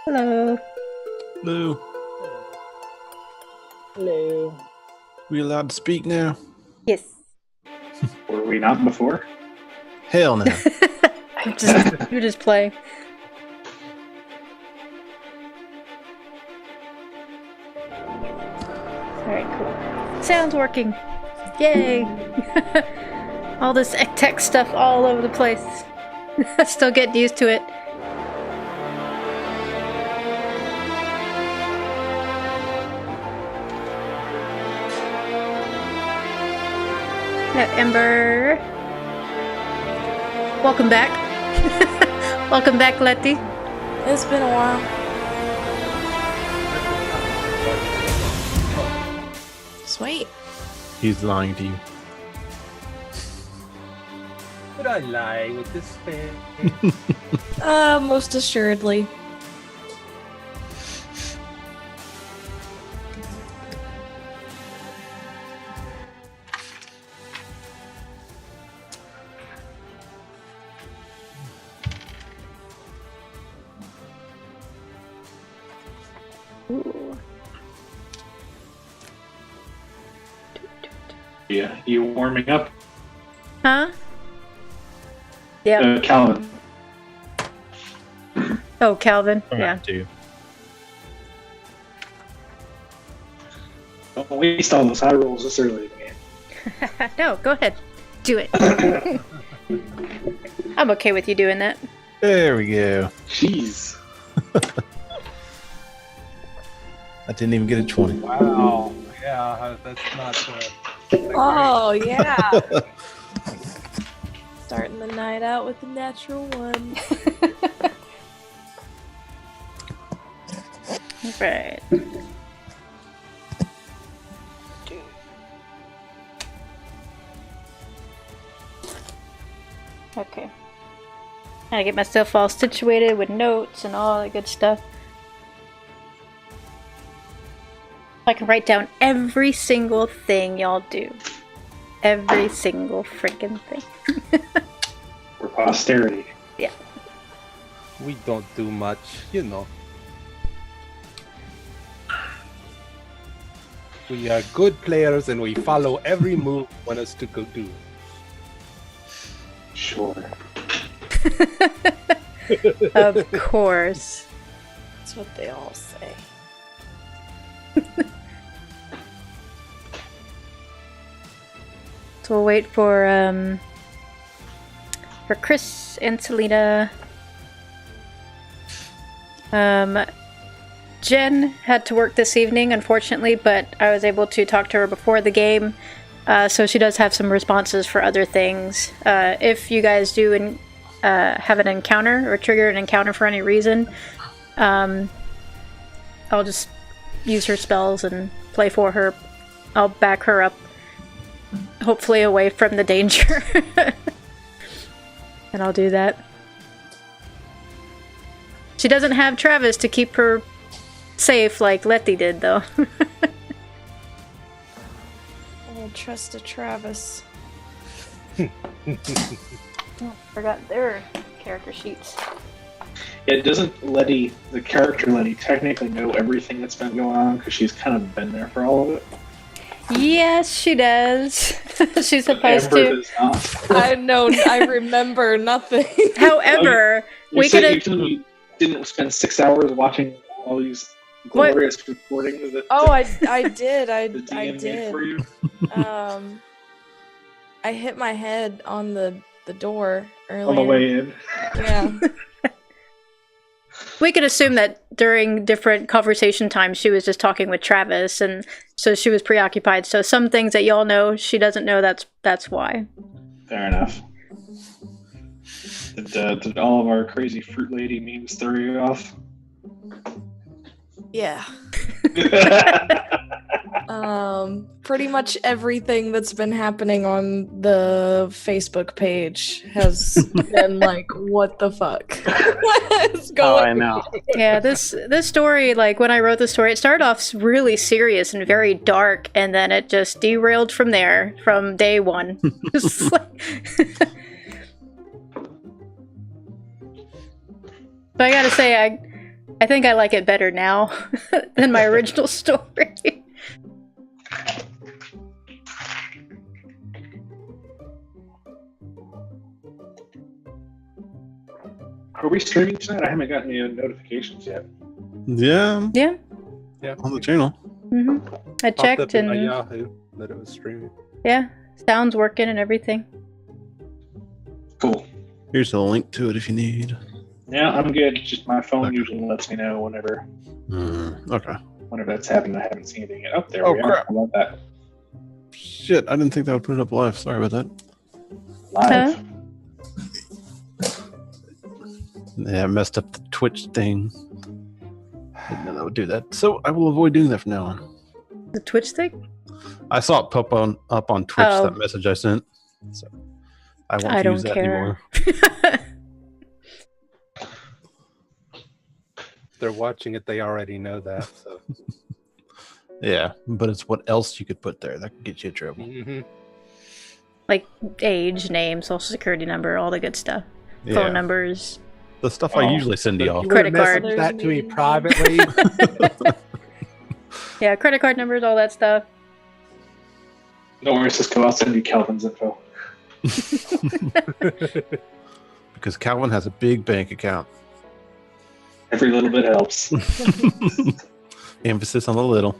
Hello. Hello. Hello. We allowed to speak now? Yes. Were we not before? Hell no. You just play. Alright, cool. Sound's working. Yay! All this tech stuff all over the place. Still getting used to it. Hello, Ember. Welcome back. Welcome back, Letty. It's been a while. Sweet. He's lying to you. Would I lie with this face? Most assuredly. Ooh. Yeah, you warming up? Huh? Yeah. Calvin. Oh, Calvin. Yeah. Too. Don't waste all those high rolls this early in the game. No, go ahead. Do it. I'm okay with you doing that. There we go. Jeez. I didn't even get a 20. Wow. Yeah, that's not. Oh, yeah. Starting the night out with the natural one. Right. Okay. Gotta get myself all situated with notes and all that good stuff. I can write down every single thing y'all do. Every single freaking thing. For posterity. Yeah. We don't do much, you know. We are good players and we follow every move you want us to go do. Sure. Of course. That's what they all say. So we'll wait for Chris and Selena. Jen had to work this evening, unfortunately, but I was able to talk to her before the game, so she does have some responses for other things. If you guys do have an encounter or trigger an encounter for any reason, I'll just use her spells and play for her. I'll back her up, hopefully away from the danger. And I'll do that. She doesn't have Travis to keep her safe like Letty did, though. I trust a Travis. Oh, forgot their character sheets. Yeah, doesn't the character Letty, technically know everything that's been going on because she's kind of been there for all of it? Yes, she does. She's supposed Amber to. does not. I know, I remember nothing. However, we could have. You didn't spend 6 hours watching all these glorious recordings that Oh, I did. the I DM made did. for you. I hit my head on the door earlier. On the way in. Yeah. We could assume that during different conversation times she was just talking with Travis, and so she was preoccupied. So some things that y'all know she doesn't know. That's why. Fair enough. Did all of our crazy fruit lady memes throw you off? Yeah. Pretty much everything that's been happening on the Facebook page has been like, what the fuck? What is going I know. Yeah, this story, like when I wrote the story, it started off really serious and very dark, and then it just derailed from there, from day one. Just like- But I gotta say, I think I like it better now than my original story. Are we streaming tonight? I haven't gotten any notifications yet. Yeah, Yeah. on the channel. hmm I Popped up checked in my and Yahoo that it was streaming. yeah, sound's working and everything. Cool. Here's the link to it if you need. Yeah, I'm good. Just my phone Okay. usually lets me know whenever Okay. that's happening. I haven't seen anything yet. Oh, there Oh, we are. crap. I love that. Shit, I didn't think that would put it up live. Sorry about that. Live. Huh? Yeah, I messed up the Twitch thing. Didn't know that would do that. So I will avoid doing that from now on. The Twitch thing? I saw it pop up on Twitch, Oh. that message I sent. So I won't I use don't that care. anymore. If they're watching it, they already know that. So. Yeah, but it's what else you could put there that could get you in trouble. Mm-hmm. Like age, name, social security number, all the good stuff. Yeah. Phone numbers. The stuff Oh. I usually send to y'all. Credit card. That to me privately. Yeah, credit card numbers, all that stuff. Don't worry, Cisco. I'll send you Calvin's info. Because Calvin has a big bank account. Every little bit helps. Emphasis on the little.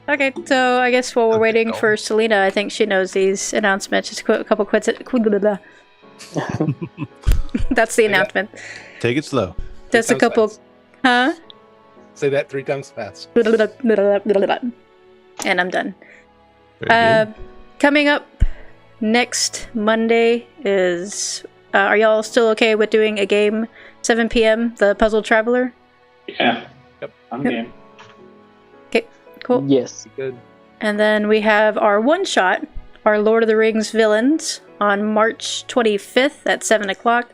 Okay, so I guess while we're waiting for Selena, I think she knows these announcements. Just a couple quits. That's the announcement. Take it slow. Just a times couple. fast. Huh? Say that 3 times fast. And I'm done. Very good. Coming up next Monday is. Are y'all still okay with doing a game 7 p.m. The Puzzle Traveler? Yeah. Yep. I'm Yep. game. Cool. Yes. Good. And then we have our one shot, our Lord of the Rings villains, on March 25th at 7 o'clock.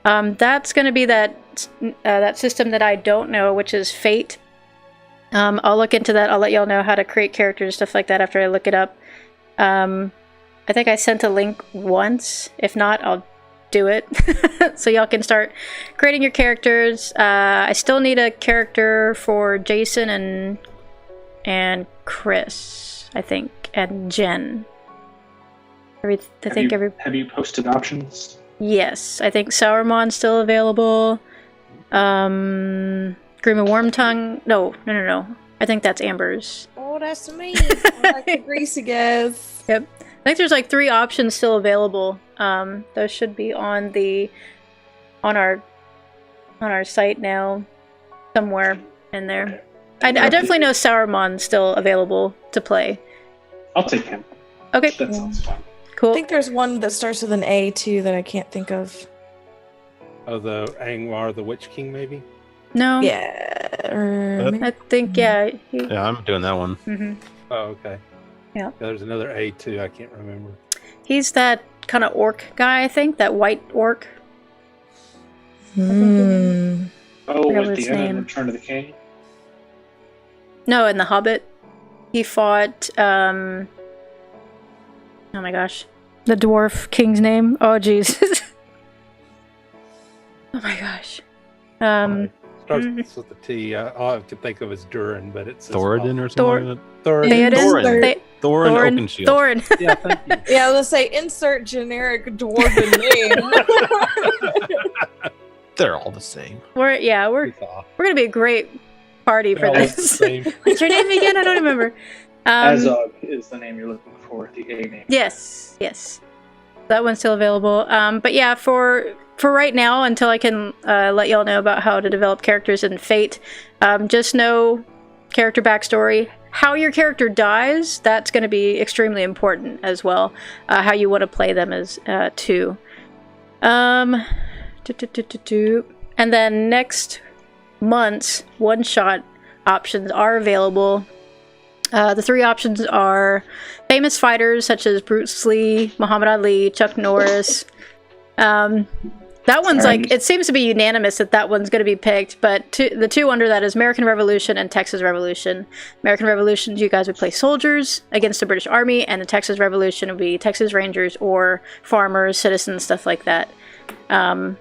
That's going to be that system that I don't know, which is Fate. I'll look into that. I'll let y'all know how to create characters, stuff like that, after I look it up. I think I sent a link once. If not, I'll do it. So y'all can start creating your characters. I still need a character for Jason and Chris, I think, and Jen. Have you posted options? Yes, I think Sourmon's still available. Green and Wormtongue. No. I think that's Amber's. Oh, that's me. I like the greasy guys. Yep. I think there's like 3 options still available. Those should be on our site now, somewhere in there. I definitely know Sourmon's still available to play. I'll take him. Okay, That sounds fun. I cool. think there's one that starts with an A too that I can't think of. Oh, the Angmar, the Witch King, maybe? No. Yeah. Or That- maybe- I think, yeah. Yeah, I'm doing that one. Mhm. Oh, okay. Yeah. There's another A too. I can't remember. He's that kind of orc guy, I think. That white orc. Hmm. Oh, forgot at what the his end name. of Return of the King? No, in The Hobbit. He fought, oh my gosh. The dwarf king's name? Oh, jeez. Oh my gosh. Starts with the T. All I could think of is Durin, but it's Thoradin or Thor- something like Thorin. Theoden? Thorin. They- Thorin Thorin. Oakenshield. Thorin. Yeah, thank you. Yeah, I was gonna say insert generic dwarven name. They're all the same. we're We saw. gonna be a great party for They're all the this. same. What's your name again? I don't remember. Azog is the name you're looking for, the A name. Yes. That one's still available. But yeah, for right now, until I can let y'all know about how to develop characters in Fate, just know character backstory. How your character dies, that's going to be extremely important as well. How you want to play them as too. And then next month's one-shot options are available. The 3 options are famous fighters such as Bruce Lee, Muhammad Ali, Chuck Norris. That one's Alright. like, it seems to be unanimous that one's going to be picked, but the two under that is American Revolution and Texas Revolution. American Revolution, you guys would play soldiers against the British Army, and the Texas Revolution would be Texas Rangers or farmers, citizens, stuff like that. So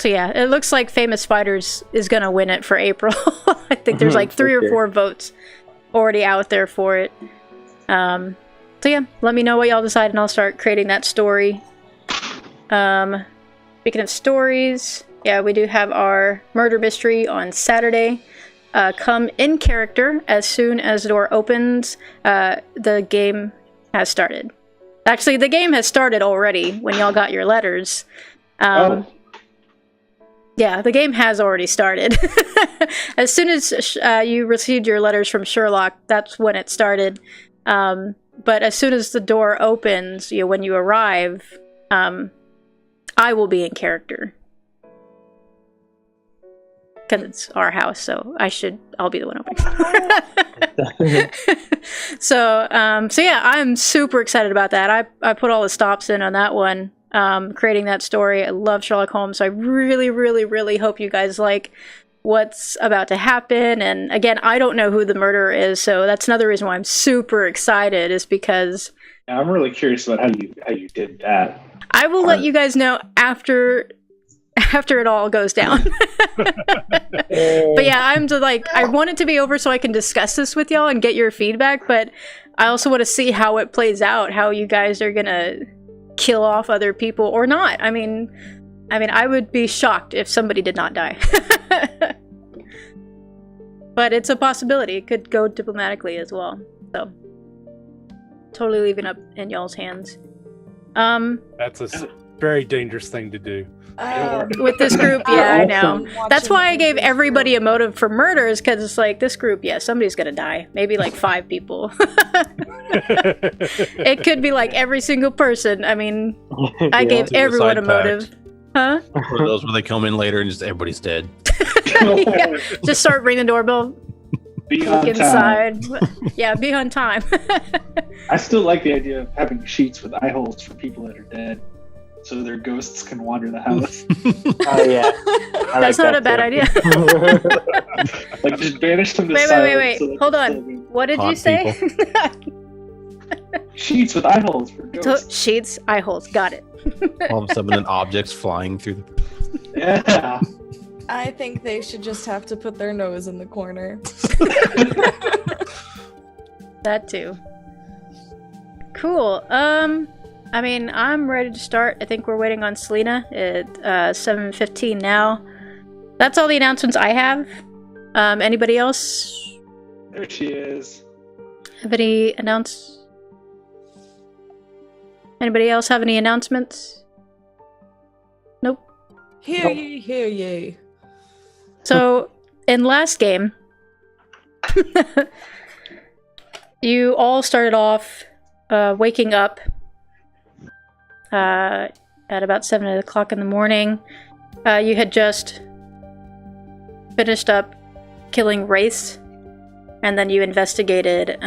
yeah, it looks like Famous Spiders is going to win it for April. I think there's like 3 or 4 votes already out there for it. So yeah, let me know what y'all decide and I'll start creating that story. Speaking of stories, yeah, we do have our murder mystery on Saturday. Come in character as soon as the door opens. The game has started. Actually, the game has started already when y'all got your letters. Yeah, the game has already started. As soon as you received your letters from Sherlock, that's when it started. But as soon as the door opens, when you arrive, I will be in character. Because it's our house, so I'll be the one opening. So yeah, I'm super excited about that. I put all the stops in on that one, creating that story. I love Sherlock Holmes, so I really, really, really hope you guys like what's about to happen. And again, I don't know who the murderer is, so that's another reason why I'm super excited, is because I'm really curious about how you did that. I will let you guys know after it all goes down. But yeah, I want it to be over so I can discuss this with y'all and get your feedback, but I also want to see how it plays out, how you guys are gonna kill off other people or not. I mean, I would be shocked if somebody did not die. But it's a possibility. It could go diplomatically as well. So, totally leaving up in y'all's hands. That's a very dangerous thing to do. With this group, yeah, I know. That's why I gave everybody a motive for murders, because it's like, this group, yeah, somebody's gonna die. Maybe like 5 people. It could be like every single person. I mean, I gave everyone a motive. Huh? Or those where they come in later and just everybody's dead. Yeah, just start ringing the doorbell. Be Look on inside. time. Yeah, be on time. I still like the idea of having sheets with eye holes for people that are dead, so their ghosts can wander the house. Oh yeah, That's not a bad idea. Like, just banish them to Wait. silence so they Hold can on. still be- What did you Hot say? Sheets with eye holes for ghosts. Sheets, eye holes. Got it. All of a sudden, an object's flying through the. Yeah. I think they should just have to put their nose in the corner. That too. Cool. I mean, I'm ready to start. I think we're waiting on Selena at 7:15 now. That's all the announcements I have. Anybody else There she is. have any Anybody else have any announcements? Nope. Hear ye, hear ye. So, in last game, you all started off waking up at about 7 o'clock in the morning. You had just finished up killing Race, and then you investigated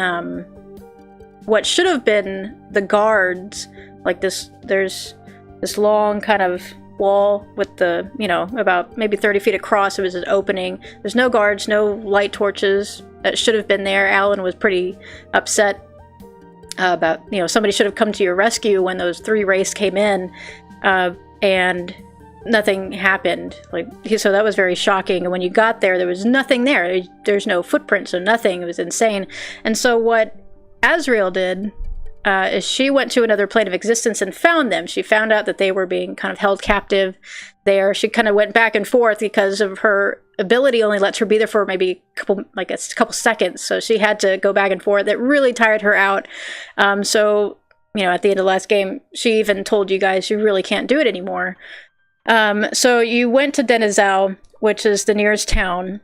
what should have been the guards. Like there's this long kind of wall with the, about maybe 30 feet across. It was an opening. There's no guards, no light torches that should have been there. Alan was pretty upset about, somebody should have come to your rescue when those 3 Race came in, and nothing happened. So that was very shocking. And when you got there, there was nothing there. There's no footprints or nothing. It was insane. And so what Azrael did is she went to another plane of existence and found them. She found out that they were being kind of held captive there. She kind of went back and forth because of her ability only lets her be there for maybe a couple seconds. So she had to go back and forth. It really tired her out. So, at the end of the last game, she even told you guys you really can't do it anymore. So you went to Denizal, which is the nearest town.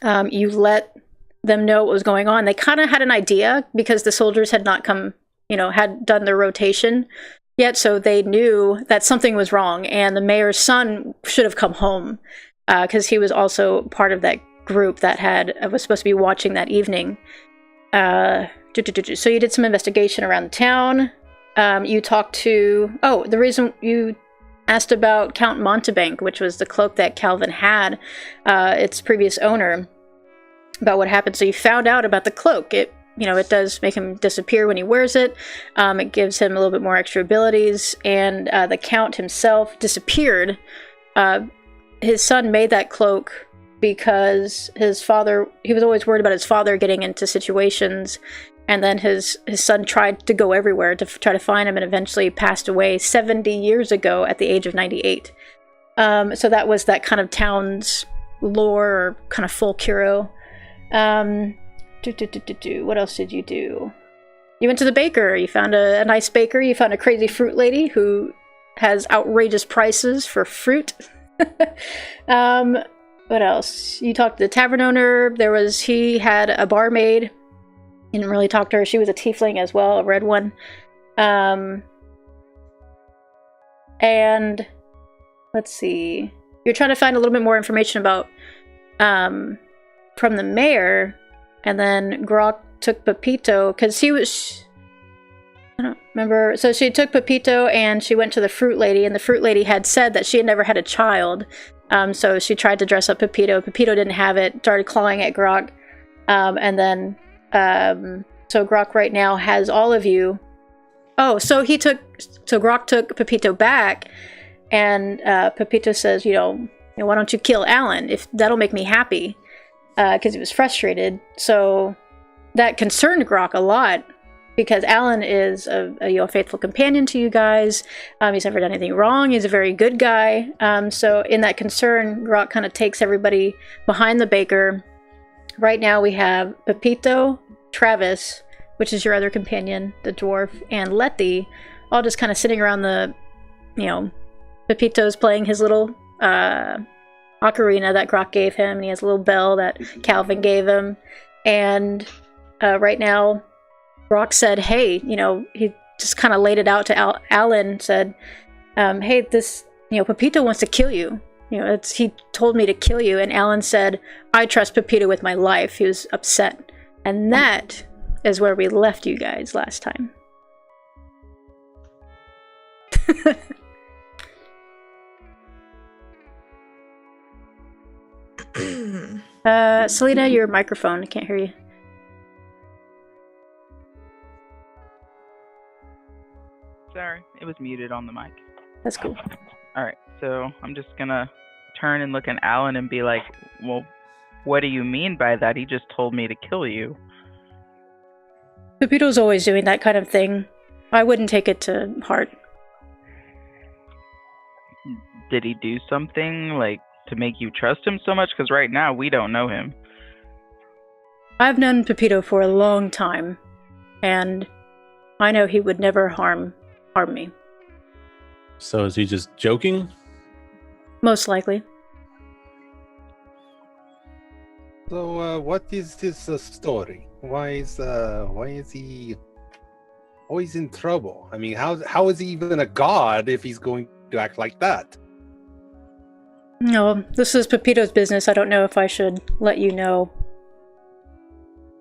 You let them know what was going on. They kind of had an idea because the soldiers had not come, had done their rotation yet, so they knew that something was wrong, and the mayor's son should have come home because he was also part of that group that was supposed to be watching that evening. So you did some investigation around the town. You talked to... the reason you asked about Count Montebank, which was the cloak that Calvin had, its previous owner, about what happened. So you found out about the cloak. It does make him disappear when he wears it. It gives him a little bit more extra abilities, and the Count himself disappeared. His son made that cloak because his father, he was always worried about his father getting into situations, and then his son tried to go everywhere to try to find him, and eventually passed away 70 years ago at the age of 98. So that was that kind of town's lore, or kind of folk hero. What else did you do? You went to the baker. You found a nice baker. You found a crazy fruit lady who has outrageous prices for fruit. What else? You talked to the tavern owner. He had a barmaid. You didn't really talk to her. She was a tiefling as well, a red one. And let's see. You're trying to find a little bit more information about from the mayor, and then Grok took Pepito because I don't remember. So she took Pepito and she went to the fruit lady, and the fruit lady had said that she had never had a child. So she tried to dress up Pepito. Pepito didn't have it, started clawing at Grok. And then, so Grok right now has all of you. Oh, so Grok took Pepito back, and Pepito says, why don't you kill Alan? If that'll make me happy. Because he was frustrated. So that concerned Grok a lot, because Alan is a faithful companion to you guys. He's never done anything wrong. He's a very good guy. So in that concern, Grok kind of takes everybody behind the baker. Right now we have Pepito, Travis, which is your other companion, the dwarf, and Letty, all just kind of sitting around the, Pepito's playing his little ocarina that Grok gave him, and he has a little bell that Calvin gave him. And right now, Grok said, hey, he just kind of laid it out to Alan, said, hey, this, Pepito wants to kill you. He told me to kill you. And Alan said, I trust Pepito with my life. He was upset. And that is where we left you guys last time. Selena, your microphone. I can't hear you. Sorry, it was muted on the mic. That's cool. Alright, so I'm just gonna turn and look at Alan and be like, well, what do you mean by that? He just told me to kill you. Pepito's always doing that kind of thing. I wouldn't take it to heart. Did he do something, to make you trust him so much? Because right now, we don't know him. I've known Pepito for a long time, and I know he would never harm me. So is he just joking? Most likely. So, what is this story? Why is he always in trouble? I mean, how is he even a god if he's going to act like that? No, this is Pepito's business. I don't know if I should let you know.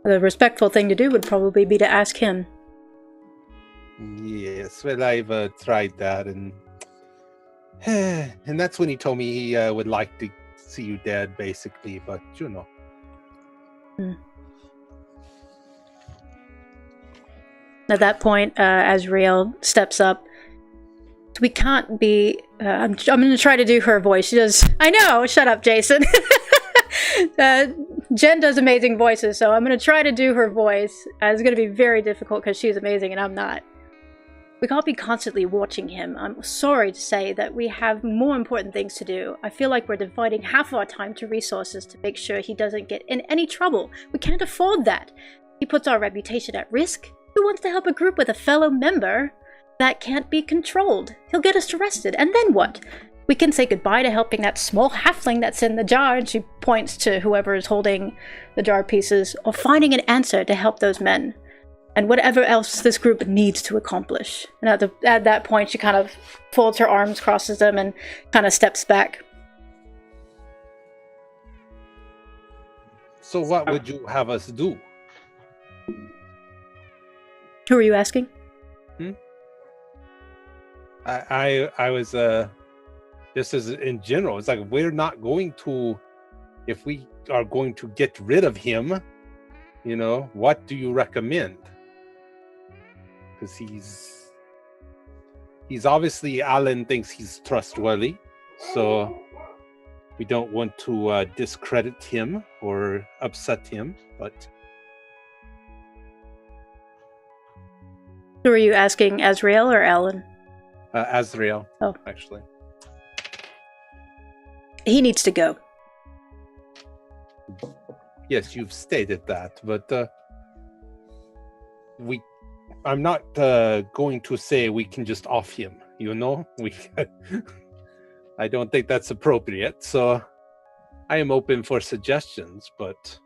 The respectful thing to do would probably be to ask him. Yes, well, I've tried that, and that's when he told me he would like to see you dead, basically. But At that point, Azrael steps up. We can't be. I'm going to try to do her voice. She does. I know. Shut up, Jason. Jen does amazing voices, so I'm going to try to do her voice. It's going to be very difficult because she's amazing and I'm not. We can't be constantly watching him. I'm sorry to say that we have more important things to do. I feel like we're dividing half of our time to resources to make sure he doesn't get in any trouble. We can't afford that. He puts our reputation at risk. Who wants to help a group with a fellow member that can't be controlled? He'll get us arrested, and then what? We can say goodbye to helping that small halfling that's in the jar, and she points to whoever is holding the jar pieces, or finding an answer to help those men. And whatever else this group needs to accomplish. And at that point, she kind of folds her arms, crosses them, and kind of steps back. So what would you have us do? Who are you asking? I was this is in general. It's like we're not going to, if we are going to get rid of him, you know, what do you recommend? Because he's obviously, Alan thinks he's trustworthy, so we don't want to discredit him or upset him, but... Who are you asking, Azrael or Alan? Azrael, oh. Actually. He needs to go. Yes, you've stated that, but I'm not going to say we can just off him, you know? I don't think that's appropriate, so I am open for suggestions, but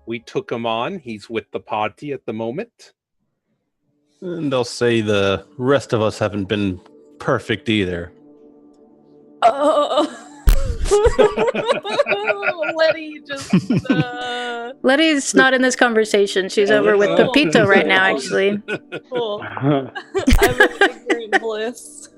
we took him on. He's with the party at the moment. And they'll say the rest of us haven't been perfect either. Oh. Letty just... Letty's not in this conversation. She's over with Pepito right now, actually. Cool. I'm in ignorant bliss.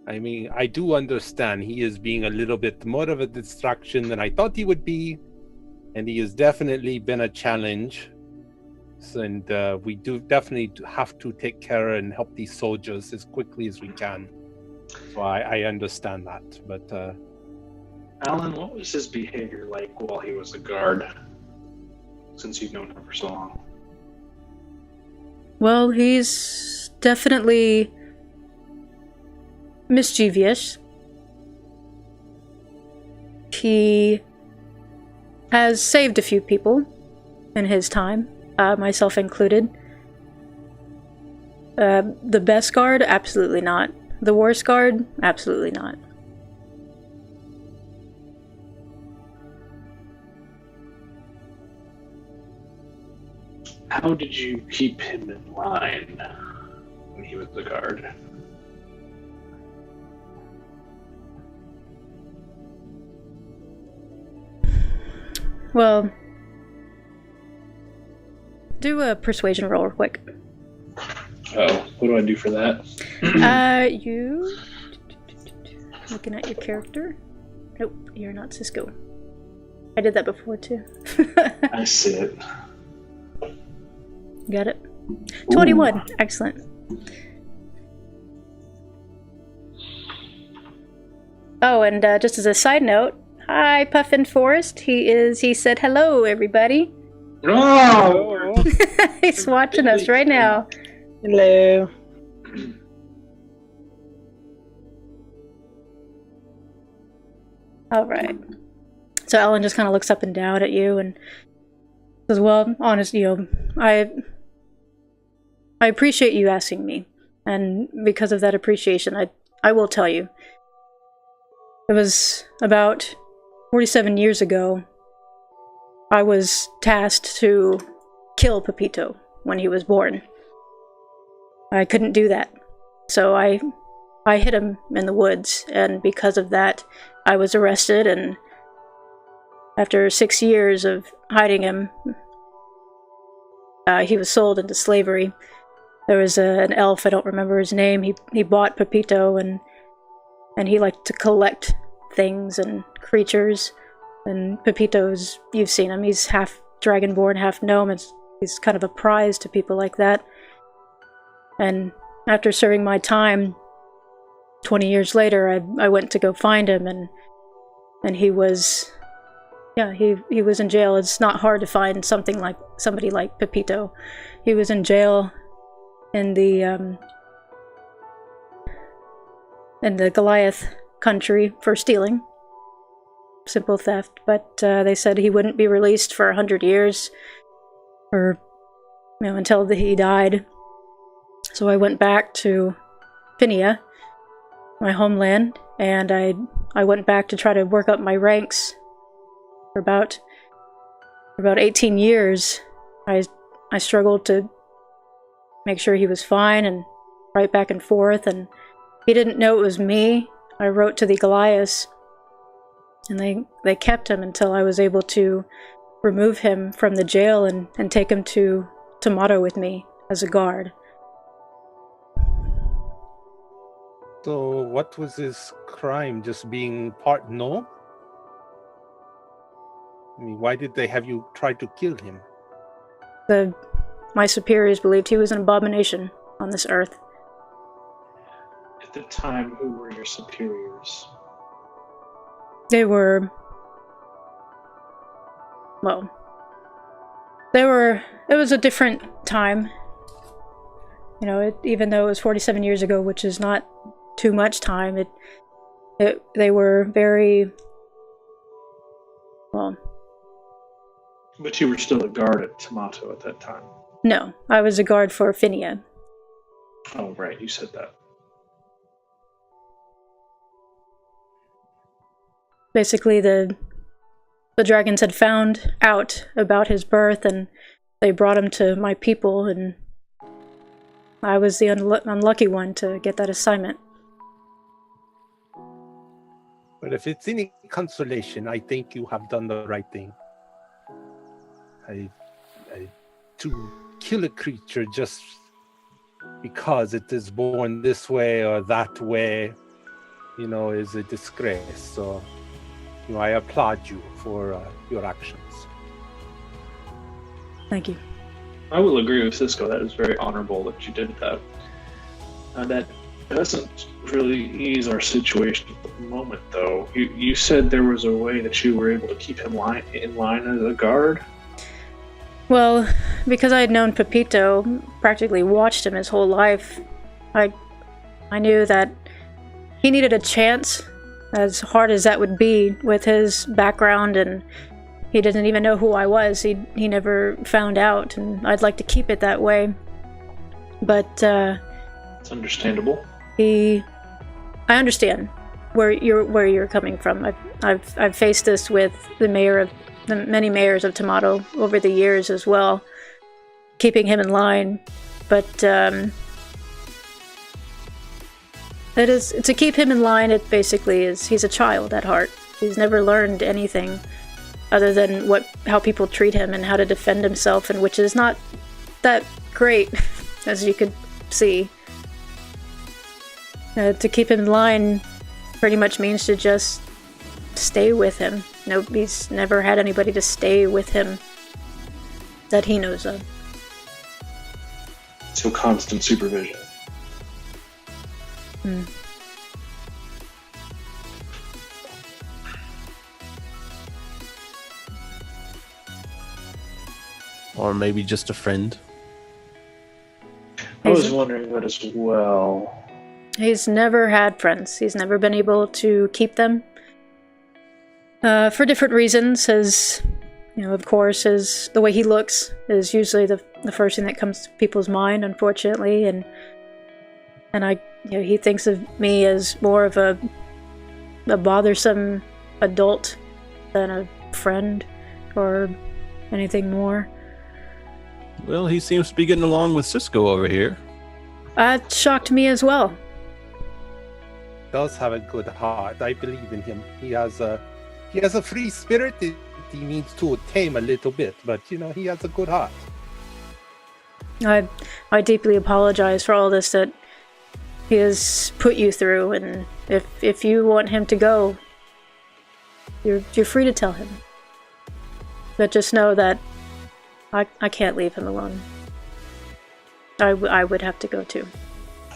I mean, I do understand he is being a little bit more of a distraction than I thought he would be, and he has definitely been a challenge. And we do definitely have to take care and help these soldiers as quickly as we can. So I understand that, but... Alan, what was his behavior like while he was a guard? Since you've known him for so long. Well, he's definitely mischievous. He has saved a few people in his time, myself included. The best guard? Absolutely not. The worst guard? Absolutely not. How did you keep him in line when he was the guard? Well, do a persuasion roll real quick. Oh, what do I do for that? You... Looking at your character? Nope, you're not Cisco. I did that before, too. I see it. Got it? 21. Ooh. Excellent. Oh, and just as a side note, hi, Puffin Forest. He said hello, everybody. Oh! He's watching us right now. Hello. All right. So Ellen just kind of looks up and down at you and says, well, honestly, I appreciate you asking me. And because of that appreciation, I will tell you. It was about 47 years ago, I was tasked to kill Pepito when he was born. I couldn't do that. So I hid him in the woods, and because of that, I was arrested, and after 6 years of hiding him, he was sold into slavery. There was an elf, I don't remember his name, he bought Pepito, and he liked to collect things and creatures. And Pepito's, you've seen him, he's half dragonborn, half gnome. He's kind of a prize to people like that. And after serving my time, 20 years later, I went to go find him, and he was, yeah, he was in jail. It's not hard to find somebody like Pepito. He was in jail in the Goliath country for stealing. Simple theft, but they said he wouldn't be released for 100 years, or until he died. So I went back to Phinia, my homeland, and I went back to try to work up my ranks. For about 18 years, I struggled to make sure he was fine and write back and forth, and he didn't know it was me. I wrote to the Goliaths, and they kept him until I was able to remove him from the jail and take him to Tomato with me as a guard. So what was his crime? Just being part gnome? I mean, why did they have you try to kill him? My superiors believed he was an abomination on this earth. At the time, who were your superiors? They were... Well... It was a different time. You know, even though it was 47 years ago, which is not too much time, they were very... Well... But you were still a guard at Tomato at that time. No, I was a guard for Phinia. Oh, right, you said that. Basically, the dragons had found out about his birth, and they brought him to my people, and I was the unlucky one to get that assignment. But if it's any consolation, I think you have done the right thing. To kill a creature just because it is born this way or that way, you know, is a disgrace. So, you know, I applaud you for your actions. Thank you. I will agree with Cisco. That is very honorable that you did that. That doesn't really ease our situation at the moment, though. You said there was a way that you were able to keep him in line as a guard? Well, because I had known Pepito, practically watched him his whole life, I knew that he needed a chance, as hard as that would be with his background, and he didn't even know who I was. He never found out, and I'd like to keep it that way. But, it's understandable. I understand where you're coming from. I've faced this with the many mayors of Tomato over the years as well, keeping him in line. But it is to keep him in line. It basically is he's a child at heart. He's never learned anything other than how people treat him and how to defend himself, and which is not that great, as you could see. To keep him in line pretty much means to just stay with him. He's never had anybody to stay with him that he knows of. So constant supervision. Or maybe just a friend. I was wondering that as well. He's never had friends. He's never been able to keep them. For different reasons, as you know, of course, as the way he looks is usually the first thing that comes to people's mind, unfortunately, and he thinks of me as more of a bothersome adult than a friend or anything more. Well, he seems to be getting along with Cisco over here. That shocked me as well. Does have a good heart. I believe in him. He has a free spirit. He needs to tame a little bit, but you know, he has a good heart. I deeply apologize for all this that he has put you through, and if you want him to go, you're free to tell him. But just know that I can't leave him alone. I would have to go too.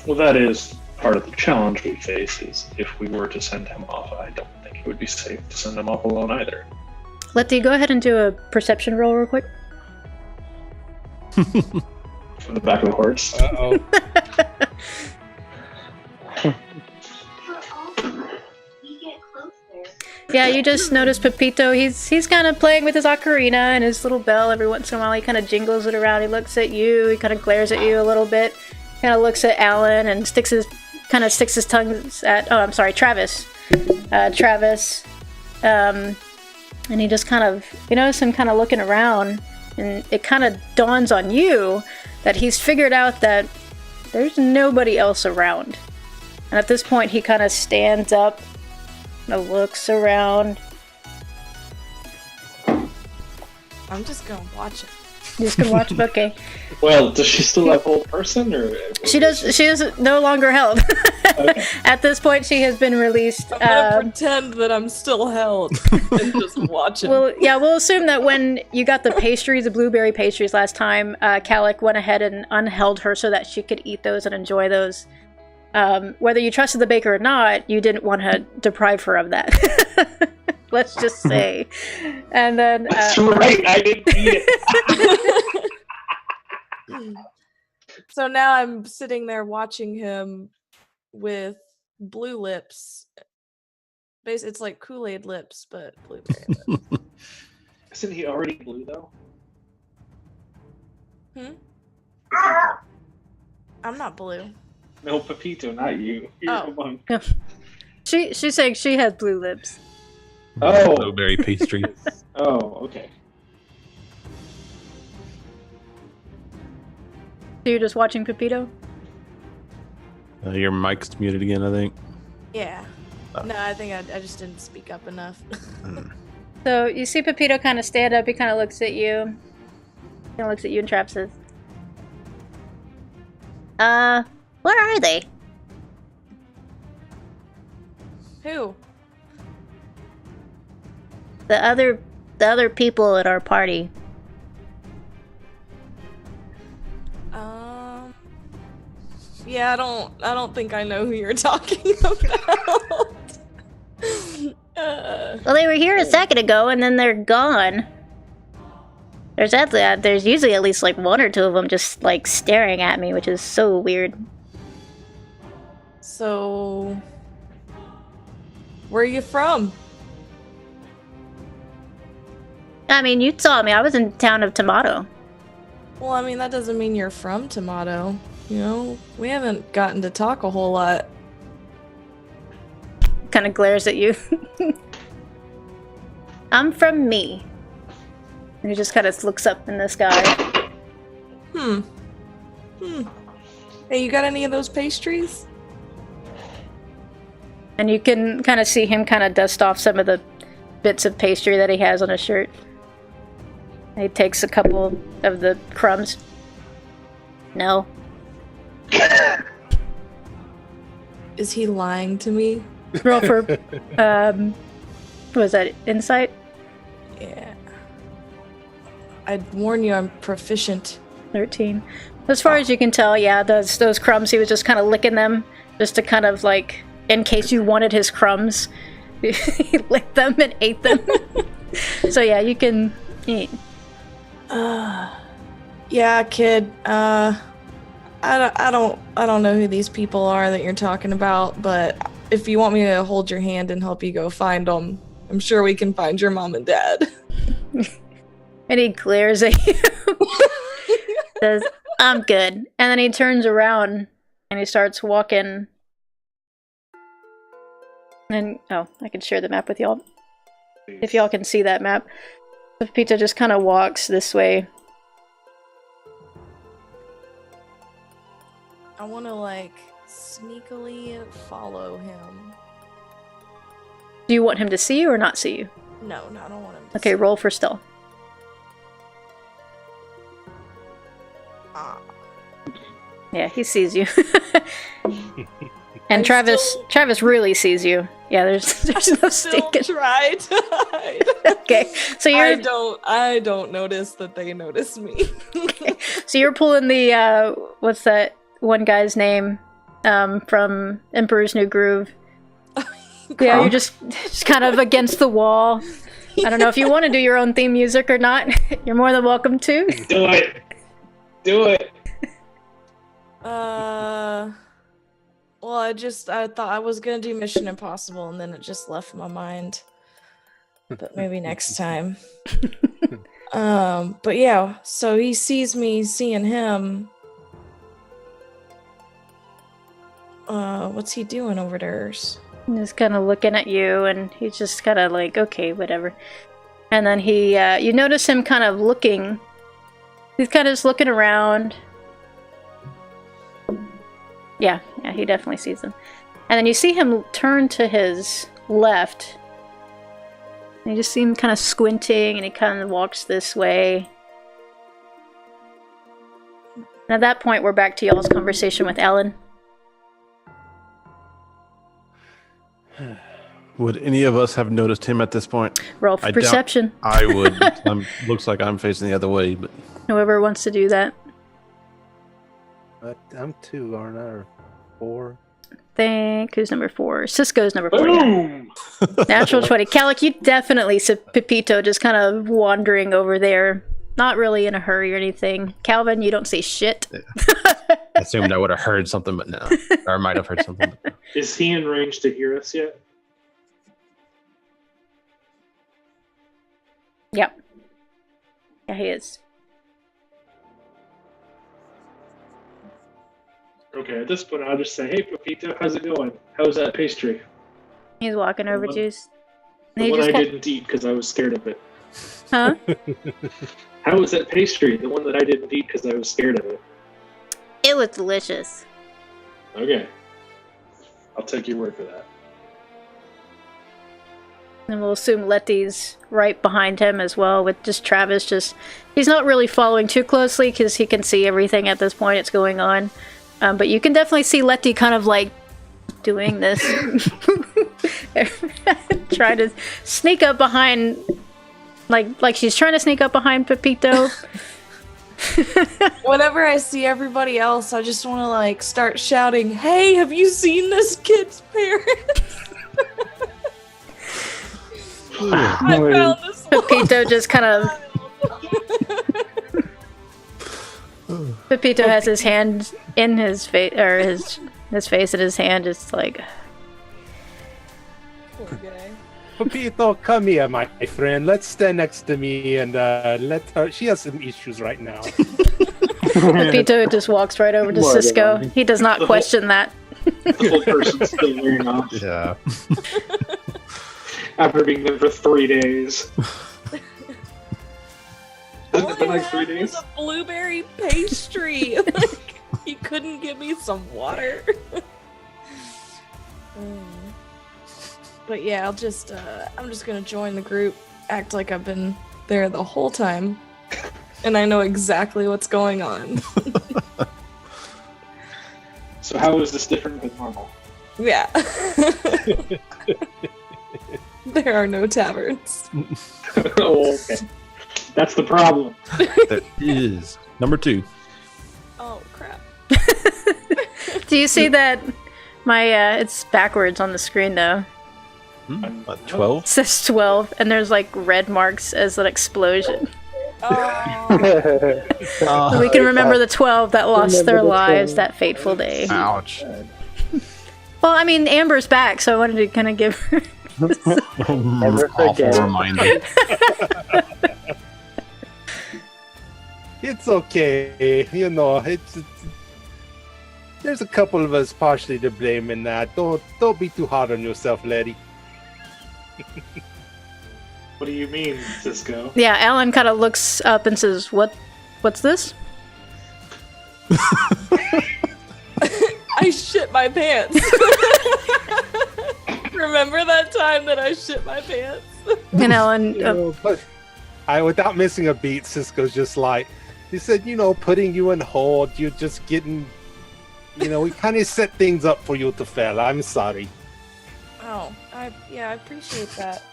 Well, that is part of the challenge we face, is if we were to send him off, I don't think it would be safe to send him off alone either. Letty, go ahead and do a perception roll real quick. From the back of the horse. Uh-oh. Yeah, you just notice Pepito, he's kind of playing with his ocarina and his little bell. Every once in a while he kind of jingles it around. He looks at you, he kind of glares at you a little bit, kind of looks at Alan and sticks his tongue at, Travis. And he just kind of, you notice him kind of looking around, and it kind of dawns on you that he's figured out that there's nobody else around. And at this point he kind of stands up, looks around. I'm just gonna watch it. You just can watch. Okay. Well, does she still have whole person, or She does. She is no longer held. Okay. At this point, she has been released. I'm gonna pretend that I'm still held and just watch it. Well, yeah, we'll assume that when you got the pastries, the blueberry pastries last time, Calic went ahead and unheld her so that she could eat those and enjoy those. Whether you trusted the baker or not, you didn't want to deprive her of that. Let's just say. And then... That's right, I didn't eat it. So now I'm sitting there watching him with blue lips. Basically, it's like Kool-Aid lips, but blueberry lips. Isn't he already blue, though? I'm not blue. No, Pepito, not you. You're the one. She's saying she has blue lips. Oh. Blueberry pastry. Oh, okay. So you're just watching Pepito? Your mic's muted again, I think. Yeah. No, I think I just didn't speak up enough. So you see Pepito kind of stand up. He kind of looks at you. Kind of looks at you and Trap says, "Where are they?" Who? The other people at our party. Yeah, I don't think I know who you're talking about. Well, they were here a second ago, and then they're gone. There's usually at least like one or two of them just like staring at me, which is so weird. So, where are you from? I mean, you saw me. I was in town of Tomato. Well, I mean, that doesn't mean you're from Tomato. You know, we haven't gotten to talk a whole lot. Kind of glares at you. I'm from me. And he just kind of looks up in the sky. Hey, you got any of those pastries? And you can kind of see him kind of dust off some of the bits of pastry that he has on his shirt. And he takes a couple of the crumbs. No. Is he lying to me? Roll for, what was that, insight? Yeah. I'd warn you, I'm proficient. 13. As far as you can tell, yeah, those crumbs, he was just kind of licking them, just to kind of like, in case you wanted his crumbs, he licked them and ate them. So yeah, you can eat. Yeah, kid. I don't know who these people are that you're talking about, but if you want me to hold your hand and help you go find them, I'm sure we can find your mom and dad. And he glares at you. Says, "I'm good." And then he turns around and he starts walking. And oh, I can share the map with y'all. If y'all can see that map. So Pizza just kind of walks this way. I want to, like, sneakily follow him. Do you want him to see you or not see you? No, I don't want him to Okay, see. roll for stealth. Yeah, he sees you. And Travis really sees you. Yeah, there's no Still stinking. try to hide. Okay, so you're I don't notice that they notice me. so you're pulling the what's that one guy's name from Emperor's New Groove? Yeah, you're just kind of against the wall. I don't know if you want to do your own theme music or not. You're more than welcome to. Do it. Do it. Well, I thought I was gonna do Mission Impossible, and then it just left my mind. But maybe next time. But yeah, so he sees me seeing him. What's he doing over there? He's kind of looking at you, and he's just kind of like, okay, whatever. And then he, you notice him kind of looking. He's kind of just looking around. Yeah, he definitely sees them. And then you see him turn to his left. And you just see him kind of squinting, and he kind of walks this way. And at that point, we're back to y'all's conversation with Alan. Would any of us have noticed him at this point? Roll for perception. I would. Looks like I'm facing the other way, but Whoever wants to do that. But I'm 2, aren't I? Or 4? Think who's number 4? Cisco's number 4. Yeah. Boom! Natural 20. Calic, you definitely see Pepito just kind of wandering over there. Not really in a hurry or anything. Calvin, you don't see shit. I assumed I would have heard something, but no. Or I might have heard something. But no. Is he in range to hear us yet? Yep. Yeah, he is. Okay, at this point, I'll just say, hey, Pepito, how's it going? How's that pastry? He's walking over to you. The one I didn't eat because I was scared of it. Huh? How was that pastry? The one that I didn't eat because I was scared of it. It was delicious. Okay. I'll take your word for that. And we'll assume Letty's right behind him as well, with just Travis he's not really following too closely because he can see everything at this point that's going on. But you can definitely see Letty kind of like doing this. Trying to sneak up behind, like she's trying to sneak up behind Pepito. Whenever I see everybody else, I just want to like start shouting, "Hey, have you seen this kid's parents?" I found this Pepito just kind of. Pepito has his hand in his face, or his face in his hand, just like. Poor guy. Pepito, come here, my friend. Let's stand next to me and let her. She has some issues right now. Pepito just walks right over to Cisco. He does not question that. The whole person's still wearing off Yeah. after being there for 3 days. Hasn't All it been I like 3 had days? was a blueberry pastry. Like, he couldn't give me some water. But yeah, I'm just gonna join the group, act like I've been there the whole time, and I know exactly what's going on. So how is this different than normal? Yeah. There are no taverns. Oh, okay. That's the problem. There is. Number 2. Oh crap. Do you see that? My it's backwards on the screen though. 12? It says 12, and there's like red marks as an explosion. Oh. We can remember the 12 that lost their lives that fateful day. Ouch. Well, I mean, Amber's back, so I wanted to kind of give her. Never Awful forget. reminder. It's okay. You know, it's there's a couple of us partially to blame in that. Don't be too hard on yourself, lady. What do you mean, Cisco? Yeah, Alan kind of looks up and says, "What's this?" I shit my pants. Remember that time that I shit my pants? And Alan, You know, but without missing a beat, Cisco's just like, he said, putting you in hold, you're just getting, we kind of set things up for you to fail. I'm sorry. Oh, I appreciate that.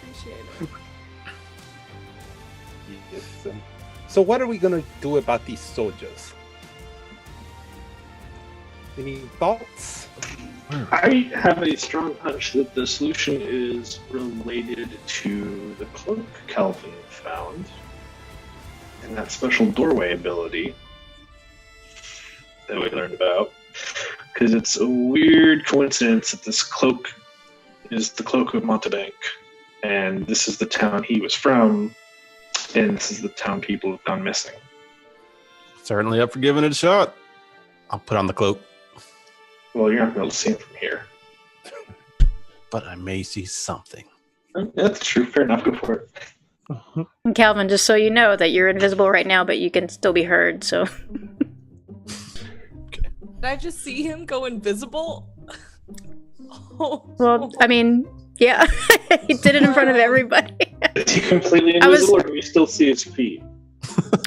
Appreciate it. Yes, so what are we going to do about these soldiers? Any thoughts? I have a strong hunch that the solution is related to the cloak Calvin found and that special doorway ability that we learned about. Because it's a weird coincidence that this cloak is the cloak of Montebank, and this is the town he was from, and this is the town people have gone missing. Certainly up for giving it a shot. I'll put on the cloak. Well, you're not going to be able to see him from here. But I may see something. That's true. Fair enough. Go for it. and Calvin, just so you know that you're invisible right now, but you can still be heard. So Did I just see him go invisible? Oh. well, I mean, yeah, he did it in front of everybody. Is he completely I was- invisible, or can we still see his feet?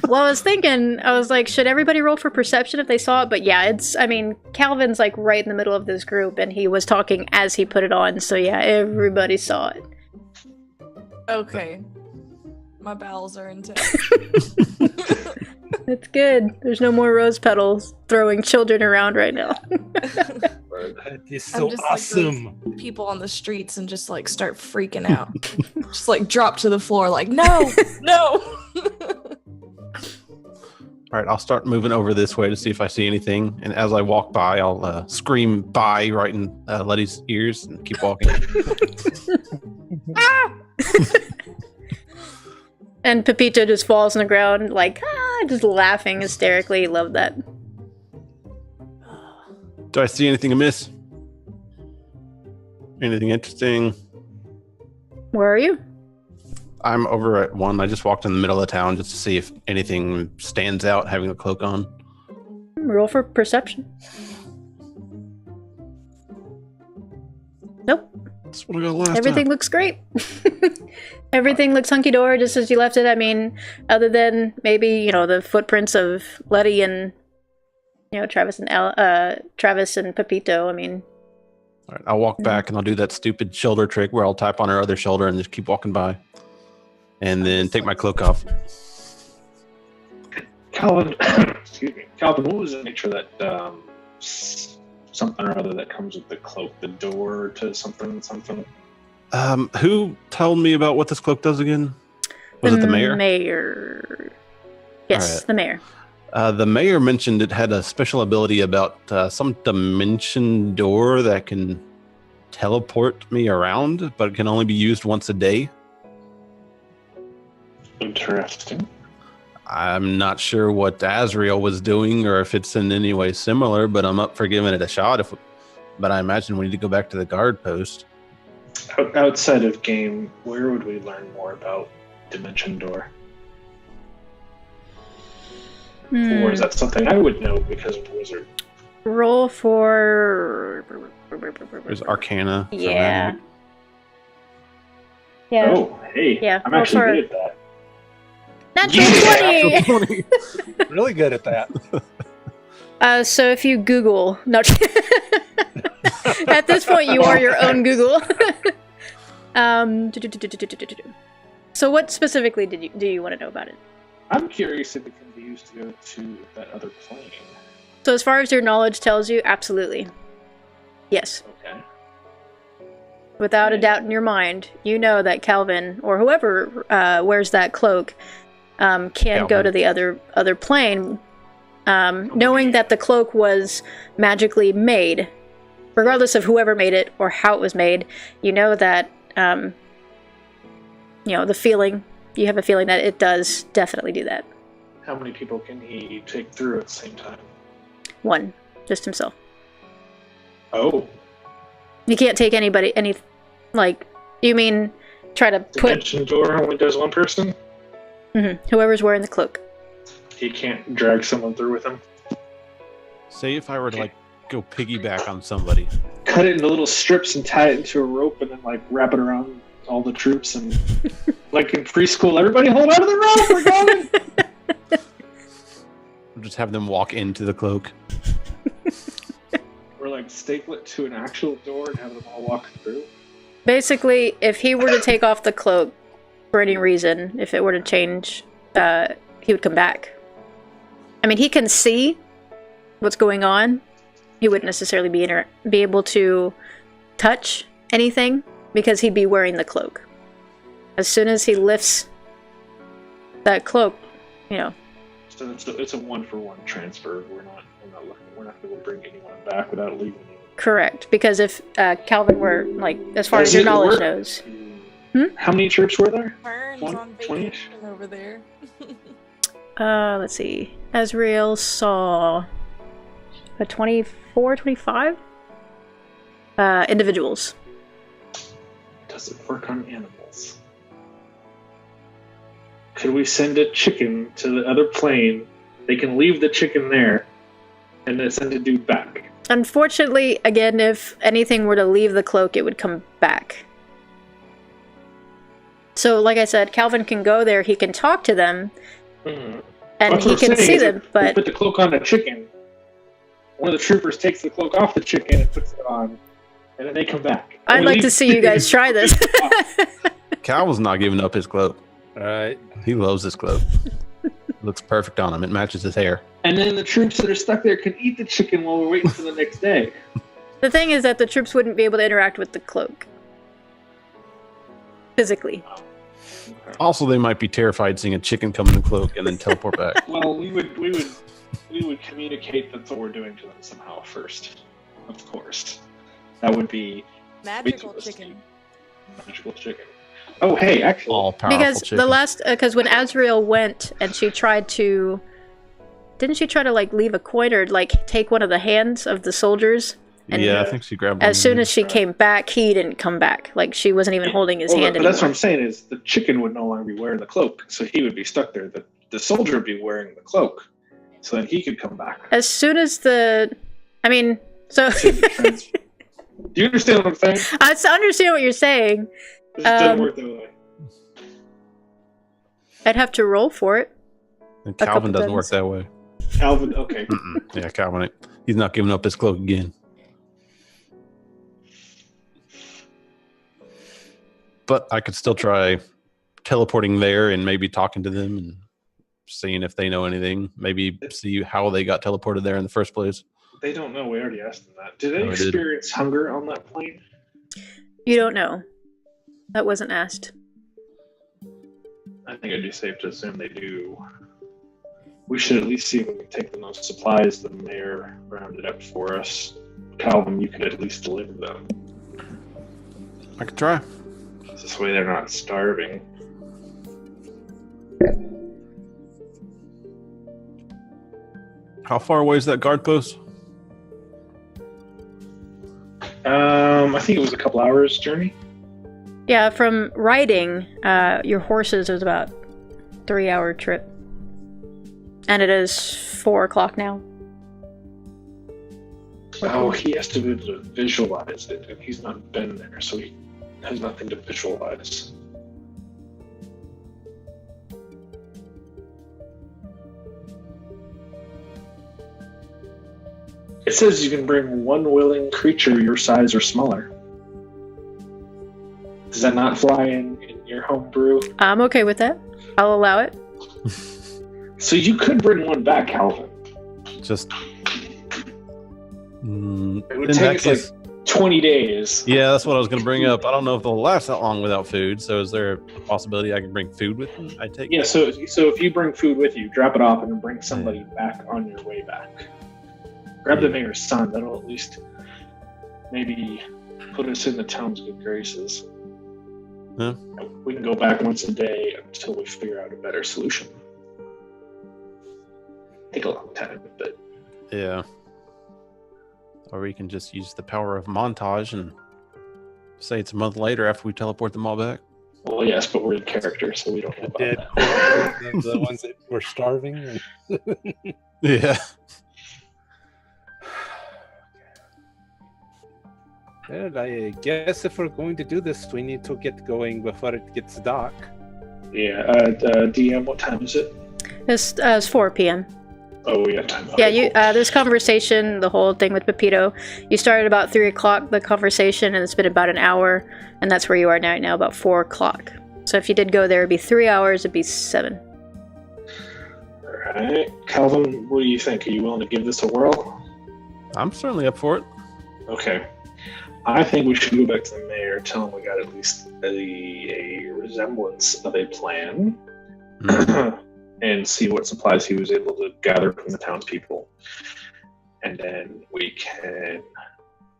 Well, I was thinking, I was like, should everybody roll for perception if they saw it? But yeah, Calvin's like right in the middle of this group, and he was talking as he put it on, so yeah, everybody saw it. Okay. My bowels are intense. It's good. There's no more rose petals throwing children around right now. That is so just awesome. Like those people on the streets and just like start freaking out. Just like drop to the floor like, no, no. All right, I'll start moving over this way to see if I see anything. And as I walk by, I'll scream "bye" right in Letty's ears and keep walking. Ah! And Pepito just falls on the ground, like, just laughing hysterically. Love that. Do I see anything amiss? Anything interesting? Where are you? I'm over at 1. I just walked in the middle of town just to see if anything stands out having the cloak on. Roll for perception. Nope. That's what I got last Everything time. looks great. Everything looks hunky-dory just as you left it. I mean, other than maybe, the footprints of Letty and, Travis and Pepito. I mean... All right, I'll walk back and I'll do that stupid shoulder trick where I'll tap on her other shoulder and just keep walking by. And then take my cloak off. Calvin, excuse me. Calvin, what was the nature of that something or other that comes with the cloak? The door to something? Who told me about what this cloak does again? Was it the mayor? Mayor. Yes, right. The mayor. The mayor mentioned it had a special ability about some dimension door that can teleport me around, but it can only be used once a day. Interesting. I'm not sure what Azrael was doing or if it's in any way similar, but I'm up for giving it a shot. But I imagine we need to go back to the guard post. Outside of game, where would we learn more about Dimension Door? Or is that something I would know because of Wizard? Roll for... There's Arcana. Yeah. Yeah. Oh, hey. Yeah, I'm roll actually for- good at that. Natural 20! Really good at that. So if you Google... No. At this point, you are your own Google. So what specifically do you want to know about it? I'm curious if it can be used to go to that other plane. So as far as your knowledge tells you, absolutely. Yes. Okay. Without a doubt in your mind, you know that Calvin, or whoever wears that cloak, can go to the other plane, knowing that the cloak was magically made. Regardless of whoever made it or how it was made, you know that, the feeling, you have a feeling that it does definitely do that. How many people can he take through at the same time? One. Just himself. Oh. You can't take anybody, you mean try to put... Dimension Door only does one person? Mm-hmm. Whoever's wearing the cloak. He can't drag someone through with him? Say if I were to, go piggyback on somebody. Cut it into little strips and tie it into a rope and then, wrap it around all the troops and, like in preschool, everybody hold on to the rope, we're going! We'll just have them walk into the cloak. Or, staple it to an actual door and have them all walk through? Basically, if he were to take off the cloak for any reason, if it were to change, he would come back. I mean, he can see what's going on. He wouldn't necessarily be able to touch anything because he'd be wearing the cloak. As soon as he lifts that cloak, So it's a one-for-one transfer. We're not going to bring anyone back without leaving anyone. Correct, because if Calvin were, as far as your knowledge knows. How many troops were there? Burns 20, on 20-ish? vacation over there. Let's see. Azrael saw a 24, 25 individuals. Does it work on animals? Could we send a chicken to the other plane? They can leave the chicken there, and then send a dude back. Unfortunately, again, if anything were to leave the cloak, it would come back. So, like I said, Calvin can go there, he can talk to them, Mhm. And That's he what I'm can saying, see is them, if you but put the cloak on a chicken. One of the troopers takes the cloak off the chicken and puts it on, and then they come back. I'd like to see you guys try this. Calvin's not giving up his cloak. All right. He loves his cloak. Looks perfect on him. It matches his hair. And then the troops that are stuck there can eat the chicken while we're waiting for the next day. The thing is that the troops wouldn't be able to interact with the cloak. Physically. Also, they might be terrified seeing a chicken come in the cloak and then teleport back. Well, we would communicate that's what we're doing to them somehow first. Of course. That would be Magical ridiculous. chicken. Magical chicken. Oh, hey, actually, All powerful Because chicken. the last, because when Azrael went and she tried to, didn't she try to like leave a coin or like take one of the hands of the soldiers? And yeah, I think she grabbed one. as soon as she came back, he didn't come back. Like she wasn't even holding his hand but anymore. that's what I'm saying is the chicken would no longer be wearing the cloak, so he would be stuck there. The soldier would be wearing the cloak, so then he could come back. As soon as the, I mean, so Do you understand what I'm saying? I understand what you're saying. It just doesn't work that way. I'd have to roll for it. And a Calvin couple doesn't work times. that way. Calvin, okay. Yeah, Calvin, he's not giving up his cloak again. But I could still try teleporting there and maybe talking to them and seeing if they know anything. Maybe see how they got teleported there in the first place. They don't know. We already asked them that. Did they Oh, I did. experience hunger on that plane? You don't know. That wasn't asked. I think it'd be safe to assume they do. We should at least see if we can take them those supplies the mayor rounded up for us. Calvin, you could at least deliver them. I could try. This way they're not starving. How far away is that guard post? I think it was a couple hours journey. Yeah, from riding your horses is about 3-hour trip. And it is 4 o'clock now. Oh, he has to be able to visualize it, and he's not been there, so he has nothing to visualize. It says you can bring one willing creature your size or smaller. Does that not fly in your home brew? I'm okay with that. I'll allow it. So you could bring one back, Calvin. Just. It would in take that us case, like 20 days. yeah, that's what I was going to bring up. I don't know if they'll last that long without food. So is there a possibility I can bring food with me? I take. Yeah, so if you bring food with you, drop it off and then bring somebody back on your way back. Grab the mayor's son. That'll at least maybe put us in the town's good graces. Yeah. We can go back once a day until we figure out a better solution. Take a long time, but Yeah. Or we can just use the power of montage and say it's a month later after we teleport them all back. well, yes, but we're in character, so we don't know about Dead that. the ones that were starving. Yeah. Well, I guess if we're going to do this, we need to get going before it gets dark. Yeah, DM, what time is it? It's 4 p.m. Oh, we have time. Yeah, Okay, you cool. this conversation, the whole thing with Pepito, you started about 3 o'clock, the conversation, and it's been about an hour, and that's where you are now about 4 o'clock. So if you did go there, it'd be 3 hours, it'd be 7. All right, Calvin, what do you think? Are you willing to give this a whirl? I'm certainly up for it. Okay. I think we should go back to the mayor, tell him we got at least a resemblance of a plan, and see what supplies he was able to gather from the townspeople. And then we can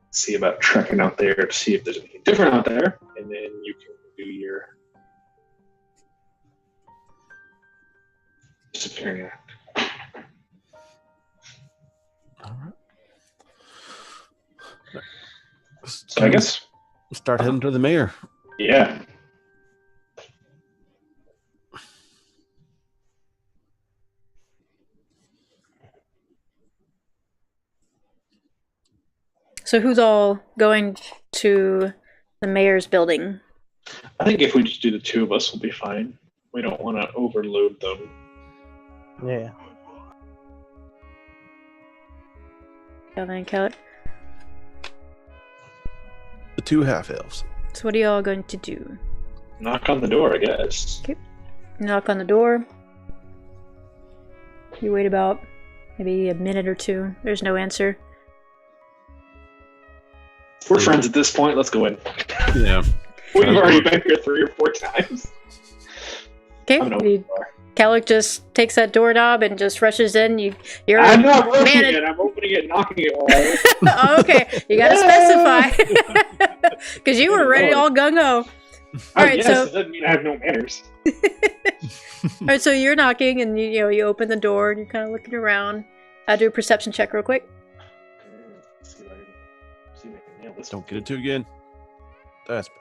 see about trekking out there to see if there's anything different out there, and then you can do your disappearing act. All right. So I guess, Start heading to the mayor. yeah. So who's all going to the mayor's building? I think if we just do the two of us, we'll be fine. We don't want to overload them. Yeah. Calvin and Kellett. The two half elves. So what are y'all going to do? Knock on the door, I guess. Okay. Knock on the door. You wait about maybe a minute or two. There's no answer. We're friends at this point. Let's go in. Yeah. We've already been here 3 or 4 times. Okay. I'm gonna open the door. Kellic just takes that doorknob and just rushes in. You're I'm not rushing man- it. I'm opening it and knocking it while Oh, okay, you gotta specify because you were ready, all gung ho. All right, yes, so it doesn't mean I have no manners. all right, so you're knocking, and you open the door, and you're kind of looking around. I'll do a perception check real quick. See if I can nail this. Don't get it too again. That's better.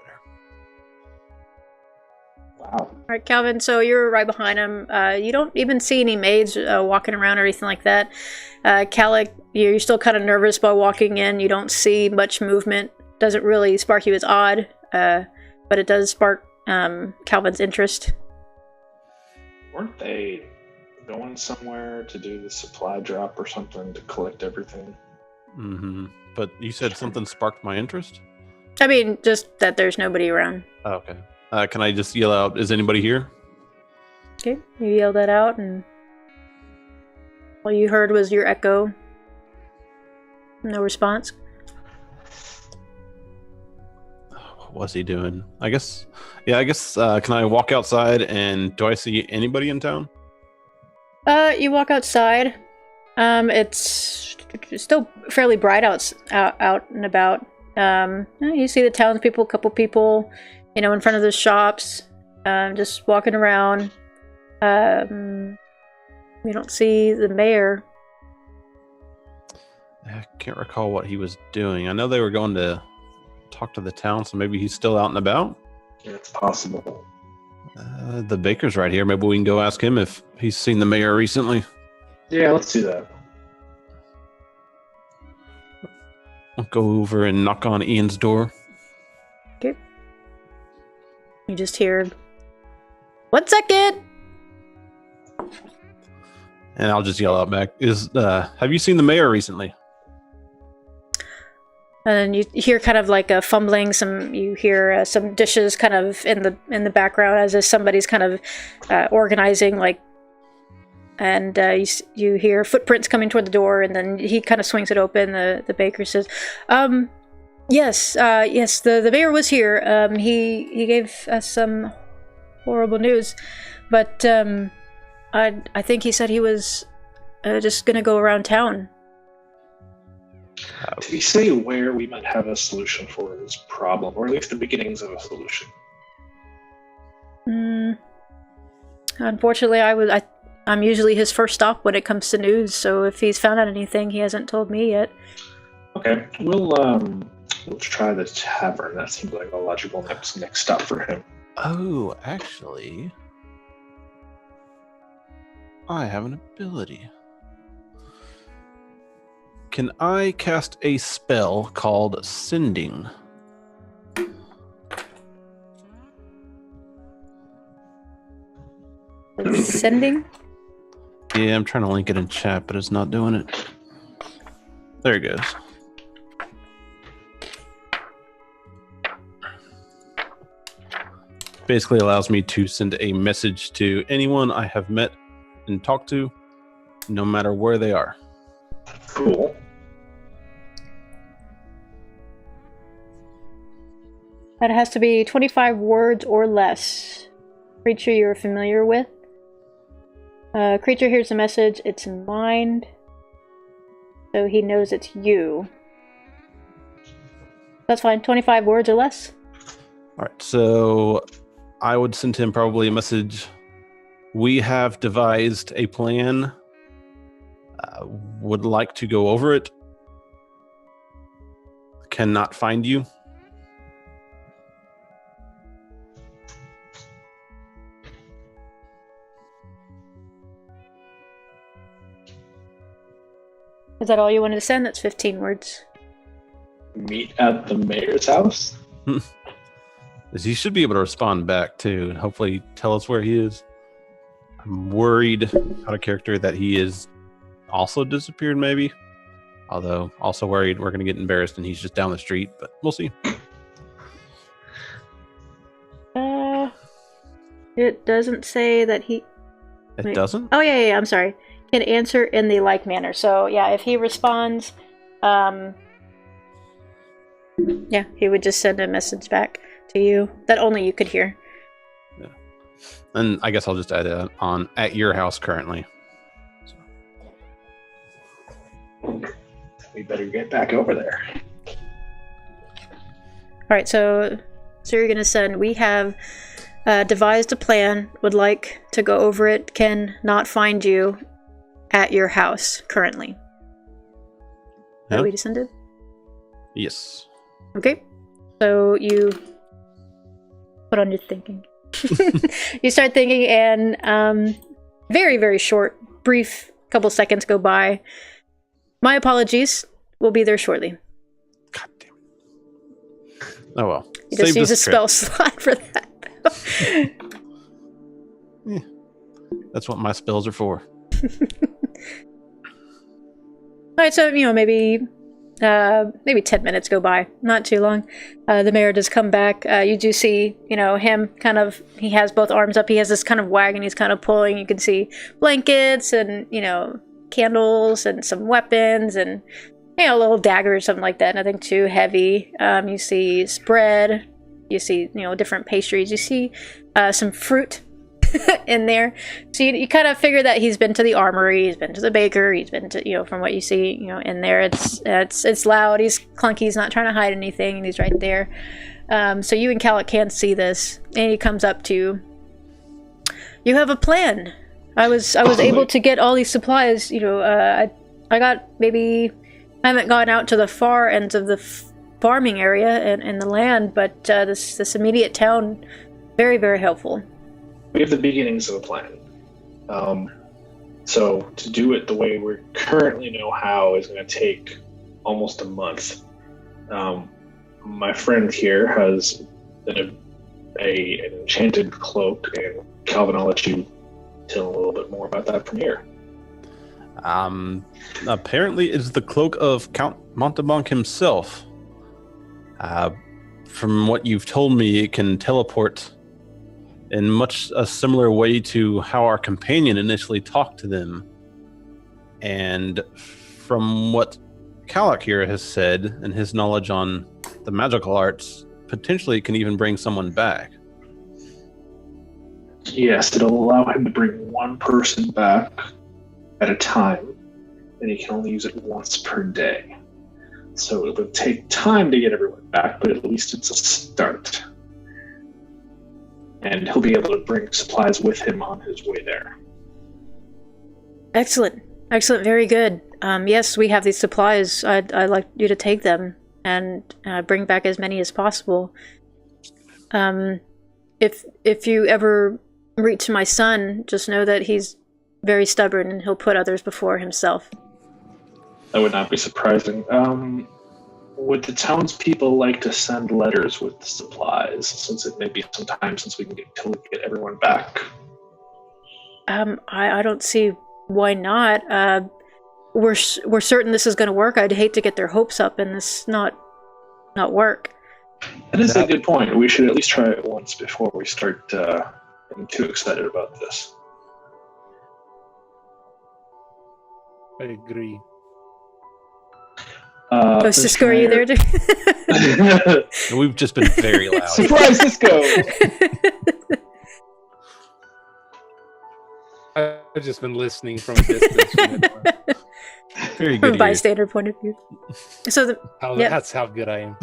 Wow. All right, Calvin. So you're right behind him. You don't even see any maids walking around or anything like that. Kellic, you're still kind of nervous by walking in. You don't see much movement. Doesn't really spark you as odd, but it does spark Calvin's interest. Weren't they going somewhere to do the supply drop or something to collect everything? Mm-hmm. But you said something sparked my interest? I mean, just that there's nobody around. Oh, okay. Can I just yell out, is anybody here? Okay, you yell that out, and all you heard was your echo. No response. What's he doing? I guess, can I walk outside and do I see anybody in town? You walk outside. It's still fairly bright out and about. You see the townspeople, a couple people, in front of the shops, just walking around. You don't see the mayor. I can't recall what he was doing. I know they were going to talk to the town, so maybe he's still out and about. Yeah, it's possible. The baker's right here. Maybe we can go ask him if he's seen the mayor recently. Yeah, let's do that. I'll go over and knock on Ian's door. Okay. You just hear, 1 second! And I'll just yell out back, have you seen the mayor recently? And you hear kind of like a fumbling. You hear some dishes kind of in the background as if somebody's kind of organizing, and you hear footprints coming toward the door, and then he kind of swings it open. The baker says, yes, the mayor was here. He gave us some horrible news, but I think he said he was just gonna go around town. Did he say where we might have a solution for this problem, or at least the beginnings of a solution? Unfortunately, I'm usually his first stop when it comes to news, so if he's found out anything, he hasn't told me yet. Okay, we'll try the tavern. That seems like a logical next stop for him. Oh, actually, I have an ability. Can I cast a spell called Sending? Sending? Yeah, I'm trying to link it in chat, but it's not doing it. There it goes. Basically allows me to send a message to anyone I have met and talked to, no matter where they are. Cool. That has to be 25 words or less. Creature you're familiar with. Creature hears a message. It's in mind, so he knows it's you. That's fine. 25 words or less. All right, so I would send him probably a message. We have devised a plan. Would like to go over it. Cannot find you. Is that all you wanted to send? That's 15 words. Meet at the mayor's house? He should be able to respond back too, and hopefully tell us where he is. I'm worried out of character that he is also disappeared, maybe. Although, also worried we're going to get embarrassed and he's just down the street, but we'll see. It doesn't say that he... It doesn't? Oh, yeah, I'm sorry. Can answer in the like manner. So, yeah, if he responds, yeah, he would just send a message back to you that only you could hear. Yeah. And I guess I'll just add it on at your house currently. We better get back over there. All right, so you're going to send, we have devised a plan, would like to go over it, can not find you at your house currently. Is that what we just ended? Yes. Okay, so you put on your thinking. You start thinking, and very, very short, brief couple seconds go by. My apologies. We'll be there shortly. God damn it. Oh well. You just use a spell slot for that. Yeah. That's what my spells are for. Alright, so, maybe 10 minutes go by. Not too long. The mayor does come back. You do see, him kind of, he has both arms up. He has this kind of wagon he's kind of pulling. You can see blankets and, candles and some weapons and, a little dagger or something like that. Nothing too heavy. You see spread. You see, different pastries. You see some fruit in there. So you kind of figure that he's been to the armory, he's been to the baker, he's been to, from what you see, in there. It's loud, he's clunky, he's not trying to hide anything, and he's right there. So you and Calic can't see this, and he comes up to you. You have a plan. I was able to get all these supplies. I got maybe, I haven't gone out to the far ends of the farming area and the land, but this immediate town, very, very helpful. We have the beginnings of a plan. So to do it the way we currently know how is going to take almost a month. My friend here has an enchanted cloak, and Calvin, I'll let you tell a little bit more about that from here. Apparently it's the cloak of Count Montebank himself. From what you've told me, it can teleport in much a similar way to how our companion initially talked to them. And from what Calic here has said, and his knowledge on the magical arts, potentially it can even bring someone back. Yes, it'll allow him to bring one person back at a time, and he can only use it once per day. So it would take time to get everyone back, but at least it's a start. And he'll be able to bring supplies with him on his way there. Excellent. Very good. Yes, we have these supplies. I'd like you to take them and bring back as many as possible. If you ever reach my son, just know that he's very stubborn and he'll put others before himself. That would not be surprising. Would the townspeople like to send letters with the supplies, since it may be some time since we can get everyone back? I don't see why not. We're certain this is going to work. I'd hate to get their hopes up and this not work. That is a good point. We should at least try it once before we start getting too excited about this. I agree. Cisco, are you there too? We've just been very loud. Surprise, Cisco! I've just been listening from a distance. Very good. From a bystander point of view. So that's how good I am.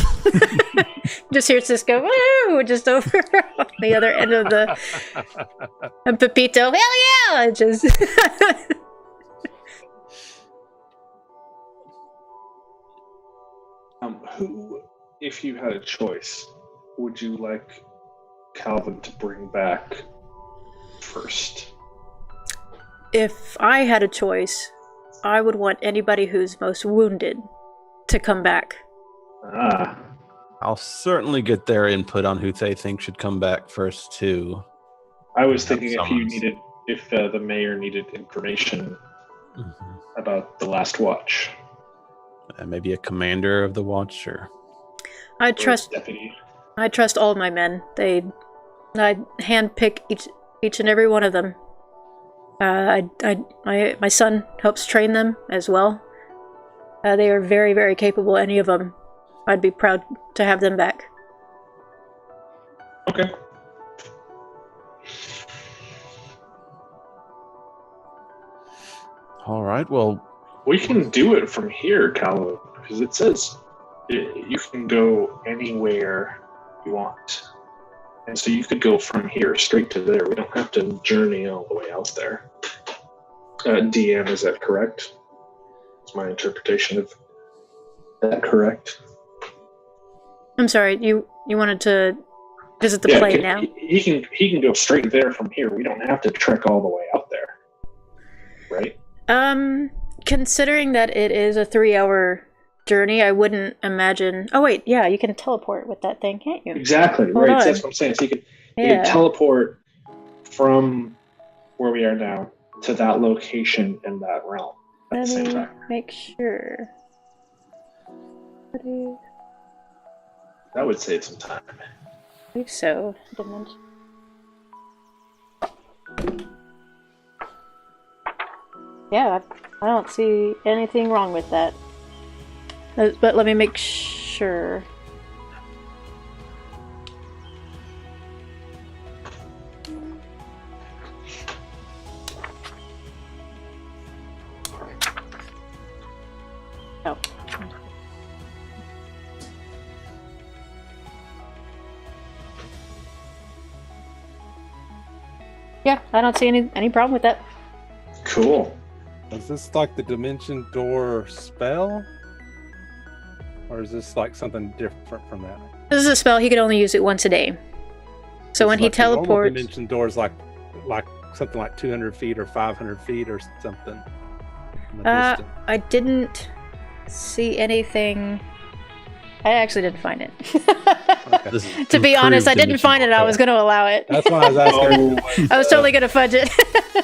Just hear Cisco, woo, just over on the other end of the... And Pepito, hell yeah! Just... Who, if you had a choice, would you like Calvin to bring back first? If I had a choice, I would want anybody who's most wounded to come back. I'll certainly get their input on who they think should come back first, too. I was thinking if you needed if the mayor needed information about the last watch. Maybe a commander of the watch, or I Or trust deputy. I trust all my men. I handpick each and every one of them. My son helps train them as well. They are very, very capable. Any of them, I'd be proud to have them back. Okay. all right. Well, We can do it from here, Calvo, because it says you can go anywhere you want. And so you could go from here straight to there. We don't have to journey all the way out there. DM, is that correct? Is my interpretation of that correct? I'm sorry. You wanted to visit the plane now? He can go straight there from here. We don't have to trek all the way out there, right? Considering that it is a 3-hour journey, I wouldn't imagine. Oh wait, yeah, you can teleport with that thing, can't you? Exactly, Hold right. on. That's what I'm saying. So you could Yeah. teleport from where we are now to that location in that realm at Let the same me time. make sure. What do you That would save some time. believe so? Dimension. Yeah, I don't see anything wrong with that. But let me make sure. Oh. Yeah, I don't see any problem with that. Cool. Is this like the dimension door spell? Or is this like something different from that? This is a spell, he could only use it once a day. So when he Like the normal teleports... dimension door is like something like 200 feet or 500 feet or something. in the distance. I didn't see anything... I actually didn't find it. Okay. this is To be honest, I improved didn't dimension find it. I door. was going to allow it. That's why I was asking. Oh, I was totally going to fudge it.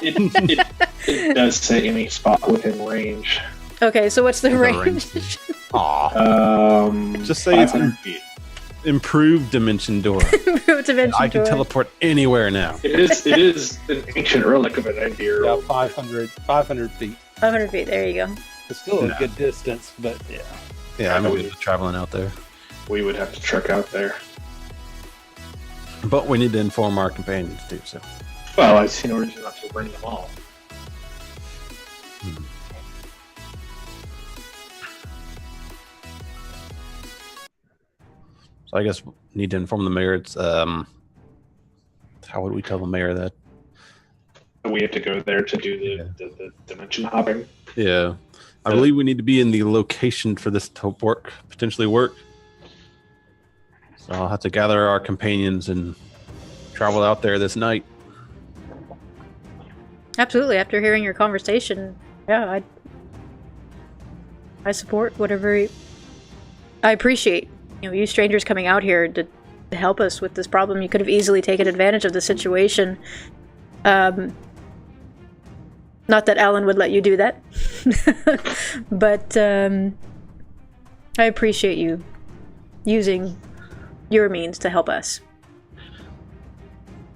it does say any spot within range. Okay, so what's the The range? Aw. Just say it's 500 feet. improved dimension door. Dimension I can door. teleport anywhere now. It is an ancient relic of an 90-year Yeah, old. 500 feet. 500 feet, there you go. It's still No. a good distance, but Yeah, I'm used to traveling out there. We would have to trek out there. But we need to inform our companions too, so. Well, I see no reason not to bring them all. So I guess we need to inform the mayor. It's how would we tell the mayor that? We have to go there to do the dimension hopping. Yeah, I believe we need to be in the location for this to potentially work. So I'll have to gather our companions and travel out there this night. Absolutely, after hearing your conversation, yeah, I support whatever... I appreciate, you strangers coming out here to help us with this problem. You could have easily taken advantage of the situation. Not that Alan would let you do that. But I appreciate you using your means to help us.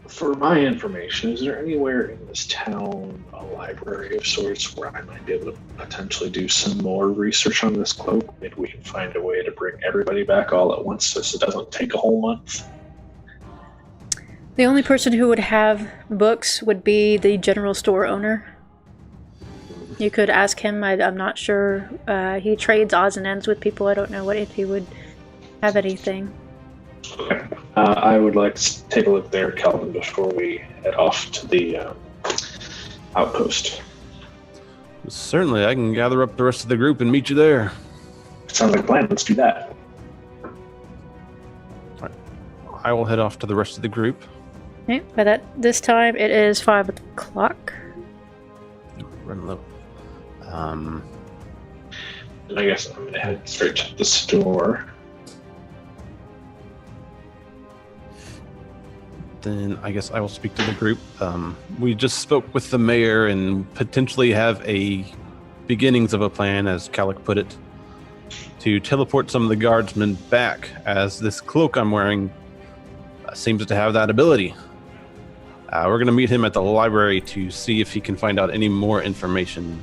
For my information, is there anywhere in this town a library of sorts where I might be able to potentially do some more research on this cloak? Maybe we can find a way to bring everybody back all at once so it doesn't take a whole month. The only person who would have books would be the general store owner. You could ask him. I'm not sure. He trades odds and ends with people. I don't know if he would have anything. Okay. I would like to take a look there, Calvin, before we head off to the outpost. Certainly, I can gather up the rest of the group and meet you there. Sounds like a plan. Let's do that. I will head off to the rest of the group. Okay, by this time it is 5 o'clock. Run low. And I guess I'm going to head straight to the store. Then I guess I will speak to the group. We just spoke with the mayor and potentially have a beginnings of a plan, as Calic put it, to teleport some of the guardsmen back, as this cloak I'm wearing seems to have that ability. We're going to meet him at the library to see if he can find out any more information.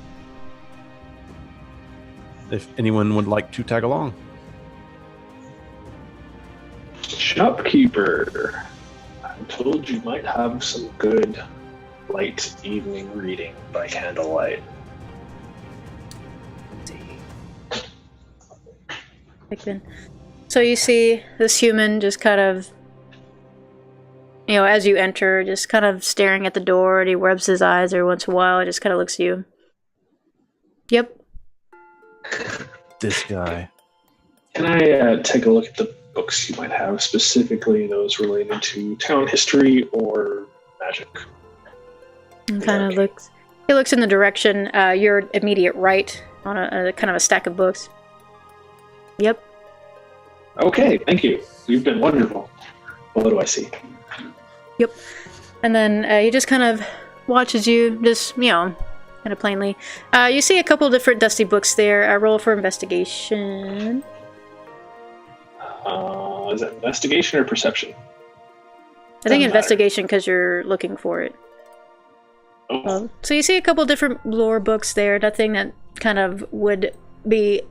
If anyone would like to tag along. Shopkeeper, I'm told you might have some good light evening reading by candlelight. So you see this human just kind of, as you enter, just kind of staring at the door, and he rubs his eyes every once in a while, and just kind of looks at you. Yep. This guy. Can I take a look at the books you might have, specifically those related to town history or magic? And kind of looks. He looks in the direction your immediate right on a kind of a stack of books. Yep. Okay, thank you. You've been wonderful. What do I see? Yep. And then he just kind of watches you, just, kind of plainly. You see a couple different dusty books there. Roll for investigation. Is that investigation or perception? I think investigation, because you're looking for it. Oh. So you see a couple different lore books there. Nothing that kind of would be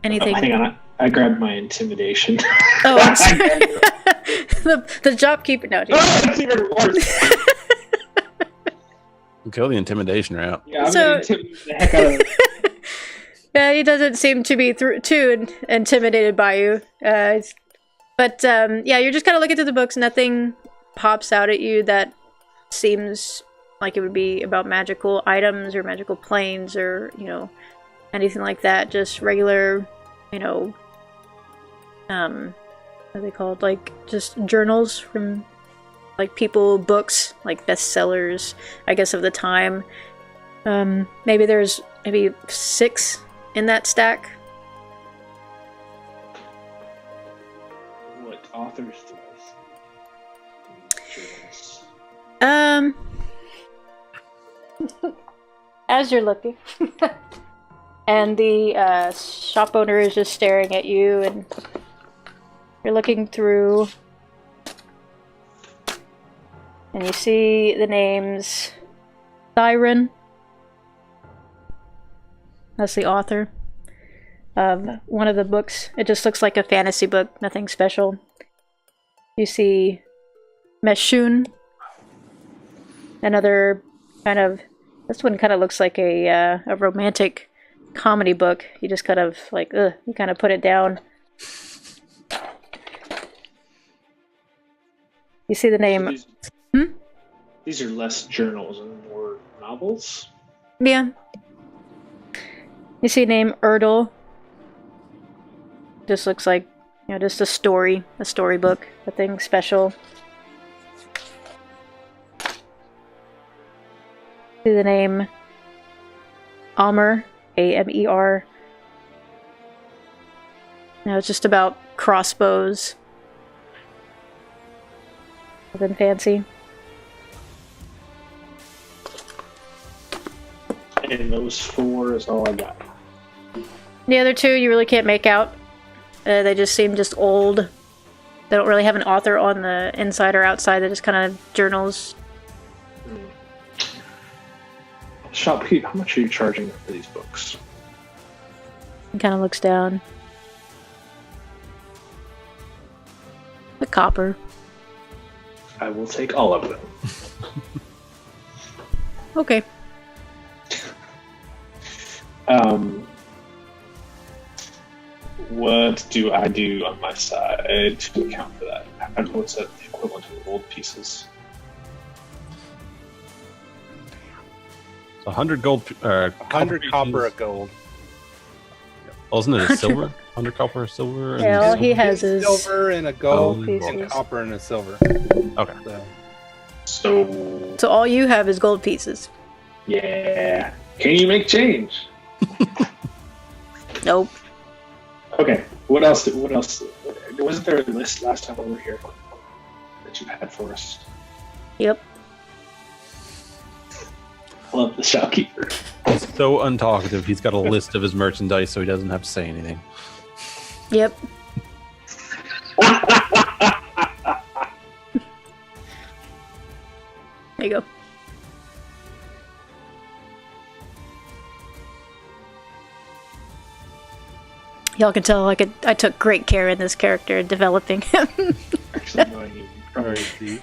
anything. Hang on. I grabbed my intimidation. Oh, I'm sorry. the shopkeeper. No, that's even worse. Kill the intimidation route. Yeah, I'm gonna intimidate the heck out of him. Yeah, he doesn't seem to be too intimidated by you. But you're just kind of looking through the books. Nothing pops out at you that seems like it would be about magical items or magical planes or, anything like that. Just regular, what are they called? Like, just journals from, like, books, like bestsellers, I guess, of the time. Maybe there's 6 in that stack. What authors do As you're looking. And the shop owner is just staring at you, and you're looking through, and you see the names Siren. That's the author of one of the books. It just looks like a fantasy book, nothing special. You see Meshun, another kind of, this one kind of looks like a romantic comedy book. You just kind of you kind of put it down. You see the name. These are less journals and more novels? Yeah. You see name Erdl. Just looks like, just a storybook, nothing special. See the name Amer, Amer. It's just about crossbows. Nothing fancy. And those 4 is all I got. The other 2 you really can't make out. They just seem just old. They don't really have an author on the inside or outside. They're just kind of journals. Shopkeep, how much are you charging for these books? He kind of looks down. The copper. I will take all of them. Okay. What do I do on my side to account for that? What's that equivalent to gold pieces? 100 gold. 100 copper a gold. Wasn't it a silver? 100 copper, a silver. Yeah, all he has is silver and a gold, pieces. and copper and a silver. Okay. So all you have is gold pieces. Yeah. Can you make change? Nope. Okay. What else? Wasn't there a list last time we were here that you had for us? Yep. Love the shopkeeper. He's so untalkative. He's got a list of his merchandise, so he doesn't have to say anything. Yep. There you go. Y'all can tell I took great care in this character, developing him. Actually, no, you Very deep.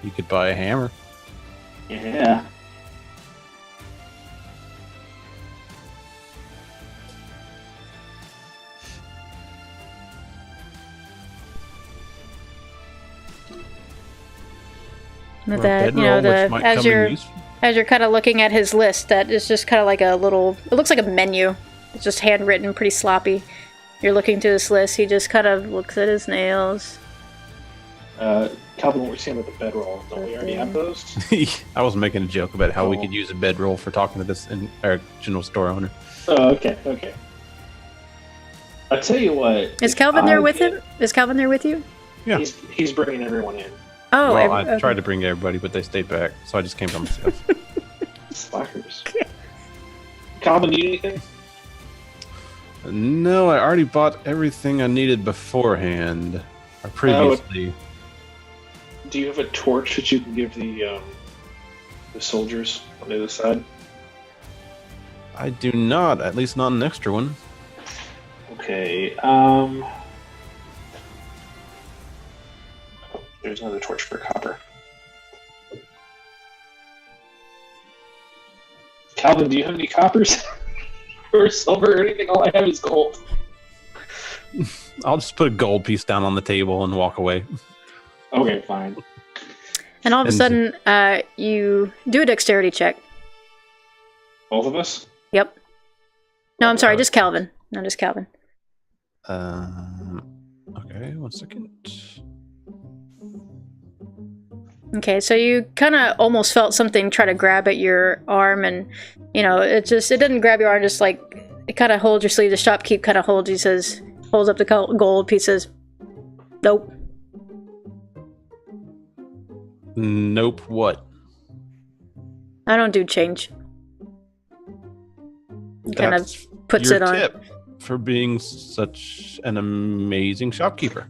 You could buy a hammer. Yeah. With Or a that, you know, bedroll, which might come in useful. as you're kind of looking at his list, that is just kind of like a little. It looks like a menu. It's just handwritten, pretty sloppy. You're looking through this list. He just kind of looks at his nails. Calvin, what we're saying about the bedroll, don't we already have those? I was making a joke about how we Oh. could use a bedroll for talking to this our general store owner. Oh, okay. I tell you what. Is Calvin there with him? Is Calvin there with you? Yeah. He's bringing everyone in. Oh, Well, I okay. tried to bring everybody, but they stayed back, so I just came by myself. Slackers. Calvin, do you need anything? No, I already bought everything I needed beforehand, or previously. Do you have a torch that you can give the soldiers on the other side? I do not, at least not an extra one. Okay. There's another torch for copper. Calvin, do you have any coppers or silver or anything? All I have is gold. I'll just put a gold piece down on the table and walk away. Okay, fine. And all of a sudden, you do a dexterity check. Both of us? Yep. No, I'm sorry, just Calvin. No, just Calvin. Okay, 1 second. Okay, so you kind of almost felt something try to grab at your arm, and you know it didn't grab your arm, just like it kind of holds your sleeve. The shopkeep kind of holds. He says, holds up the gold piece. Says, "Nope." Nope. What? I don't do change. He kind of That's puts your it on. tip for being such an amazing shopkeeper.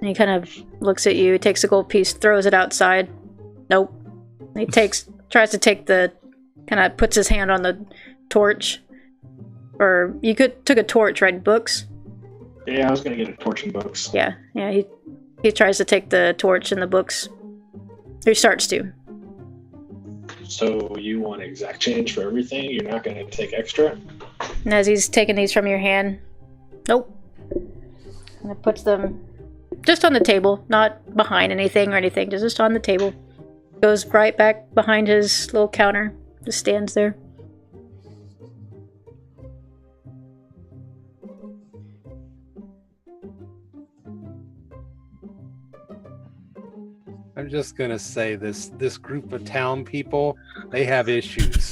And he kind of looks at you, takes the gold piece, throws it outside. Nope. He tries to take kind of puts his hand on the torch. Or you took a torch, right? Books? Yeah, I was gonna get a torch and books. Yeah. He tries to take the torch and the books. He starts to. So you want exact change for everything? You're not gonna take extra? And as he's taking these from your hand, nope. And it puts them just on the table, not behind anything or anything, just on the table. Goes right back behind his little counter, just stands there. I'm just gonna say this group of town people, they have issues.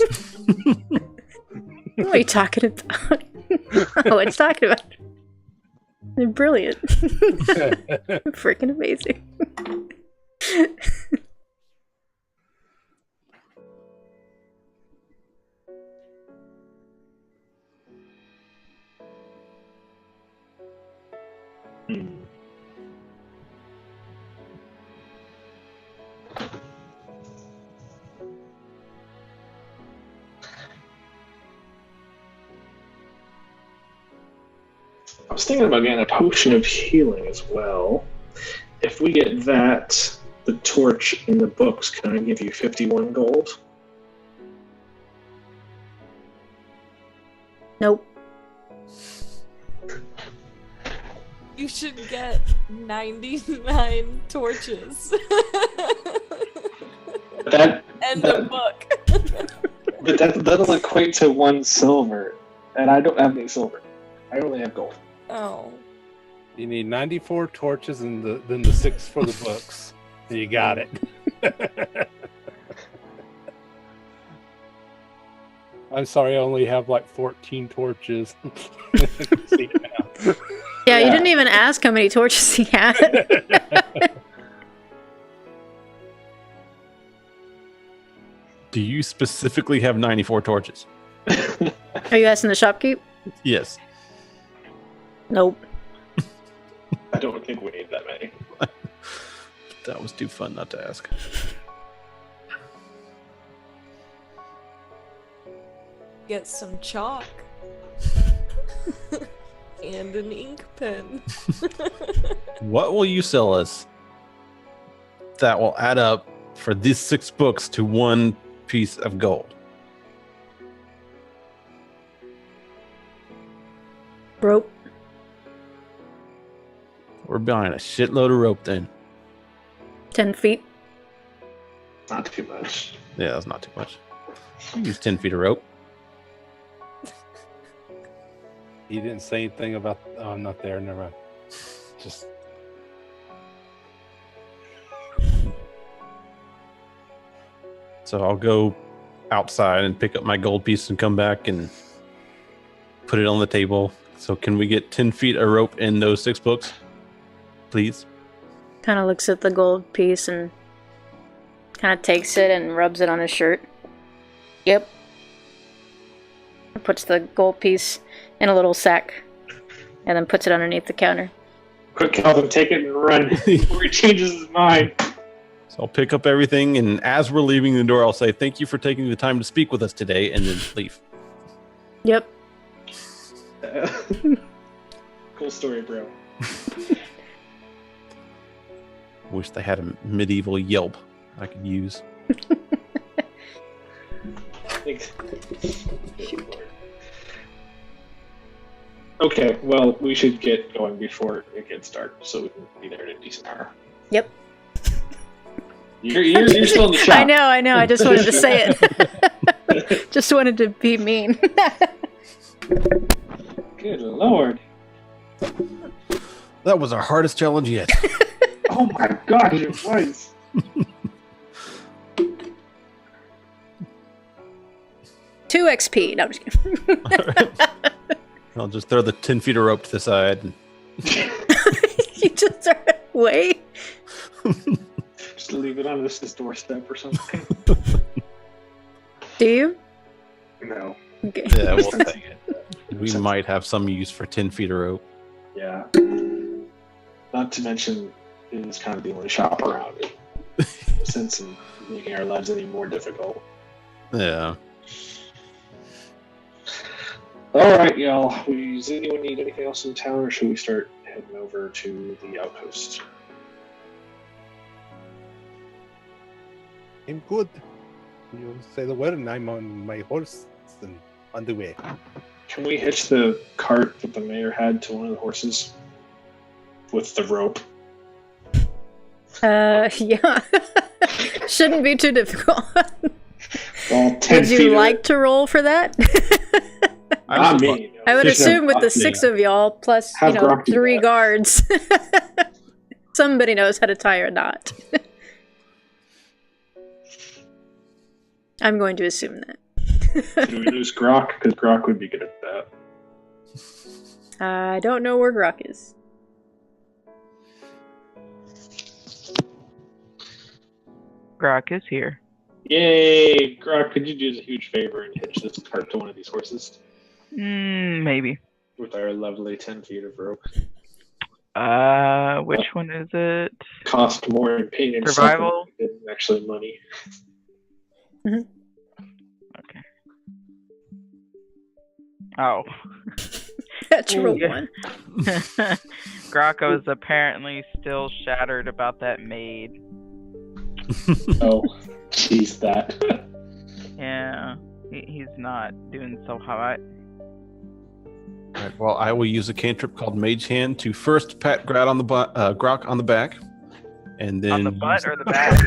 What are you talking about? Oh, it's talking about. They're brilliant. Freaking amazing. I was thinking about getting a potion of healing as well. If we get that, the torch and the books, can I give you 51 gold? Nope. You should get 99 torches. That, And a book. but that'll equate to 1 silver, and I don't have any silver. I only have gold. Oh. You need 94 torches and then the 6 for the books. You got it. I'm sorry, I only have like 14 torches. See now. Yeah, you didn't even ask how many torches he had. Do you specifically have 94 torches? Are you asking the shopkeep? Yes. Nope. I don't think we need that many. That was too fun not to ask. Get some chalk. And an ink pen. What will you sell us that will add up for these 6 books to 1 piece of gold? Rope. We're buying a shitload of rope then. 10 feet. Not too much. Yeah, that's not too much. Use 10 feet of rope. He didn't say anything about. Oh, I'm not there. Never mind. Just. So I'll go outside and pick up my gold piece and come back and put it on the table. So can we get 10 feet of rope in those 6 books? Please? Kind of looks at the gold piece and kind of takes it and rubs it on his shirt. Yep. Puts the gold piece in a little sack and then puts it underneath the counter. Quick, Calvin, take it and run before he changes his mind. So I'll pick up everything, and as we're leaving the door, I'll say, thank you for taking the time to speak with us today, and then leave. Yep. Cool story, bro. Wish they had a medieval Yelp I could use. Okay, well, we should get going before it gets dark, so we can be there in a decent hour. Yep. You're still in the shop. I know. I just wanted to say it. Just wanted to be mean. Good lord. That was our hardest challenge yet. Oh my gosh, it was. Two XP. No, I'm just kidding. Right. I'll just throw the 10 feet of rope to the side. And... You just throw it away? Just leave it on this doorstep or something. Do you? No. Okay. Yeah, we'll take it. We might have some use for 10 feet of rope. Yeah. Not to mention, it is kind of the only shop around it. Since making our lives any more difficult. Yeah. Alright, y'all. Does anyone need anything else in town, or should we start heading over to the outpost? I'm good. You say the word, and I'm on my horse and on the way. Can we hitch the cart that the mayor had to one of the horses? With the rope? Yeah. Shouldn't be too difficult. All 10 Would you like to roll for that? Not me. I would assume with the 6 of y'all, plus, Have Grok do 3 that. guards, somebody knows how to tie a knot. I'm going to assume that. Do we lose Grok? Because Grok would be good at that. I don't know where Grok is. Grok is here. Yay! Grok, could you do us a huge favor and hitch this cart to one of these horses? Maybe. With our lovely 10 feet of rope. Which one is it? Cost more in pain and Survival? suffering than actually money. Okay. Oh. That's roll Yeah. 1. Grocko is apparently still shattered about that maid. Oh, jeez, that. Yeah, he's not doing so hot. Right, well, I will use a cantrip called Mage Hand to first pat Grok on the back, and then On the butt or the back?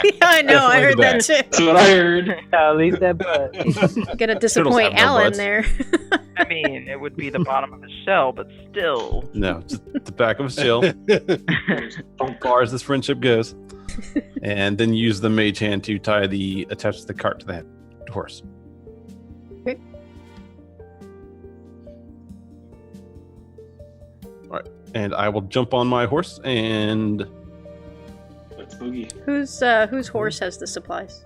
Yeah, I know, I heard that too. That's what I heard. I'll leave that butt. Gonna Turtles disappoint have no Alan butts. there. I mean, it would be the bottom of the shell, but still. No, just the back of his shell. As far as this friendship goes, and then use the Mage Hand to attach the cart to the horse. And I will jump on my horse and Let's boogie. Whose horse has the supplies?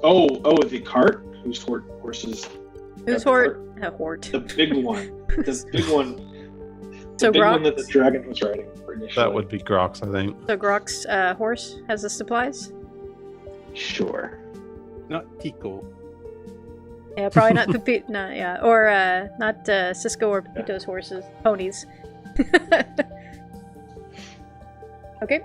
The cart? Whose horses? Whose horse? A hort. The big one. The big one. So The big one Grok. that the dragon was riding initially. that would be Grox, I think. So Grok's horse has the supplies. Sure. Not Tico. Yeah, probably not Pepito. No, yeah, or not Cisco or Pepito's horses, ponies. Okay.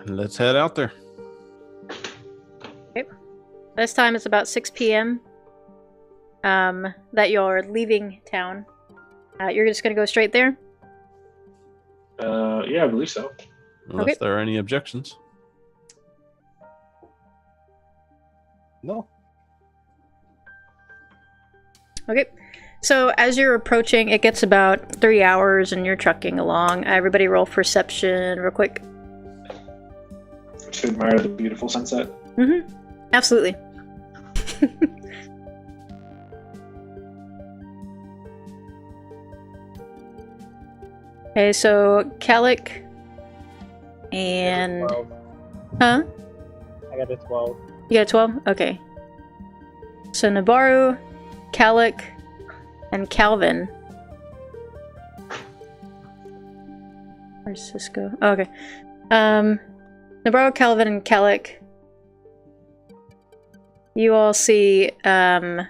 Let's head out there. This time it's about 6 p.m. That you're leaving town. You're just gonna go straight there. Yeah, I believe so. Unless there are any objections. No. Okay. So as you're approaching, it gets about 3 hours, and you're trucking along. Everybody, roll perception, real quick. To admire the beautiful sunset. Mm-hmm. Absolutely. Okay, so Calic and 12. huh? I got a 12. You got a 12? Okay. So Nabaru, Calic, and Calvin. Where's Cisco? Oh, okay. Nabaru, Calvin, and Calic. You all see, as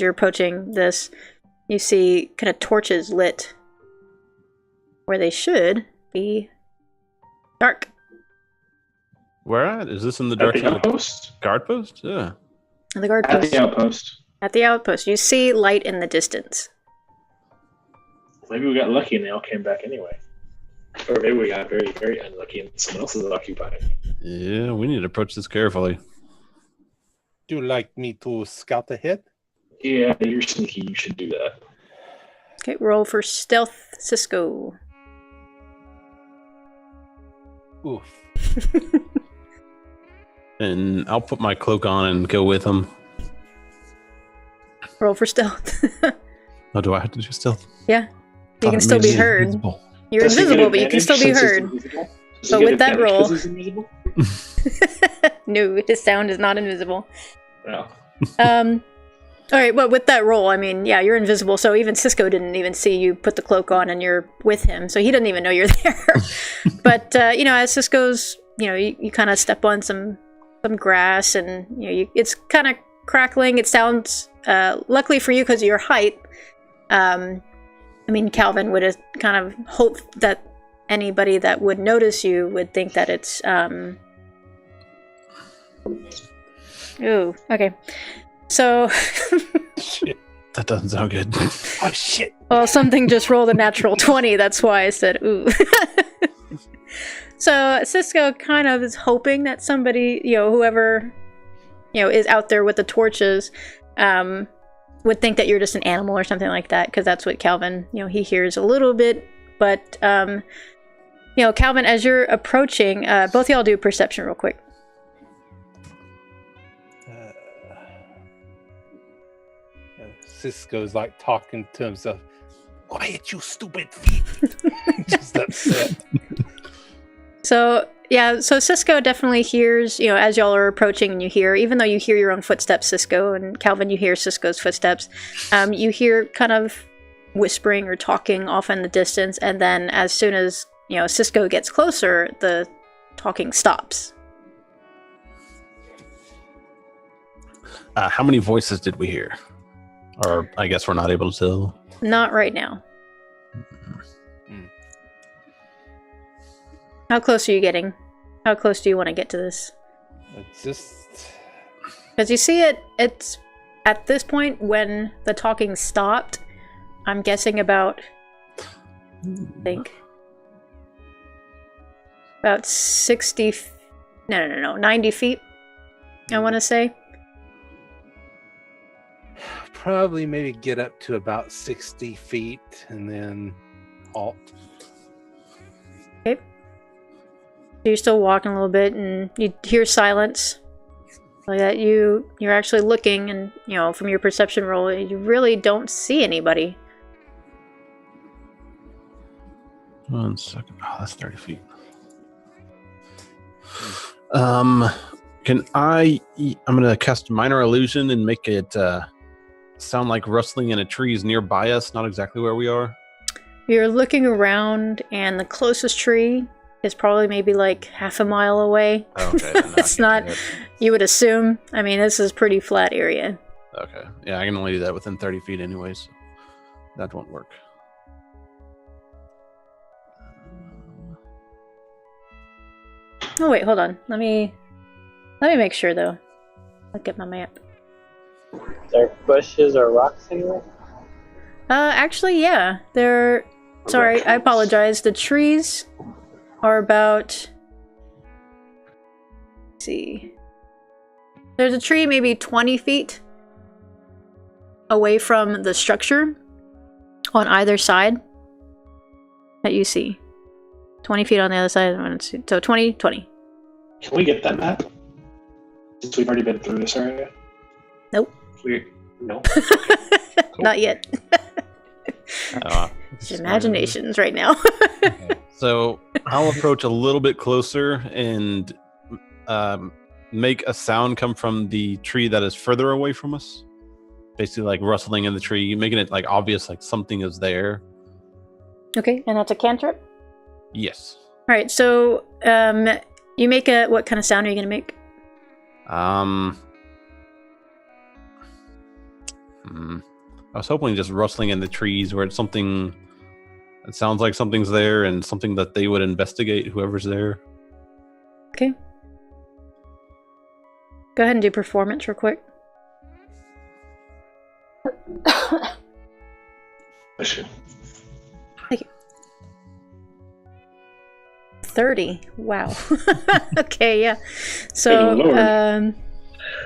you're approaching this, you see kind of torches lit where they should be dark. Where at? Is this in the At the direction of the outpost? guard post? Yeah. The guard At post. the outpost. At the outpost. You see light in the distance. Maybe we got lucky and they all came back anyway. Or maybe we got very, very unlucky and someone else is occupied. Yeah, we need to approach this carefully. Do you like me to scout ahead? Yeah, you're sneaky. You should do that. Okay, roll for stealth, Cisco. Oof. And I'll put my cloak on and go with him. Roll for stealth. Oh, do I have to do stealth? Yeah. You Thought can it still made be me heard. invisible. You're Does he get invisible, but you can still be advantage since heard. he's invisible? Does But he get with that advantage roll- 'cause he's invisible? No, his sound is not invisible. No. Alright, but with that roll, I mean, yeah, you're invisible, so even Cisco didn't even see you put the cloak on and you're with him, so he doesn't even know you're there. But, as Cisco's, you kind of step on some grass and, it's kind of crackling. It sounds, luckily for you because of your height, Calvin would have kind of hoped that anybody that would notice you would think that it's, Ooh, okay. So... Shit. That doesn't sound good. Oh, shit. Well, something just rolled a natural 20, that's why I said ooh. So Cisco kind of is hoping that somebody, whoever, is out there with the torches, would think that you're just an animal or something like that, because that's what Calvin, he hears a little bit. But, Calvin, as you're approaching, both y'all do perception real quick. Cisco's like talking to himself. Quiet, you stupid feet. Just upset. So Cisco definitely hears, as y'all are approaching and you hear, even though you hear your own footsteps, Cisco, and Calvin, you hear Cisco's footsteps, you hear kind of whispering or talking off in the distance, and then as soon as, Cisco gets closer, the talking stops. How many voices did we hear? Or I guess we're not able to tell. Not right now. How close are you getting? How close do you want to get to this? It's just... Because you see it's at this point when the talking stopped, I'm guessing about, about 60, 90 feet, I want to say. Probably maybe get up to about 60 feet and then halt. Okay. You're still walking a little bit, and you hear silence. Like that, you're actually looking, and from your perception roll, you really don't see anybody. 1 second. Oh, that's 30 feet. Can I'm gonna cast minor illusion and make it sound like rustling in a tree's nearby us, not exactly where we are. You're looking around, and the closest tree is probably maybe like half a mile away. Okay. It's not. You would assume. I mean, this is pretty flat area. Okay. Yeah, I can only do that within 30 feet anyways. So that won't work. Oh wait, hold on. Let me make sure though. Look at my map. Is there bushes or rocks anywhere? Actually, yeah. Sorry, I apologize. The trees are about. Let's see. There's a tree maybe 20 feet away from the structure on either side that you see. 20 feet on the other side. So 20. Can we get that map? Since we've already been through this area? Nope. No. Not yet. It's Imaginations right now. Okay. So I'll approach a little bit closer and make a sound come from the tree that is further away from us. Basically like rustling in the tree, making it like obvious like something is there. Okay, and that's a cantrip? Yes. Alright, so you make what kind of sound are you gonna make? I was hoping just rustling in the trees where it's something that sounds like something's there and something that they would investigate, whoever's there. Okay. Go ahead and do performance real quick. Bless you. Thank you. 30. Wow. Okay, yeah. Good Lord.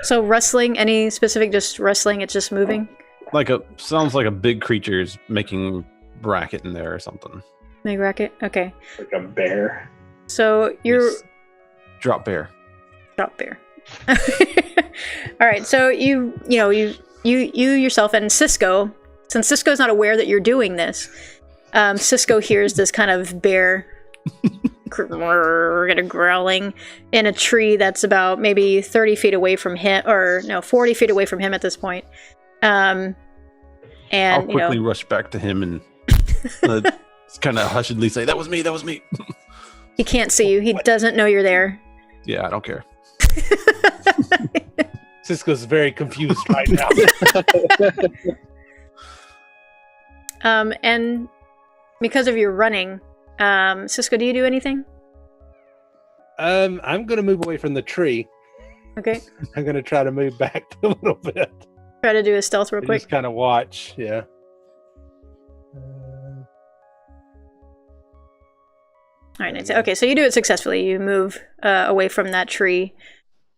So rustling, any specific, just rustling, it's just moving? Sounds like a big creature's making racket in there or something. Big racket? Okay. Like a bear. So you're... Yes. Drop bear. Drop bear. Alright, so you yourself and Cisco, since Cisco's not aware that you're doing this, Cisco hears this kind of bear growling in a tree that's about maybe 30 feet away from him, or no, 40 feet away from him at this point. And I'll quickly rush back to him and kind of hushedly say, "That was me. That was me." He can't see you. He doesn't know you're there. Yeah, I don't care. Cisco's very confused right now. And because of your running, Cisco, do you do anything? I'm gonna move away from the tree. Okay. I'm gonna try to move back a little bit. Try to do a stealth real quick. Just kind of watch, yeah. All right, nice. Okay, so you do it successfully. You move away from that tree.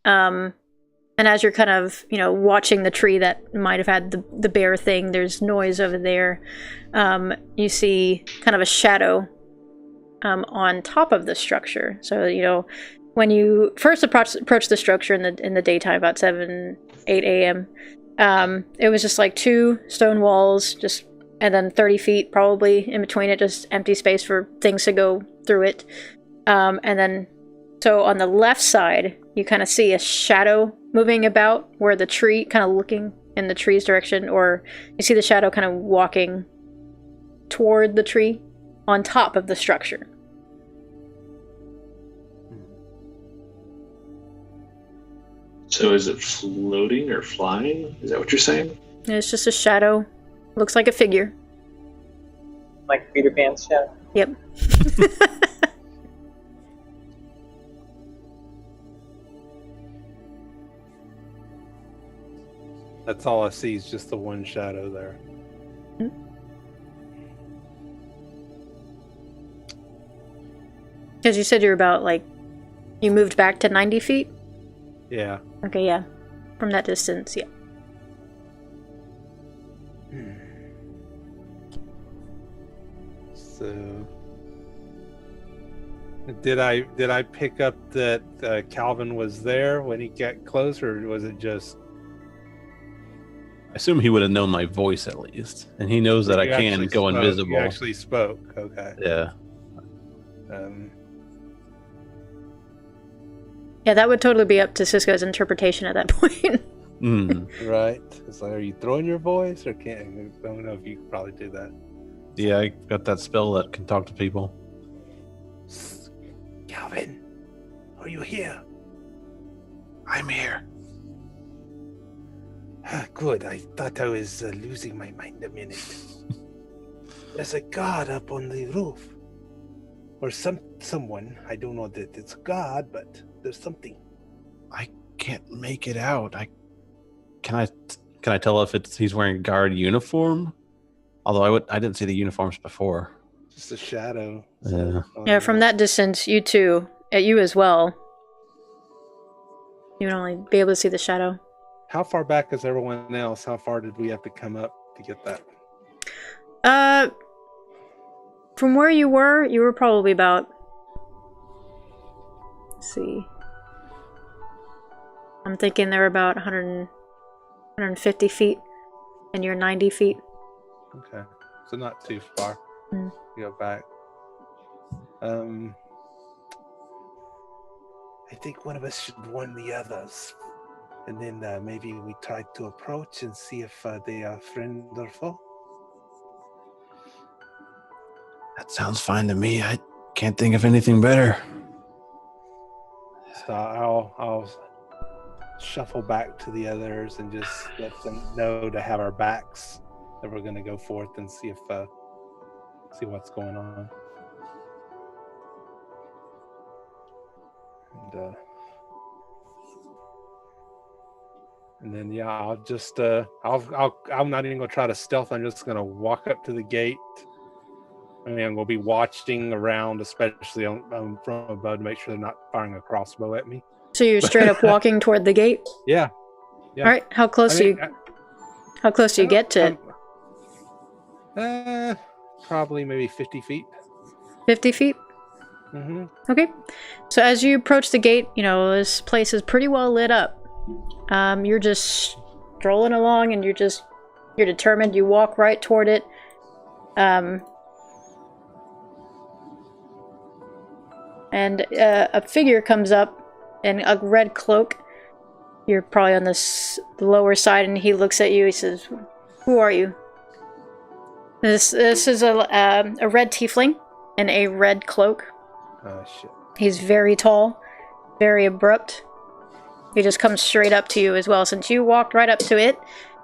And as you're kind of, watching the tree that might have had the bear thing, there's noise over there. You see kind of a shadow on top of the structure. So, when you first approach the structure in the daytime, about 8 a.m., it was just like 2 stone walls, and then 30 feet probably in between it, just empty space for things to go through it. And then, so on the left side, you kind of see a shadow moving about where the tree, kind of looking in the tree's direction, or you see the shadow kind of walking toward the tree on top of the structure. So is it floating or flying? Is that what you're saying? And it's just a shadow. Looks like a figure. Like Peter Pan's shadow? Yep. That's all I see is just the one shadow there. Because you said you're about, you moved back to 90 feet? Yeah. Okay, yeah. From that distance, yeah. So Did I pick up that Calvin was there when he got close, or was it just? I assume he would have known my voice at least, and he knows that I can go invisible. You actually spoke. Okay. Yeah. Yeah, that would totally be up to Cisco's interpretation at that point. Right. It's like, are you throwing your voice, or can't? I don't know if you could probably do that. Yeah, I got that spell that can talk to people. Calvin, are you here? I'm here. Good. I thought I was losing my mind a minute. There's a god up on the roof, or someone. I don't know that it's a god, but there's something. I can't make it out. Can I tell if he's wearing a guard uniform? Although I didn't see the uniforms before. Just a shadow. Yeah. Yeah, from that distance, you two, at you as well, you would only be able to see the shadow. How far back is everyone else? How far did we have to come up to get that? From where you were probably about, let's see, I'm thinking they're about 150 feet, and you're 90 feet. Okay, so not too far. Go back. I think one of us should warn the others, and then maybe we try to approach and see if they are friend or foe. That sounds fine to me. I can't think of anything better. So I'll shuffle back to the others and just let them know to have our backs, that we're going to go forth and see what's going on. And then yeah, I'll just I'm not even gonna try to stealth. I'm just gonna walk up to the gate. I mean, I'm gonna be watching around, especially from above, to make sure they're not firing a crossbow at me. So you're straight up walking toward the gate? Yeah. All right. How close do you get to it? Probably maybe 50 feet. 50 feet? Mm-hmm. Okay. So as you approach the gate, this place is pretty well lit up. You're just strolling along, and you're determined. You walk right toward it. And a figure comes up in a red cloak. You're probably on the lower side, and he looks at you. He says, "Who are you?" This is a red tiefling in a red cloak. Oh shit. He's very tall, very abrupt. He just comes straight up to you as well. Since you walked right up to it,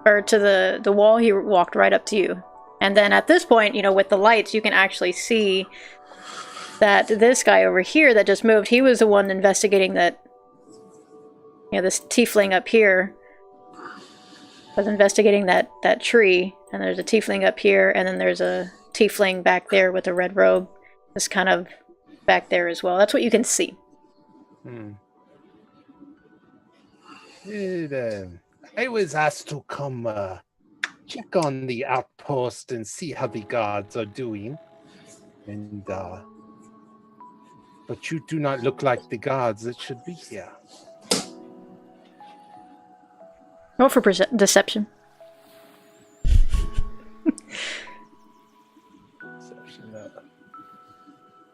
or to the wall, he walked right up to you. And then at this point, with the lights, you can actually see that this guy over here that just moved, he was the one investigating that, this tiefling up here was investigating that tree. And there's a tiefling up here, and then there's a tiefling back there with a red robe. Just kind of back there as well. That's what you can see. I was asked to come check on the outpost and see how the guards are doing, and but you do not look like the guards that should be here. Roll for deception.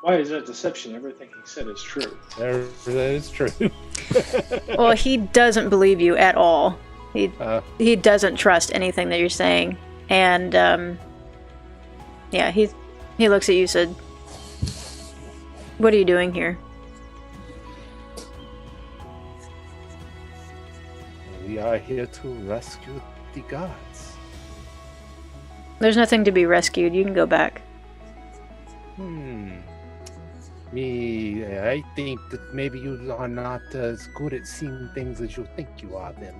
Why is that deception? Everything he said is true. That is true. Well, he doesn't believe you at all. He doesn't trust anything that you're saying, and he looks at you and said, "What are you doing here?" We are here to rescue the gods. There's nothing to be rescued. You can go back. I think that maybe you are not as good at seeing things as you think you are then.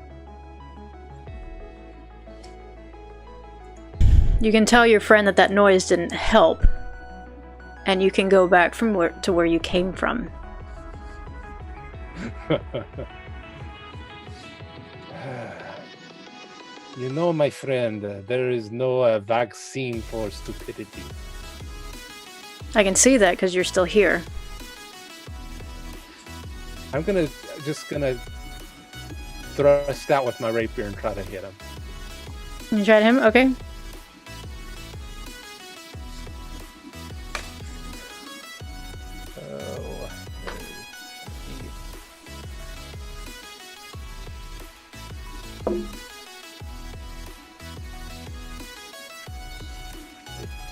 You can tell your friend that noise didn't help, and you can go back from where you came from. My friend, there is no vaccine for stupidity. I can see that because you're still here. I'm just gonna thrust out with my rapier and try to hit him. You tried him? Okay. Oh.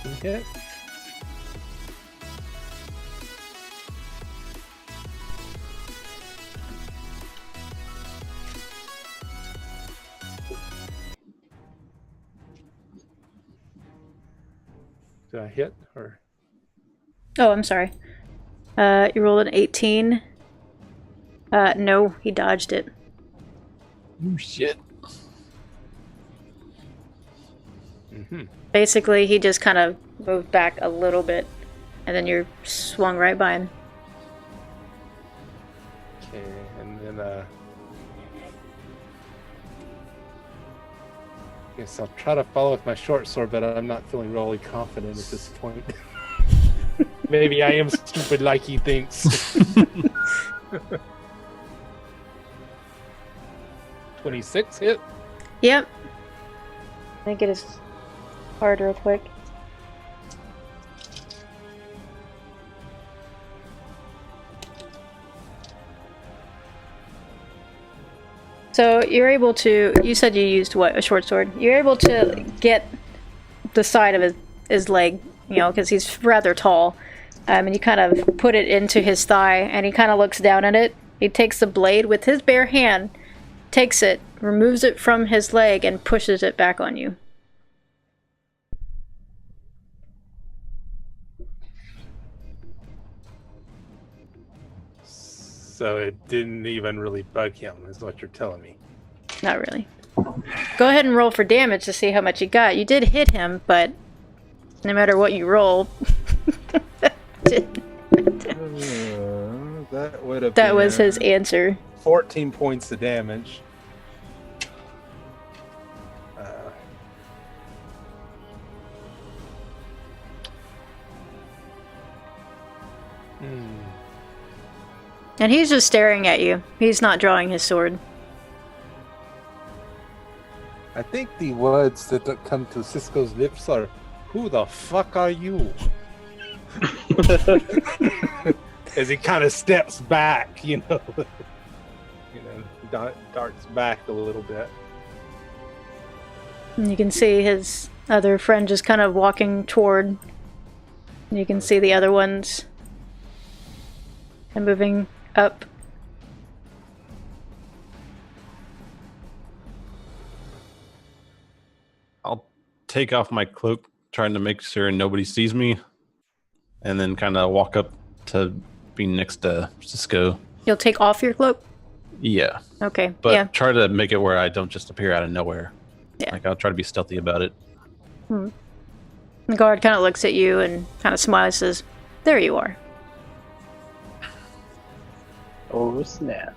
15 hit. Did I hit or? Oh, I'm sorry. You rolled an 18. No, he dodged it. Oh, shit. Mm-hmm. Basically, he just kind of moved back a little bit, and then you swung right by him. Okay, and then guess I'll try to follow with my short sword, but I'm not feeling really confident at this point. Maybe I am stupid like he thinks. 26 hit. Yep. I think it is hard real quick. So you're able to, you said you used what, a short sword? You're able to get the side of his leg, you know, because he's rather tall. And you kind of put it into his thigh, and he kind of looks down at it. He takes the blade with his bare hand, takes it, removes it from his leg, and pushes it back on you. So it didn't even really bug him, is what you're telling me. Not really. Go ahead and roll for damage to see how much you got. You did hit him, but no matter what you roll... That would have That was his answer. 14 points of damage. And he's just staring at you. He's not drawing his sword. I think the words that come to Cisco's lips are, "Who the fuck are you?" As he kind of steps back, darts back a little bit. And you can see his other friend just kind of walking toward. You can see the other ones and moving up. I'll take off my cloak, trying to make sure nobody sees me, and then kind of walk up to be next to Cisco. You'll take off your cloak? Yeah. Okay, But yeah. try to make it where I don't just appear out of nowhere. Yeah. Like, I'll try to be stealthy about it. The guard kind of looks at you and kind of smiles and says, "There you are." Oh, snap.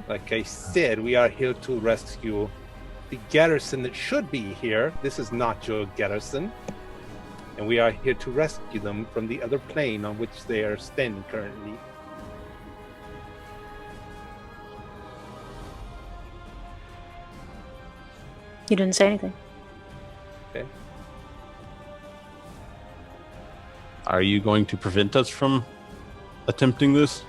Like I said, we are here to rescue the garrison that should be here. This is not your garrison. And we are here to rescue them from the other plane on which they are standing currently. You didn't say anything. Okay. Are you going to prevent us from attempting this?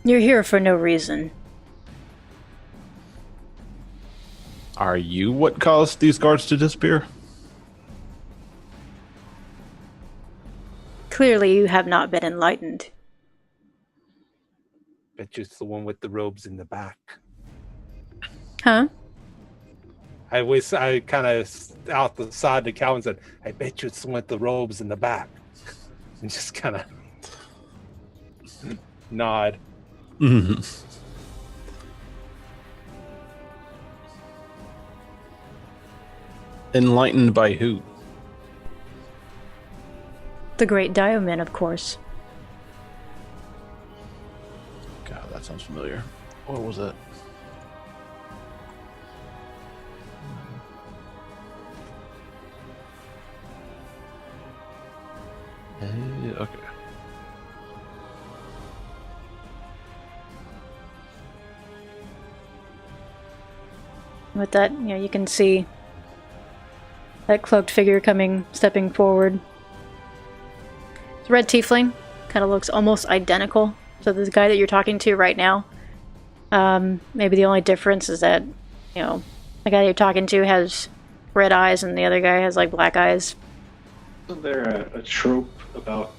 You're here for no reason. Are you what caused these guards to disappear? Clearly you have not been enlightened. Bet you it's the one with the robes in the back. Huh? I kind of out the side of the cow and said, "I bet you it's the one with the robes in the back." And just kind of nod. Mm-hmm. Enlightened by who? The great Dioman, of course. God, that sounds familiar. What was it? Okay. With that, you can see that cloaked figure stepping forward. The red tiefling kind of looks almost identical to the guy that you're talking to right now. Maybe the only difference is that, the guy you're talking to has red eyes and the other guy has like black eyes. Isn't there a trope about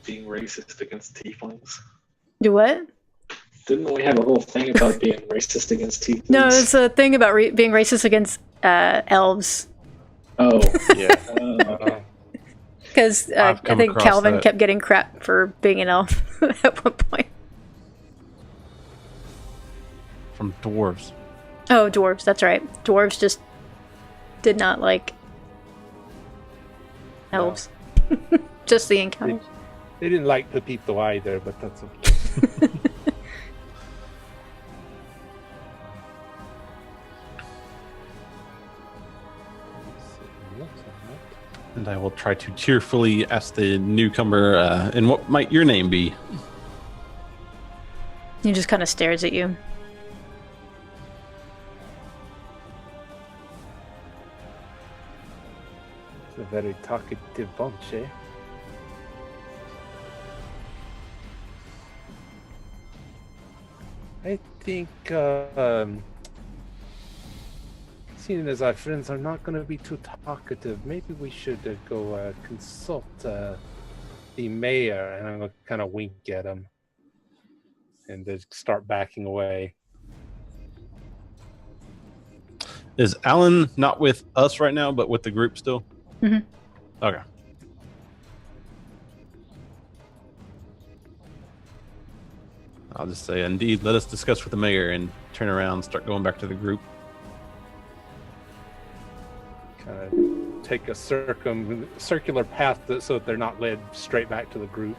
being racist against tieflings? Do what? Didn't we have a whole thing about being racist against tieflings? No, it's a thing about being racist against elves. Oh, Yeah. Because I think Calvin kept getting crap for being an elf at one point. From dwarves. Oh, dwarves, that's right. Dwarves just did not like elves. Just the encounters. They didn't like Pepito either, but that's okay. And I will try to cheerfully ask the newcomer, and what might your name be? He just kind of stares at you. It's a very talkative bunch, eh? I think, seeing as our friends are not going to be too talkative, maybe we should go consult the mayor, and I'm going to kind of wink at him and then start backing away. Is Alan not with us right now, but with the group still? Mm-hmm. Okay. I'll just say, indeed, let us discuss with the mayor, and turn around and start going back to the group. Kind of take a circular path so that they're not led straight back to the group.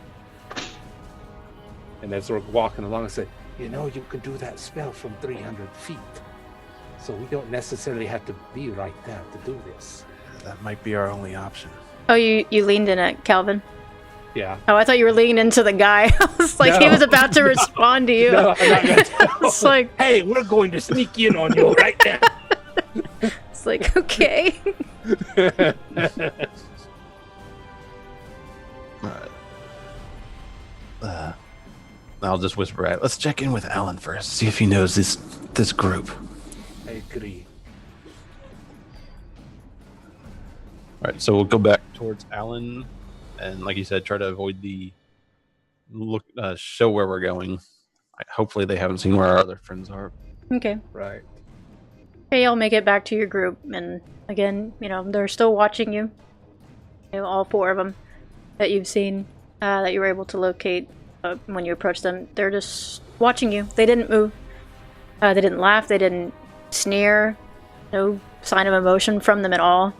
And as we're walking along, I say, you can do that spell from 300 feet. So we don't necessarily have to be right there to do this. That might be our only option. Oh, you leaned in at Calvin? Yeah. Oh, I thought you were leaning into the guy. I was like, he was about to respond to you. No, I'm not gonna tell. It's like, hey, we're going to sneak in on you right now. It's like, okay. Alright. I'll just whisper at. Let's check in with Alan first. See if he knows this group. I agree. Alright, so we'll go back towards Alan, and like you said, try to avoid the show where we're going. Hopefully they haven't seen where our other friends are. Okay. Right. Okay, y'all make it back to your group, and again, they're still watching you. All four of them that you've seen, that you were able to locate when you approached them. They're just watching you. They didn't move. They didn't laugh. They didn't sneer. No sign of emotion from them at all.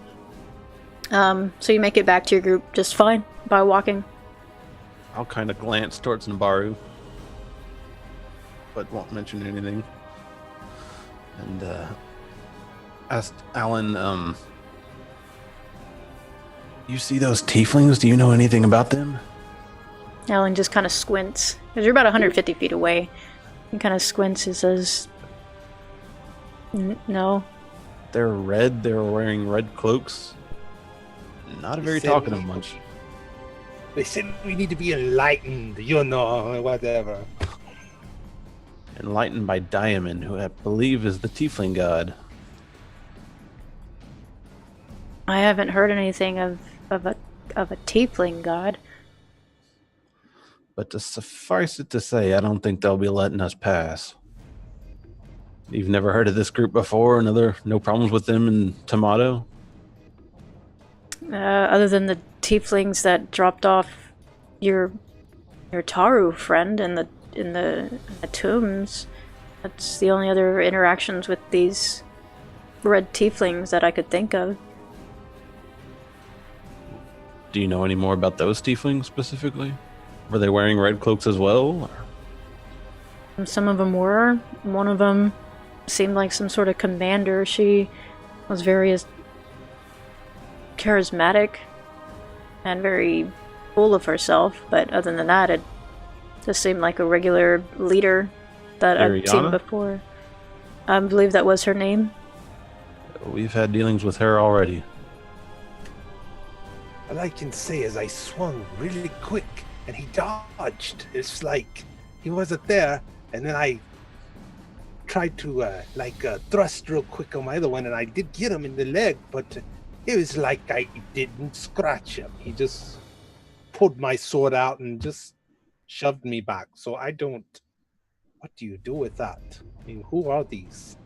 So you make it back to your group just fine by walking. I'll kind of glance towards Nabaru, but won't mention anything. And asked Alan, you see those tieflings? Do you know anything about them? Alan just kind of squints. Because you're about 150 feet away. He kind of squints and says, no. They're red. They're wearing red cloaks. Not a very talkative bunch. They said we need to be enlightened, whatever. Enlightened by Diamond, who I believe is the tiefling god. I haven't heard anything of a tiefling god. But to suffice it to say, I don't think they'll be letting us pass. You've never heard of this group before? No problems with them in Tomato? Other than the tieflings that dropped off your Taru friend in the tombs, that's the only other interactions with these red tieflings that I could think of. Do you know any more about those tieflings specifically? Were they wearing red cloaks as well? Or? Some of them were. One of them seemed like some sort of commander. She was very charismatic and very full of herself, but other than that, it just seemed like a regular leader that I've seen Ariana? before. I believe that was her name. We've had dealings with her already. All I can say is I swung really quick and he dodged. It's like he wasn't there, and then I tried to thrust real quick on my other one, and I did get him in the leg, but it was like I didn't scratch him. He just pulled my sword out and just shoved me back. So I don't. What do you do with that? I mean, who are these?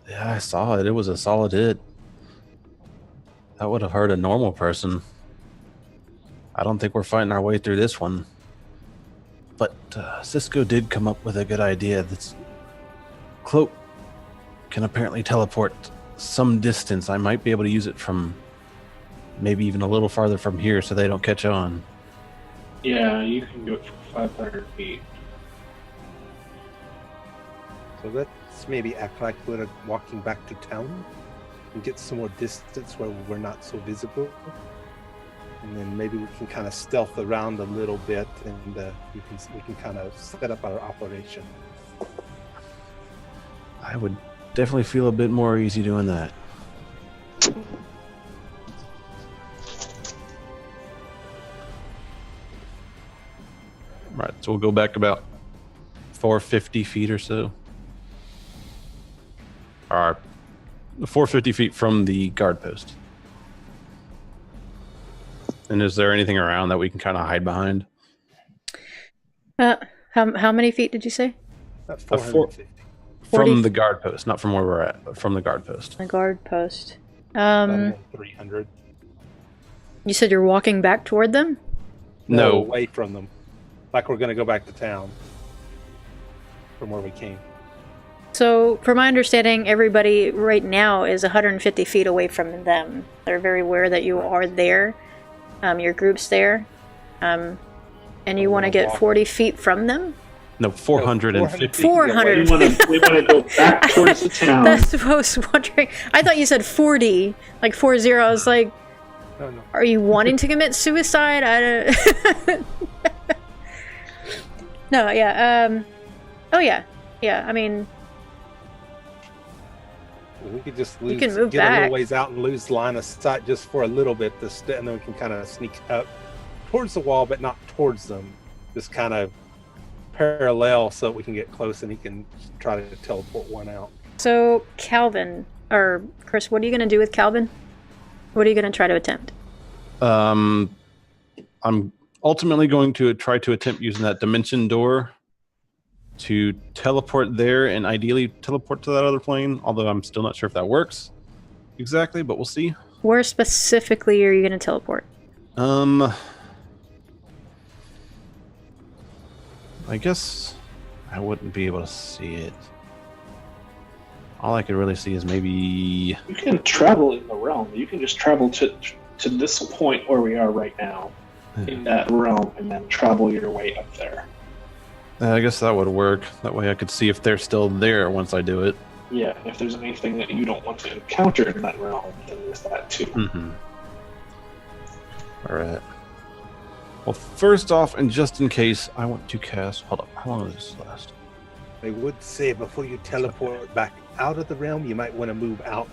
Yeah, I saw it. It was a solid hit. That would have hurt a normal person. I don't think we're fighting our way through this one. But Cisco did come up with a good idea. This cloak can apparently teleport some distance. I might be able to use it from maybe even a little farther from here so they don't catch on. Yeah, you can do it for 500 feet. So let's maybe act like we're walking back to town and get some more distance where we're not so visible. And then maybe we can kind of stealth around a little bit, and we can kind of set up our operation. I would definitely feel a bit more easy doing that. Right, so we'll go back about 450 feet or so. Or 450 feet from the guard post. And is there anything around that we can kind of hide behind? How many feet did you say? That's 450. 40. From the guard post, not from where we're at, but from the guard post. The guard post. 300. You said you're walking back toward them? No. Away from them. Like we're going to go back to town from where we came. So, from my understanding, everybody right now is 150 feet away from them. They're very aware that you are there. Your group's there. And you want to get 40 feet from them? No, 450. 400. We want to go back towards the town. That's what I was wondering. I thought you said 40, like 40. I was like, No. are you wanting to commit suicide? I don't... No, yeah. Oh, yeah. Yeah, I mean... We could just You can move get back. a little ways out and lose line of sight just for a little bit, and then we can kind of sneak up towards the wall, but not towards them. Just kind of parallel so that we can get close and he can try to teleport one out. So, Calvin, or Chris, what are you going to do with Calvin? What are you going to try to attempt? I'm ultimately going to try to attempt using that dimension door to teleport there and ideally teleport to that other plane, although I'm still not sure if that works exactly, but we'll see. Where specifically are you going to teleport? I guess I wouldn't be able to see it. All I could really see is maybe... You can travel in the realm. You can just travel to this point where we are right now in that realm and then travel your way up there. I guess that would work. That way I could see if they're still there once I do it. Yeah, if there's anything that you don't want to encounter in that realm, then there's that too. Mm-hmm. All right. Well, first off, and just in case, I want to cast... Hold up. How long does this last? They would say before you teleport back out of the realm, you might want to move out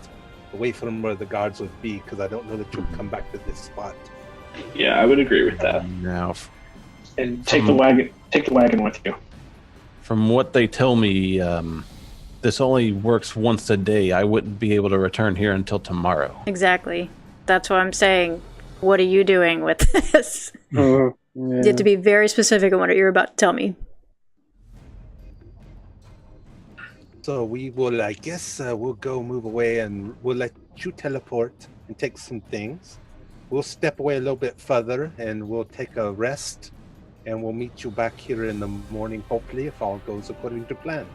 away from where the guards would be, because I don't know that you'll come back to this spot. Yeah, I would agree with that. Now, And take the wagon with you. from what they tell me, this only works once a day. I wouldn't be able to return here until tomorrow. Exactly. That's what I'm saying. What are you doing with this? You have to be very specific on what you're about to tell me. So we will, I guess, we'll go move away and we'll let you teleport and take some things. We'll step away a little bit further and we'll take a rest and we'll meet you back here in the morning, hopefully, if all goes according to plan.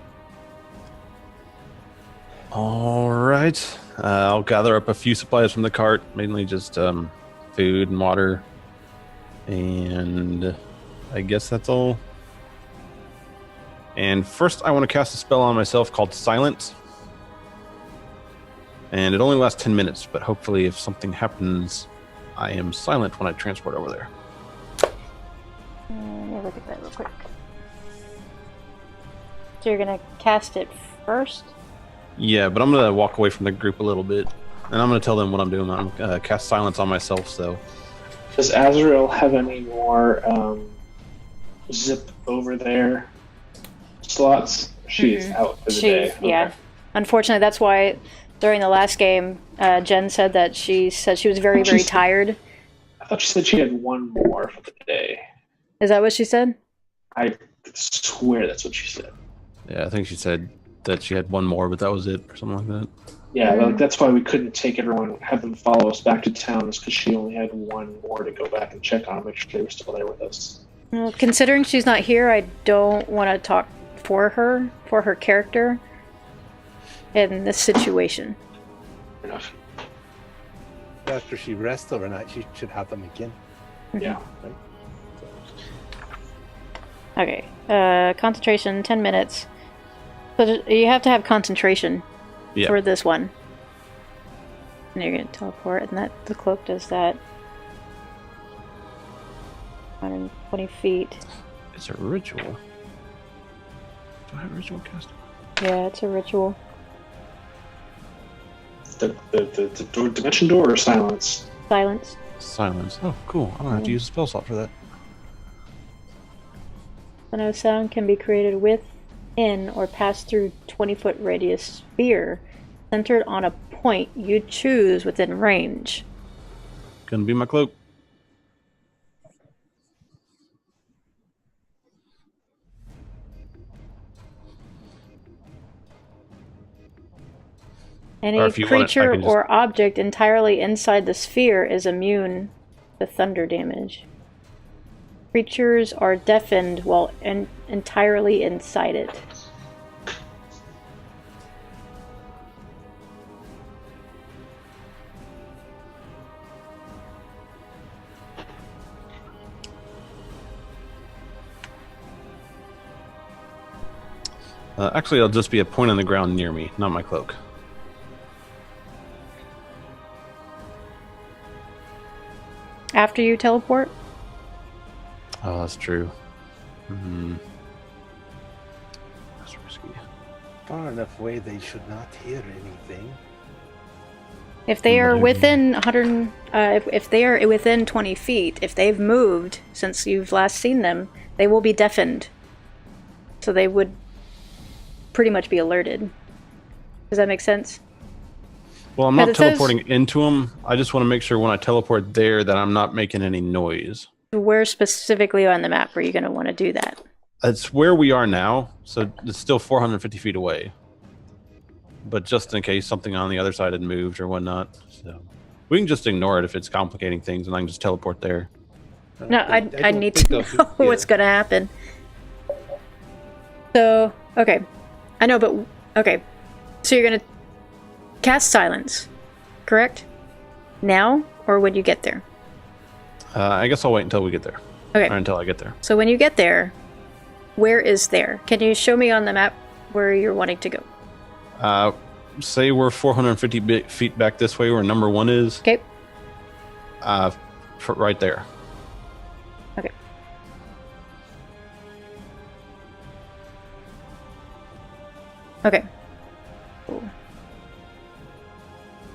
All right. I'll gather up a few supplies from the cart, mainly just food and water. And I guess that's all. And first, I want to cast a spell on myself called Silence. And it only lasts 10 minutes, but hopefully if something happens, I am silent when I transport over there. Let me look at that real quick. So you're gonna cast it first? Yeah, but I'm gonna walk away from the group a little bit, and I'm gonna tell them what I'm doing. I'm gonna cast silence on myself. So, Does Azrael have any more zip over there slots? She is out for the day. Yeah. Okay. Unfortunately, that's why during the last game, Jen said that she was very, very tired. I thought she said she had one more for the day. Is that what she said? I swear that's what she said. yeah, I think she said that she had one more, but that was it, or something like that. Yeah, like, that's why we couldn't take everyone, have them follow us back to town, is because she only had one more to go back and check on, make sure they were still there with us. Well, considering she's not here, I don't want to talk for her character, in this situation. Fair enough. After she rests overnight, she should have them again. Yeah. Okay. Concentration, 10 minutes. So you have to have concentration Yeah. for this one. And you're going to teleport, and the cloak does that. 120 feet. It's a ritual. Do I have a ritual cast? Yeah, it's a ritual. The dimension door or silence? Silence. Silence. Oh, cool. I don't have to use a spell slot for that. So no sound can be created within or pass through 20-foot radius sphere centered on a point you choose within range. Gonna be my cloak. Any Or if you want it, I creature can just- or object entirely inside the sphere is immune to thunder damage. Creatures are deafened while entirely inside it. Actually, it'll just be a point on the ground near me, not my cloak. After you teleport? Oh, that's true. That's risky. Far enough away they should not hear anything. If they are Maybe. within 100, if they are within 20 feet, if they've moved since you've last seen them, they will be deafened. So they would pretty much be alerted. Does that make sense? Well, I'm But not it says- teleporting into them. I just want to make sure when I teleport there that I'm not making any noise. Where specifically on the map are you going to want to do that? It's where we are now, so it's still 450 feet away. But just in case something on the other side had moved or whatnot. So we can just ignore it if it's complicating things, and I can just teleport there. No, I don't need think to they'll know do- what's going to happen. So, okay. I know, but, okay. So you're going to cast silence, correct? Now, or when you get there? I guess I'll wait until we get there. Okay. Or until I get there. So when you get there, where is there? Can you show me on the map where you're wanting to go? Say we're 450 feet back this way where number 1 is. Okay. Right there. Okay. Okay. Cool.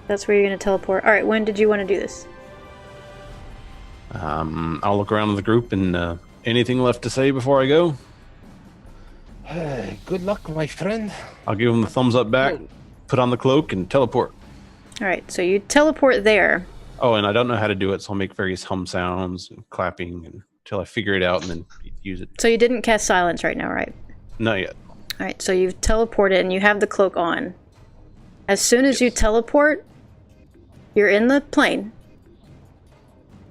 That's where you're going to teleport. All right, when did you want to do this? I'll look around the group and anything left to say before I go? Good luck, my friend. I'll give them the thumbs up back, put on the cloak, and teleport. All right, so you teleport there. Oh, and I don't know how to do it, so I'll make various hum sounds and clapping until I figure it out and then use it. So you didn't cast silence right now, right? Not yet. All right, so you've teleported and you have the cloak on. As soon as you teleport, you're in the plane.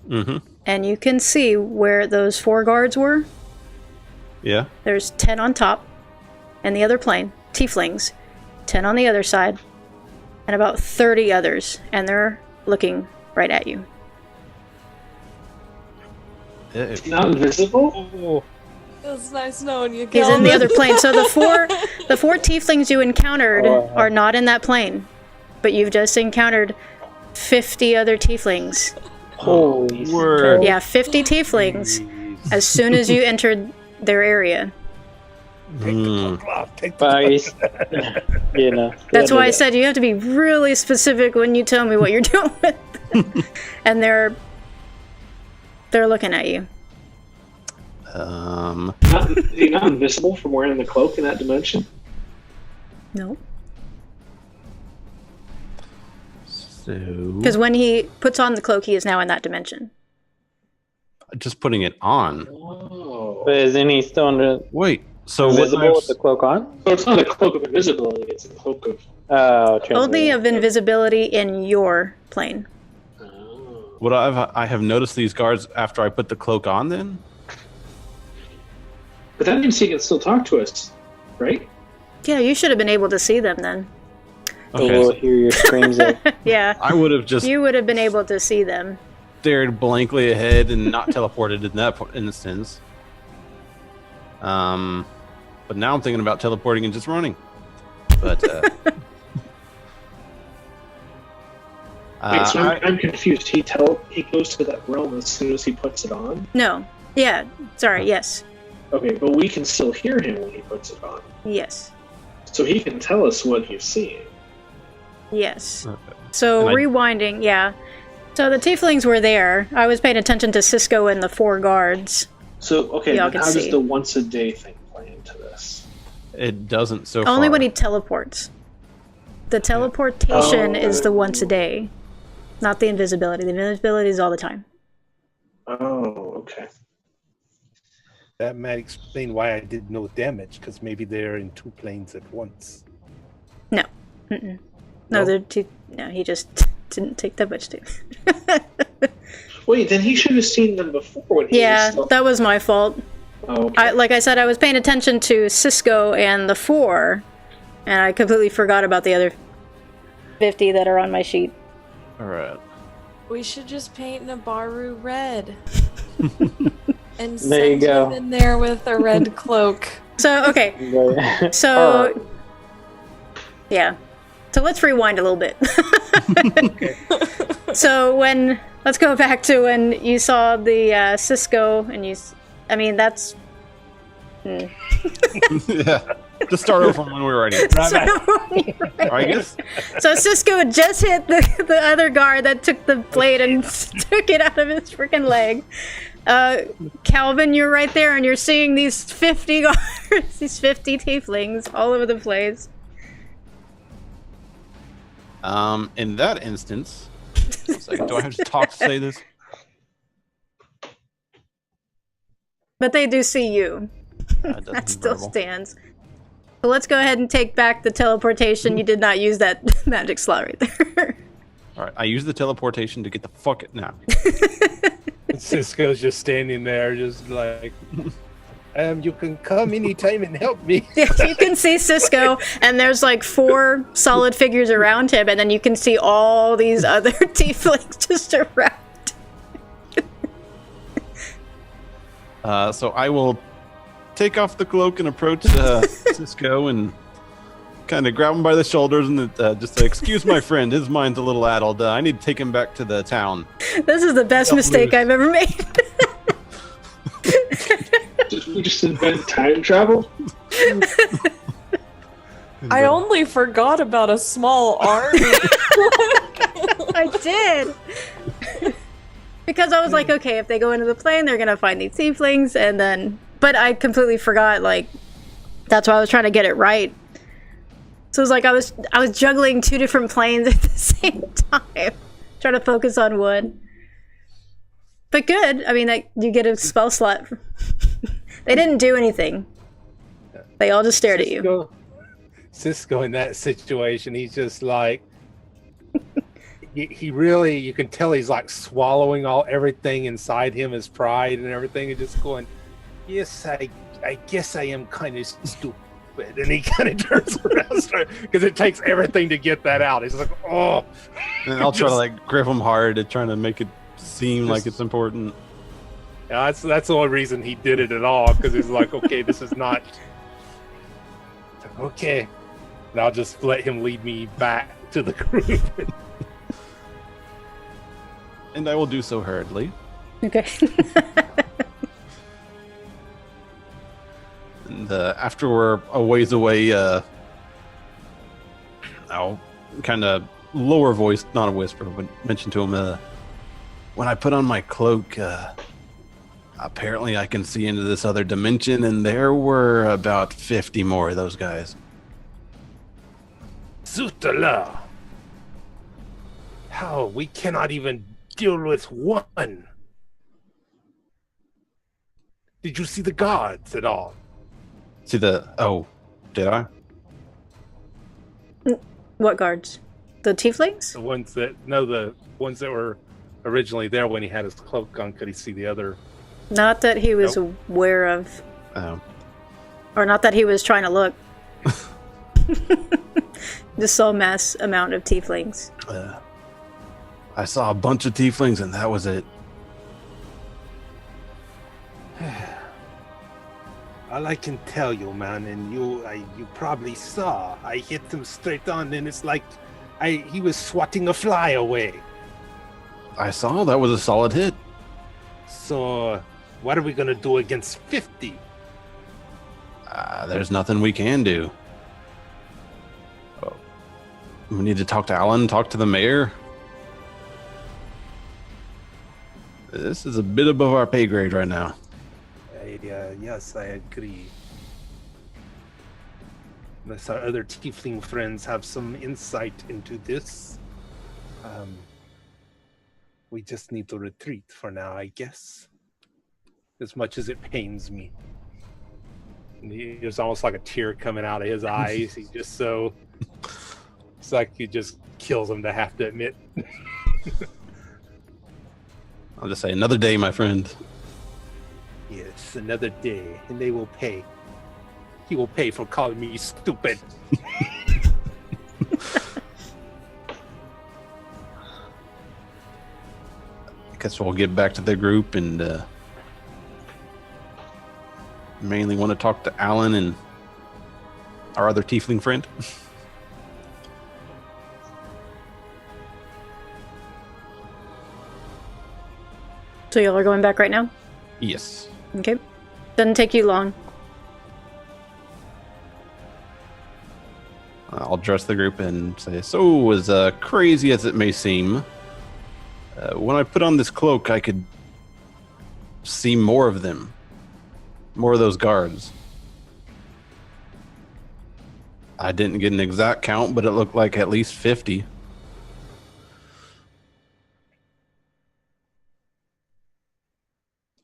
Mm-hmm. And you can see where those 4 guards were. Yeah. There's 10 on top, and the other plane, tieflings, 10 on the other side, and about 30 others, and they're looking right at you. It's not invisible? Oh. It's nice knowing you. He's in the Calvin. other plane. So the four tieflings you encountered are not in that plane, but you've just encountered 50 other tieflings. Holy Word. Yeah, 50 tieflings. as soon as you entered their area. Take the cloak off. Take the But cloak. you know. That's why I said you have to be really specific when you tell me what you're doing with. And they're looking at you. You're not invisible from wearing the cloak in that dimension? No. So Because when he puts on the cloak, he is now in that dimension. just putting it on. Oh. But isn't he still Wait. So invisible with the cloak on? So it's not a cloak of invisibility, it's a cloak of... Oh, Only of invisibility in your plane. Oh. would I have noticed these guards after I put the cloak on? Then But that means he can still talk to us, right? Yeah, you should have been able to see them then. We'll hear your screams. Yeah. I would have just You would have been able to see them. stared blankly ahead and not teleported in that instance. But now I'm thinking about teleporting and just running. But Wait, so I'm confused. He goes to that realm as soon as he puts it on? No. Yeah. Sorry. Yes. Okay, but we can still hear him when he puts it on. Yes. So he can tell us what he's seeing. Yes. Okay. So And I- rewinding, yeah. So the tieflings were there. I was paying attention to Cisco and the 4 guards. So, okay, Y'all then can how does see. the once a day thing play into this? it doesn't so far. Only when he teleports. The teleportation is the once a day, not the invisibility. The invisibility is all the time. Oh, okay. That might explain why I did no damage, because maybe they're in 2 planes at once. No. Mm-mm. No, No? they're too. No, he just didn't take that much damage. Wait, then he should have seen them before when he Yeah, was still... that was my fault. Oh, okay. Like I said, I was paying attention to Cisco and the 4, and I completely forgot about the other 50 that are on my sheet. All right. We should just paint Nabaru red. And There you send go. him in there with a red cloak. So, okay. So, yeah. So let's rewind a little bit. So let's go back to when you saw the Cisco, and I mean, that's... Yeah. Just start over from when we were writing. I guess. So Cisco had just hit the other guard that took the blade and took it out of his freaking leg. Calvin, you're right there, and you're seeing these 50 guards, these 50 tieflings all over the place. In that instance, one second, do I have to talk to say this? But they do see you. That still stands. So let's go ahead and take back the teleportation. You did not use that magic slot right there. All right, I use the teleportation to get the fuck it now. Cisco's just standing there, just like, you can come anytime and help me. Yeah, you can see Cisco, and there's like 4 solid figures around him, and then you can see all these other tieflings just around. So I will take off the cloak and approach Cisco and kind of grab him by the shoulders and just say, "Excuse my friend, his mind's a little addled. I need to take him back to the town." This is the best mistake I've ever made. Did we just invent time travel? I only forgot about a small army. I did. Because I was like, okay, if they go into the plane, they're gonna find these tieflings, and then... But I completely forgot, like... That's why I was trying to get it right. So it was like I was juggling 2 different planes at the same time. Trying to focus on one. But good. I mean, like, you get a spell slot. They didn't do anything. They all just stared at you. Cisco in that situation, he's just like, he really, you can tell he's like swallowing everything inside him, his pride and everything, and just going, yes, I guess I am kind of stupid. And he kind of turns around because it takes everything to get that out. He's like, oh. And I'll try to like grip him hard to trying to make it seem like it's important. Yeah, that's the only reason he did it at all, because he's like, okay, this is not okay. And I'll just let him lead me back to the group. And I will do so hurriedly. Okay. And after we're a ways away, I'll kind of lower voice, not a whisper, but mention to him, when I put on my cloak, apparently I can see into this other dimension, and there were about 50 more of those guys. Zutala! How? We cannot even deal with one. Did you see the guards at all? Oh, did I? What guards? The tieflings? The ones that were originally there when he had his cloak on. Could he see the other? Not that he was Nope. aware of. Oh. Or not that he was trying to look. Just saw a mass amount of tieflings. I saw a bunch of tieflings, and that was it. All I can tell you, man, and you probably saw, I hit him straight on, and it's like he was swatting a fly away. I saw that was a solid hit. So, what are we gonna do against 50? There's nothing we can do. Oh. We need to talk to Alan, talk to the mayor. This is a bit above our pay grade right now. Yes, I agree. Unless our other tiefling friends have some insight into this, we just need to retreat for now, I guess. As much as it pains me. There's almost like a tear coming out of his eyes. He's just so... It's like it just kills him to have to admit. I'll just say another day, my friend. Yes, another day, and they will pay. He will pay for calling me stupid. I guess we'll get back to the group and mainly want to talk to Alan and our other tiefling friend. So y'all are going back right now? Yes. Okay. Doesn't take you long. I'll address the group and say, so as crazy as it may seem, when I put on this cloak, I could see more of them. More of those guards. I didn't get an exact count, but it looked like at least 50.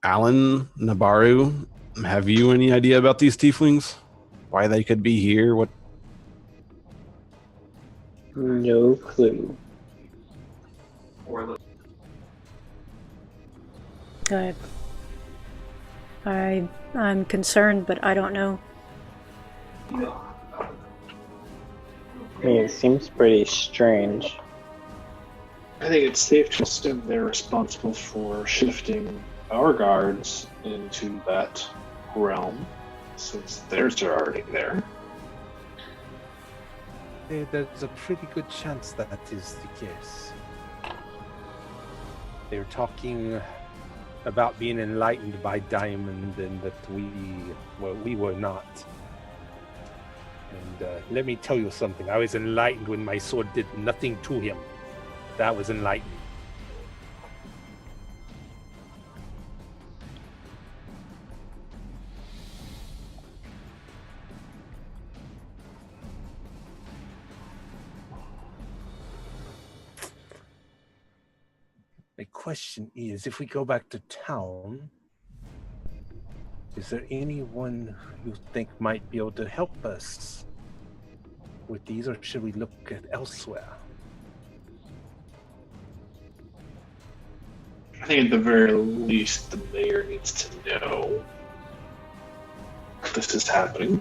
Alan, Nabaru, have you any idea about these tieflings? Why they could be here? What? No clue. I'm concerned, but I don't know. I mean, it seems pretty strange. I think it's safe to assume they're responsible for shifting our guards into that realm, since theirs are already there. There's a pretty good chance that is the case. They're talking about being enlightened by Diamond and that we were not. And let me tell you something. I was enlightened when my sword did nothing to him. That was enlightened. The question is, if we go back to town, is there anyone you think might be able to help us with these, or should we look at elsewhere? I think at the very least, the mayor needs to know this is happening.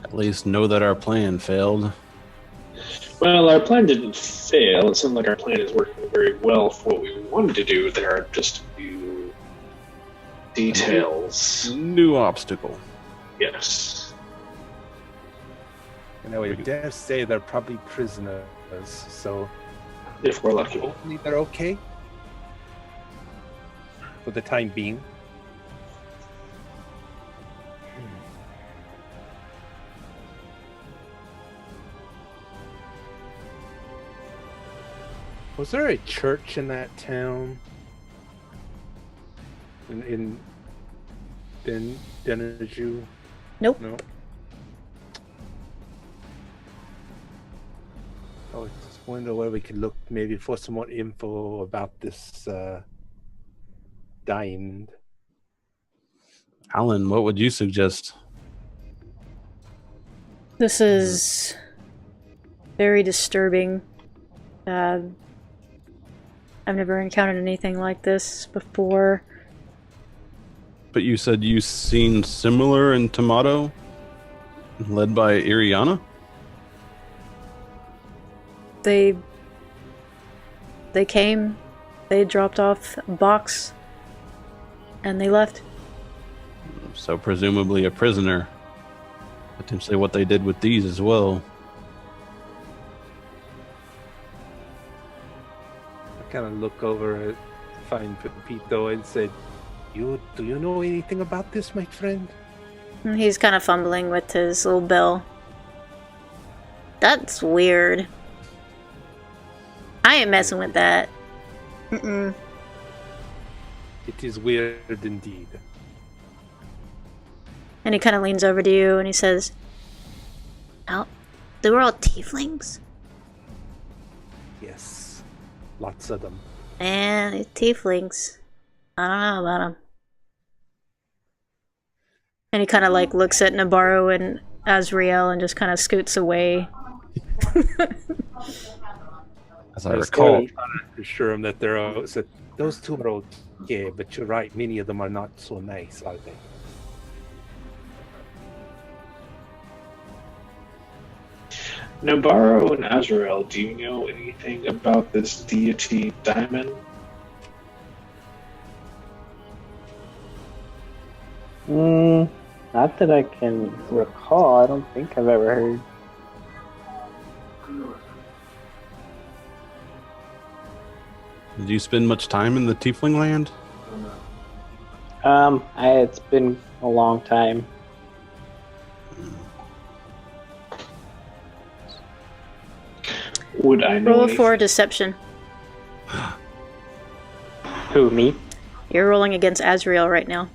At least know that our plan failed. Well, our plan didn't fail. It sounds like our plan is working very well for what we wanted to do. There are just a few details. New obstacle. Yes. And I would dare say they're probably prisoners, so If we're lucky. hopefully they're okay for the time being. Was there a church in that town? In Denaju? Nope. No. I was just wonder where we could look maybe for some more info about this diamond. Alan, what would you suggest? This is very disturbing. I've never encountered anything like this before. But you said you seen similar in Tomato, led by Iriana? They came, they dropped off a box, and they left. So presumably a prisoner. Potentially what they did with these as well. I kind of look over at Fine Pepito and said, do you know anything about this, my friend? And he's kind of fumbling with his little bell. That's weird. I ain't messing with that. Mm-mm. It is weird indeed. And he kind of leans over to you and he says, "Oh, they were all tieflings? Yes, lots of them. Man, these tieflings. I don't know about them." And he kind of like looks at Nabarro and Azriel and just kind of scoots away. As I recall, trying to assure them that said, those two are okay, but you're right, many of them are not so nice, are they? Nabarro and Azrael, do you know anything about this deity Diamond? Not that I can recall. I don't think I've ever heard. did you spend much time in the Tiefling land? It's been a long time. Would I know Roll anything? for deception. Who, me? You're rolling against Azriel right now.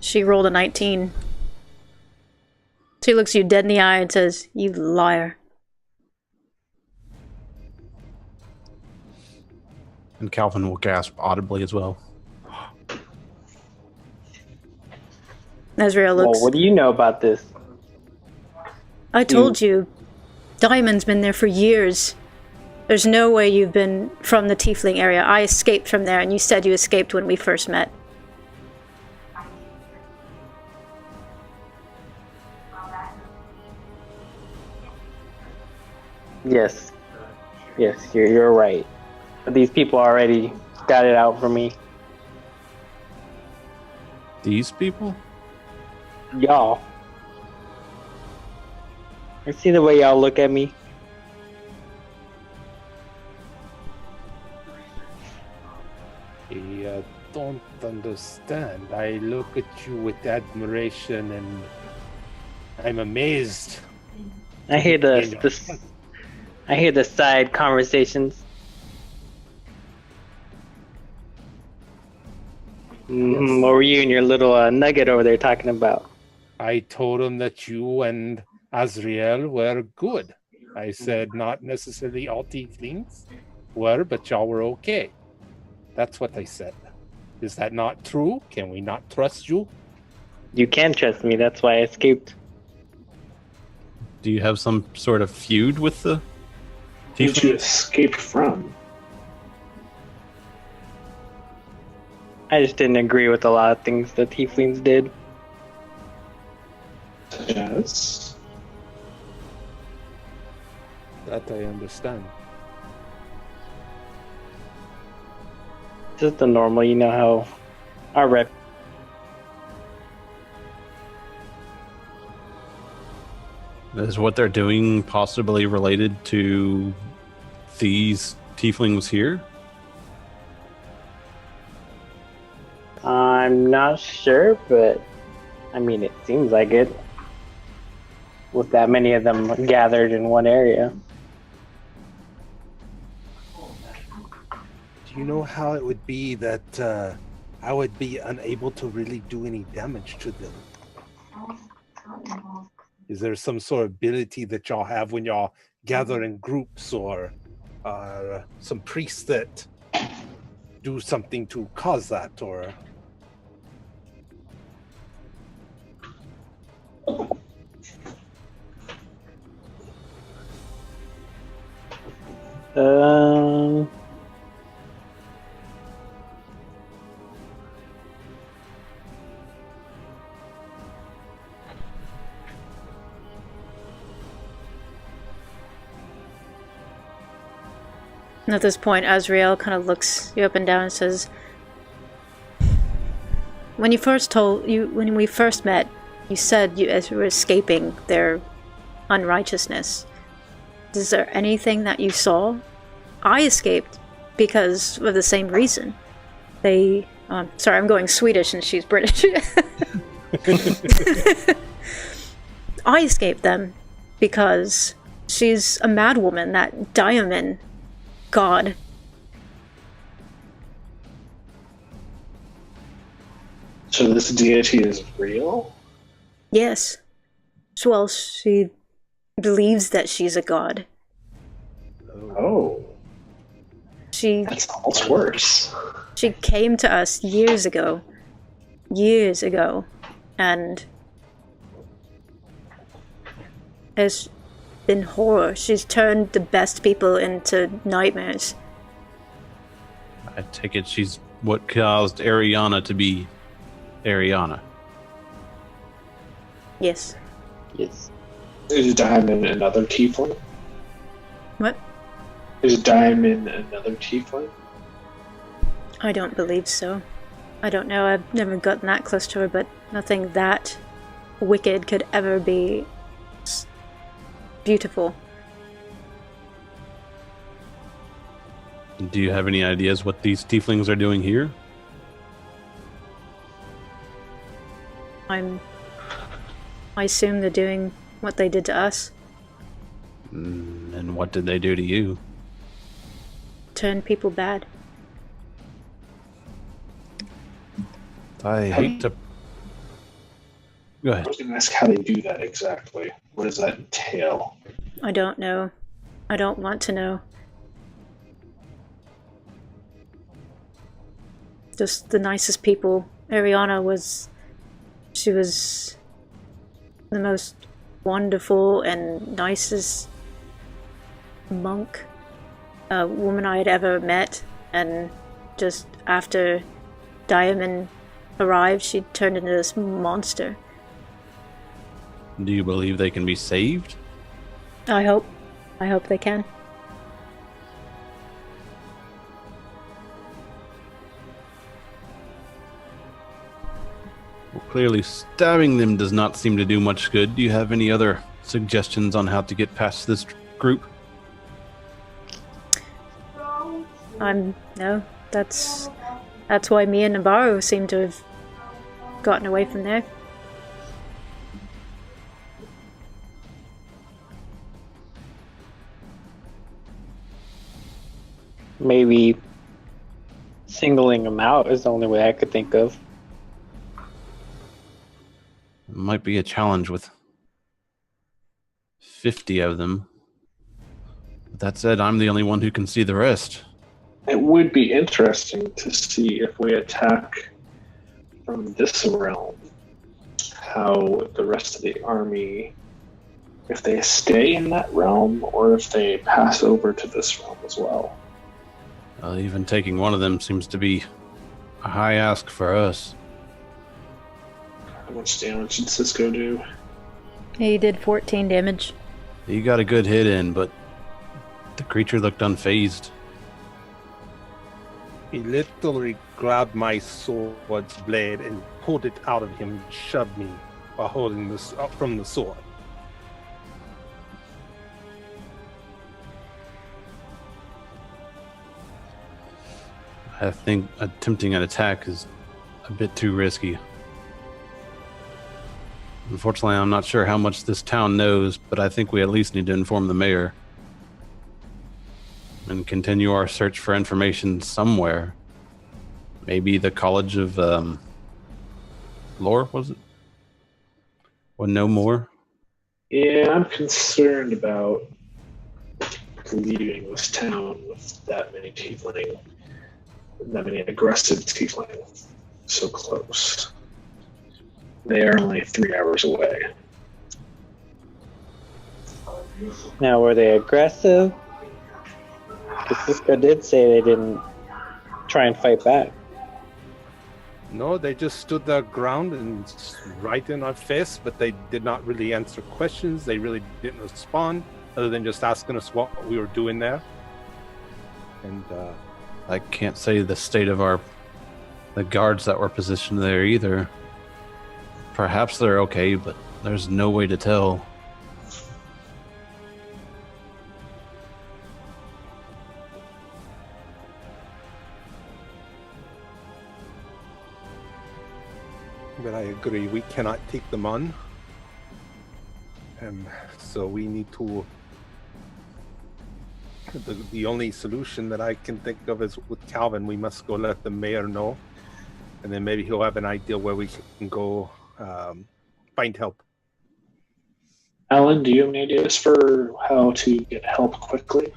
She rolled a 19. She looks you dead in the eye and says, "You liar." And Calvin will gasp audibly as well. Azriel Well, looks, what do you know about this? "I told you, Diamond's been there for years. There's no way you've been from the Tiefling area. I escaped from there, and you said you escaped when we first met." Yes. Yes, you're right. But these people already got it out for me. These people? Y'all. I see the way y'all look at me. I don't understand. I look at you with admiration and I'm amazed. I hear I hear the side conversations. What were you and your little nugget over there talking about? I told him that you and Azriel were good. I said not necessarily all tieflings were, but y'all were okay. That's what I said. Is that not true? Can we not trust you? You can trust me, that's why I escaped. Do you have some sort of feud with the Did you Tiefling? escape from? I just didn't agree with a lot of things the tieflings did. Yes. That I understand. Just the normal, you know how our rep. Is what they're doing possibly related to these tieflings here? I'm not sure, but I mean, it seems like it. With that many of them gathered in one area. Do you know how it would be that I would be unable to really do any damage to them? Is there some sort of ability that y'all have when y'all gather in groups, or some priests that do something to cause that, or? And at this point, Azrael kind of looks you up and down and says, when we first met, you said you were escaping their unrighteousness. Is there anything that you saw? I escaped because of the same reason. Sorry, I'm going Swedish and she's British. I escaped them because she's a mad woman, that Diamond god. So this deity is real? Yes. Well, she believes that she's a god. Oh. That's almost worse. She came to us years ago, and it's been horror. She's turned the best people into nightmares. I take it she's what caused Ariana to be Ariana. Yes. Yes. Is Diamond another tiefling? What? Is Diamond another tiefling? I don't believe so. I don't know. I've never gotten that close to her, but nothing that wicked could ever be beautiful. Do you have any ideas what these tieflings are doing here? I assume they're doing what they did to us. And what did they do to you? Turn people bad. I hate to... Go ahead. I was going to ask how they do that exactly. What does that entail? I don't know. I don't want to know. Just the nicest people. Ariana was... She was the most wonderful and nicest monk woman I had ever met, and just after Diamond arrived, she turned into this monster. Do you believe they can be saved? I hope they can. Well, clearly stabbing them does not seem to do much good. Do you have any other suggestions on how to get past this group? No. That's why me and Navarro seem to have gotten away from there. Maybe singling them out is the only way I could think of. It might be a challenge with 50 of them. But that said, I'm the only one who can see the rest. It would be interesting to see if we attack from this realm, how the rest of the army, if they stay in that realm or if they pass over to this realm as well. Even taking one of them seems to be a high ask for us. How much damage did Cisco do? He did 14 damage. He got a good hit in, but the creature looked unfazed. He literally grabbed my sword's blade and pulled it out of him and shoved me while holding this up from the sword. I think attempting an attack is a bit too risky. Unfortunately, I'm not sure how much this town knows, but I think we at least need to inform the mayor and continue our search for information somewhere. Maybe the College of Lore, was it? Or no more? Yeah, I'm concerned about leaving this town with that many aggressive tiefling so close. They are only 3 hours away. Now, were they aggressive? Cisco did say they didn't try and fight back. No, they just stood their ground and right in our face, but they did not really answer questions. They really didn't respond, other than just asking us what we were doing there. And I can't say the state of the guards that were positioned there either. Perhaps they're okay, but there's no way to tell. but I agree, we cannot take them on. So we need to. The only solution that I can think of is with Calvin. We must go let the mayor know, and then maybe he'll have an idea where we can go find help. Alan, do you have any ideas for how to get help quickly?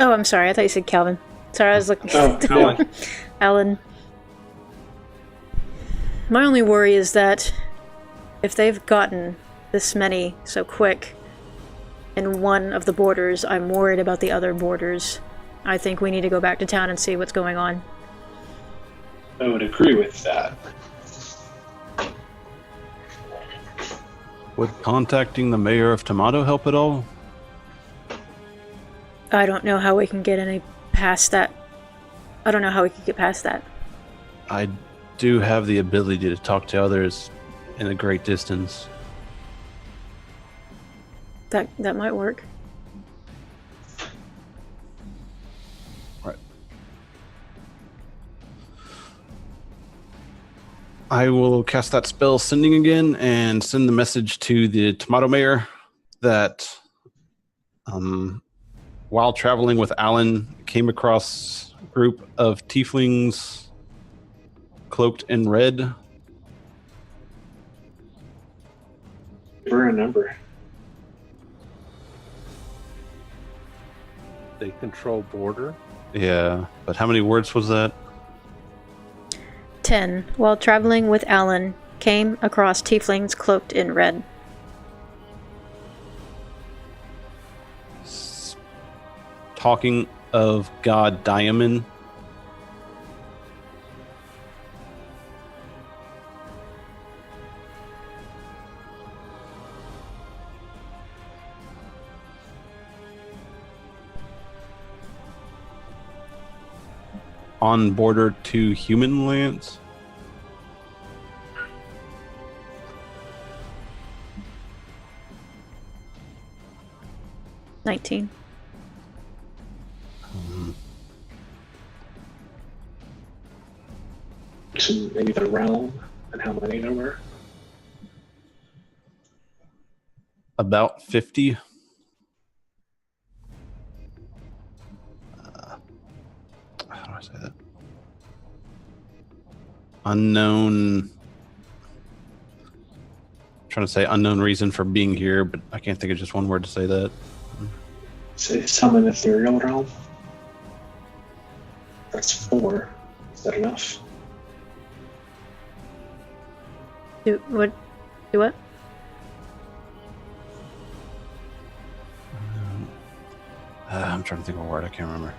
Oh, I'm sorry. I thought you said Calvin. Sorry, I was looking. Oh, Alan. Alan. My only worry is that if they've gotten this many so quick in one of the borders, I'm worried about the other borders. I think we need to go back to town and see what's going on. I would agree with that. Would contacting the mayor of Tomato help at all? I don't know how we can get any past that. I don't know how we could get past that. I do have the ability to talk to others in a great distance. That might work. Right. I will cast that spell sending again and send the message to the Tomato Mayor that while traveling with Alan, came across a group of tieflings cloaked in red. Give her a number. They control border. Yeah, but how many words was that? 10. While traveling with Alan, came across tieflings cloaked in red. Talking of God Diamond. On border to human lands. $19. To maybe the realm and how many there were. About 50. How do I say that? Unknown. I'm trying to say unknown reason for being here, but I can't think of just one word to say that. Say some in the ethereal realm. That's 4. Is that enough? Do what? Do what? I'm trying to think of a word. I can't remember.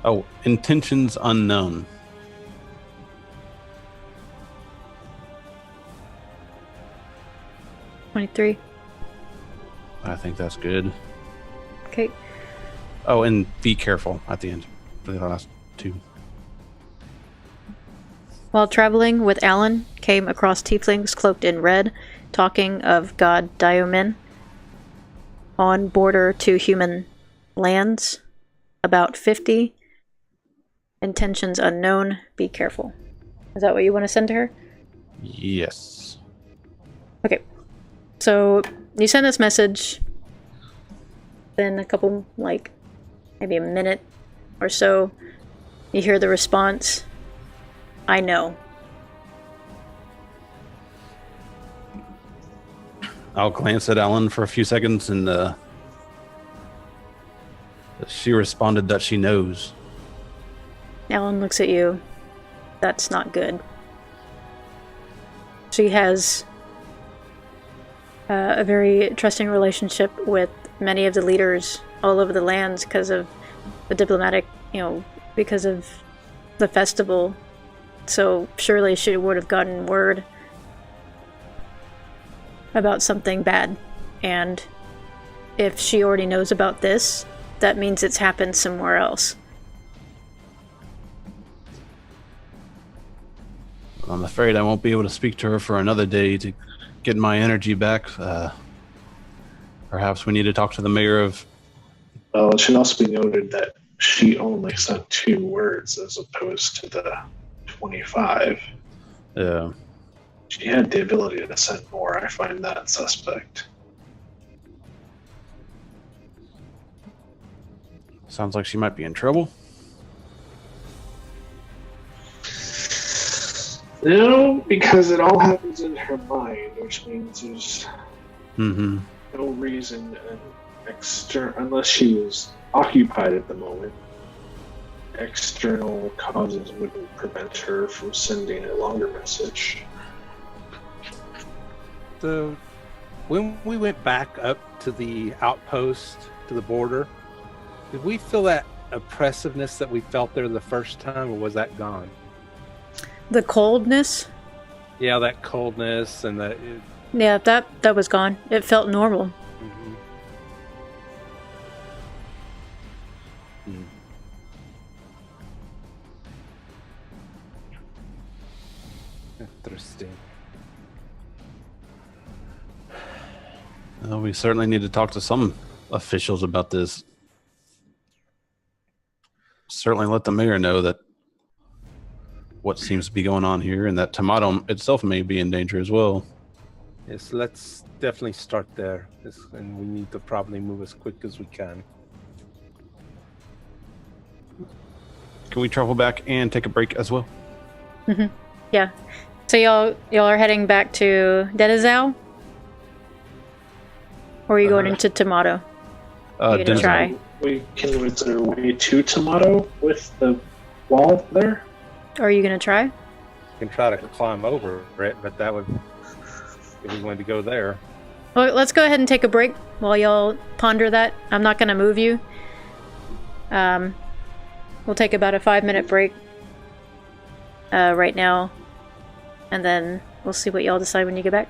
Oh, intentions unknown. $23. I think that's good. Okay. Oh, and be careful at the end. The last two. While traveling with Alan, came across tieflings cloaked in red, talking of god Diomin on border to human lands. About 50. Intentions unknown. Be careful. Is that what you want to send to her? Yes. Okay. So you send this message. Then a couple, like, maybe a minute or so, you hear the response. I know. I'll glance at Alan for a few seconds, and she responded that she knows. Alan looks at you. That's not good. She has a very trusting relationship with many of the leaders all over the lands because of the diplomatic, because of the festival. So surely she would have gotten word about something bad. And if she already knows about this, that means it's happened somewhere else. I'm afraid I won't be able to speak to her for another day to get my energy back. Perhaps we need to talk to the mayor of... Well, it should also be noted that she only sent 2 words as opposed to the 25. Yeah. She had the ability to send more. I find that suspect. Sounds like she might be in trouble. No, because it all happens in her mind, which means there's Mm-hmm. no reason unless she was occupied at the moment. External causes wouldn't prevent her from sending a longer message. So, when we went back up to the outpost, to the border, did we feel that oppressiveness that we felt there the first time, or was that gone? The coldness? Yeah, that coldness and that... Yeah, that was gone. It felt normal. Mm-hmm. Interesting. We certainly need to talk to some officials about this. Certainly let the mayor know that what seems to be going on here, and that Tomato itself may be in danger as well. Yes, let's definitely start there. And we need to probably move as quick as we can. Can we travel back and take a break as well? Mm-hmm. Yeah. So y'all are heading back to Denizal? Or are you going into Tomato? You gonna try? Is there a way to Tomato with the wall there? Or are you gonna try? We can try to climb over it, but that would... if we wanted to go there. Well, let's go ahead and take a break while y'all ponder that. I'm not gonna move you. We'll take about a 5-minute break right now, and then we'll see what y'all decide when you get back.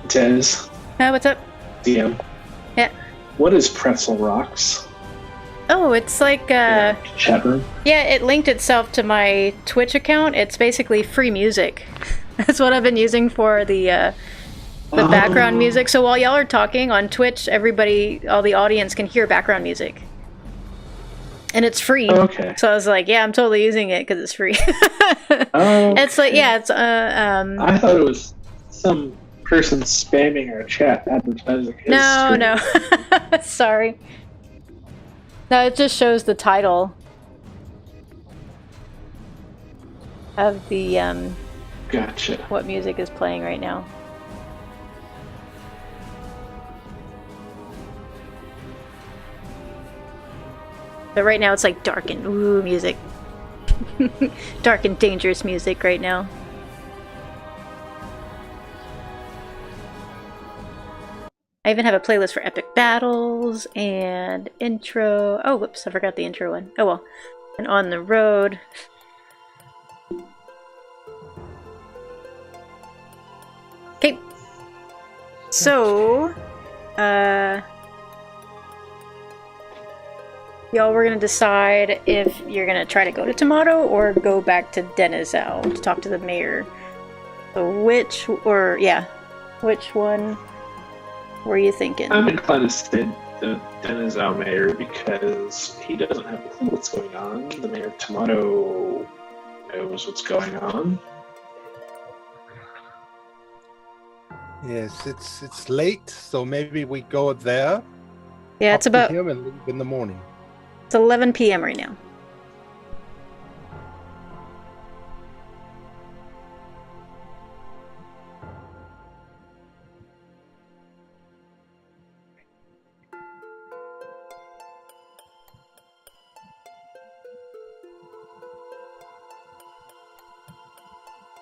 Tez, What's up? DM. Yeah. What is Pretzel Rocks? Oh, it's like Chat room. yeah, it linked itself to my Twitch account. It's basically free music. That's what I've been using for the background music. So while y'all are talking on Twitch, all the audience can hear background music. And it's free. Okay. So I was like, yeah, I'm totally using it because it's free. Okay. It's like, yeah, it's I thought it was some person spamming our chat advertising his no, stream. no. Sorry. No, it just shows the title of the Gotcha. what music is playing right now. But right now it's like dark and ooh music. Dark and dangerous music right now. I even have a playlist for epic battles and intro. Oh, whoops, I forgot the intro one. Oh well. And on the road. Okay. So, y'all were gonna decide if you're gonna try to go to Tomato or go back to Denizal to talk to the mayor. So which one were you thinking? I'm inclined to stay the Denizal mayor because he doesn't have a clue what's going on. The mayor of Tomato knows what's going on. Yes, it's late, so maybe we go there. Yeah, it's talk to about him and leave in the morning. it's 11 p.m. right now.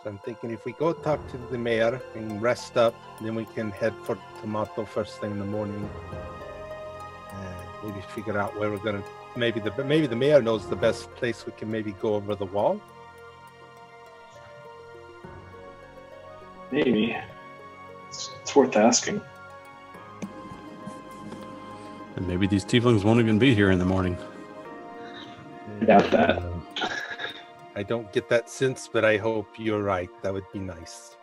So I'm thinking if we go talk to the mayor and rest up, then we can head for Tomato first thing in the morning. Maybe figure out where we're gonna. Maybe the mayor knows the best place we can maybe go over the wall. Maybe. It's worth asking. And maybe these tieflings won't even be here in the morning. I doubt that. I don't get that sense, but I hope you're right. That would be nice.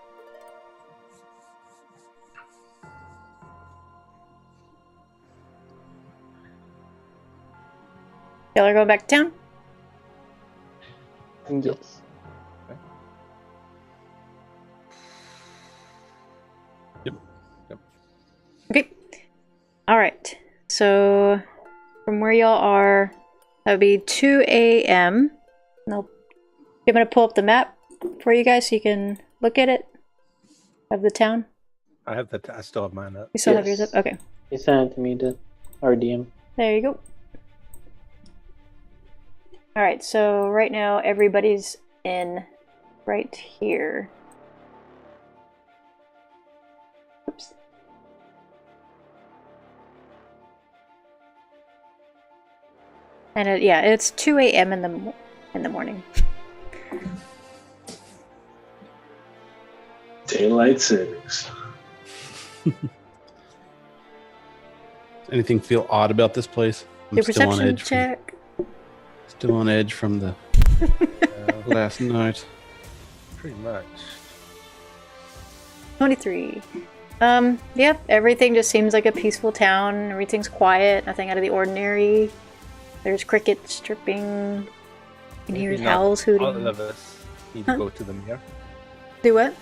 Y'all are going back to town? Yes. Okay. Alright. So from where y'all are, that would be 2 a.m. I'm gonna pull up the map for you guys so you can look at it of the town. I still have mine up. You still have Yes. yours up? Okay. You sent it to me to RDM. There you go. Alright, so right now everybody's in right here. Oops. And it's 2 a.m. in the morning. Daylight savings. Anything feel odd about this place? Your perception check. Still on edge from the last night. Pretty much. 23. Yeah, everything just seems like a peaceful town. Everything's quiet, nothing out of the ordinary. There's crickets chirping. You can hear Maybe not owls hooting. all of us need to go to the mayor. Do what?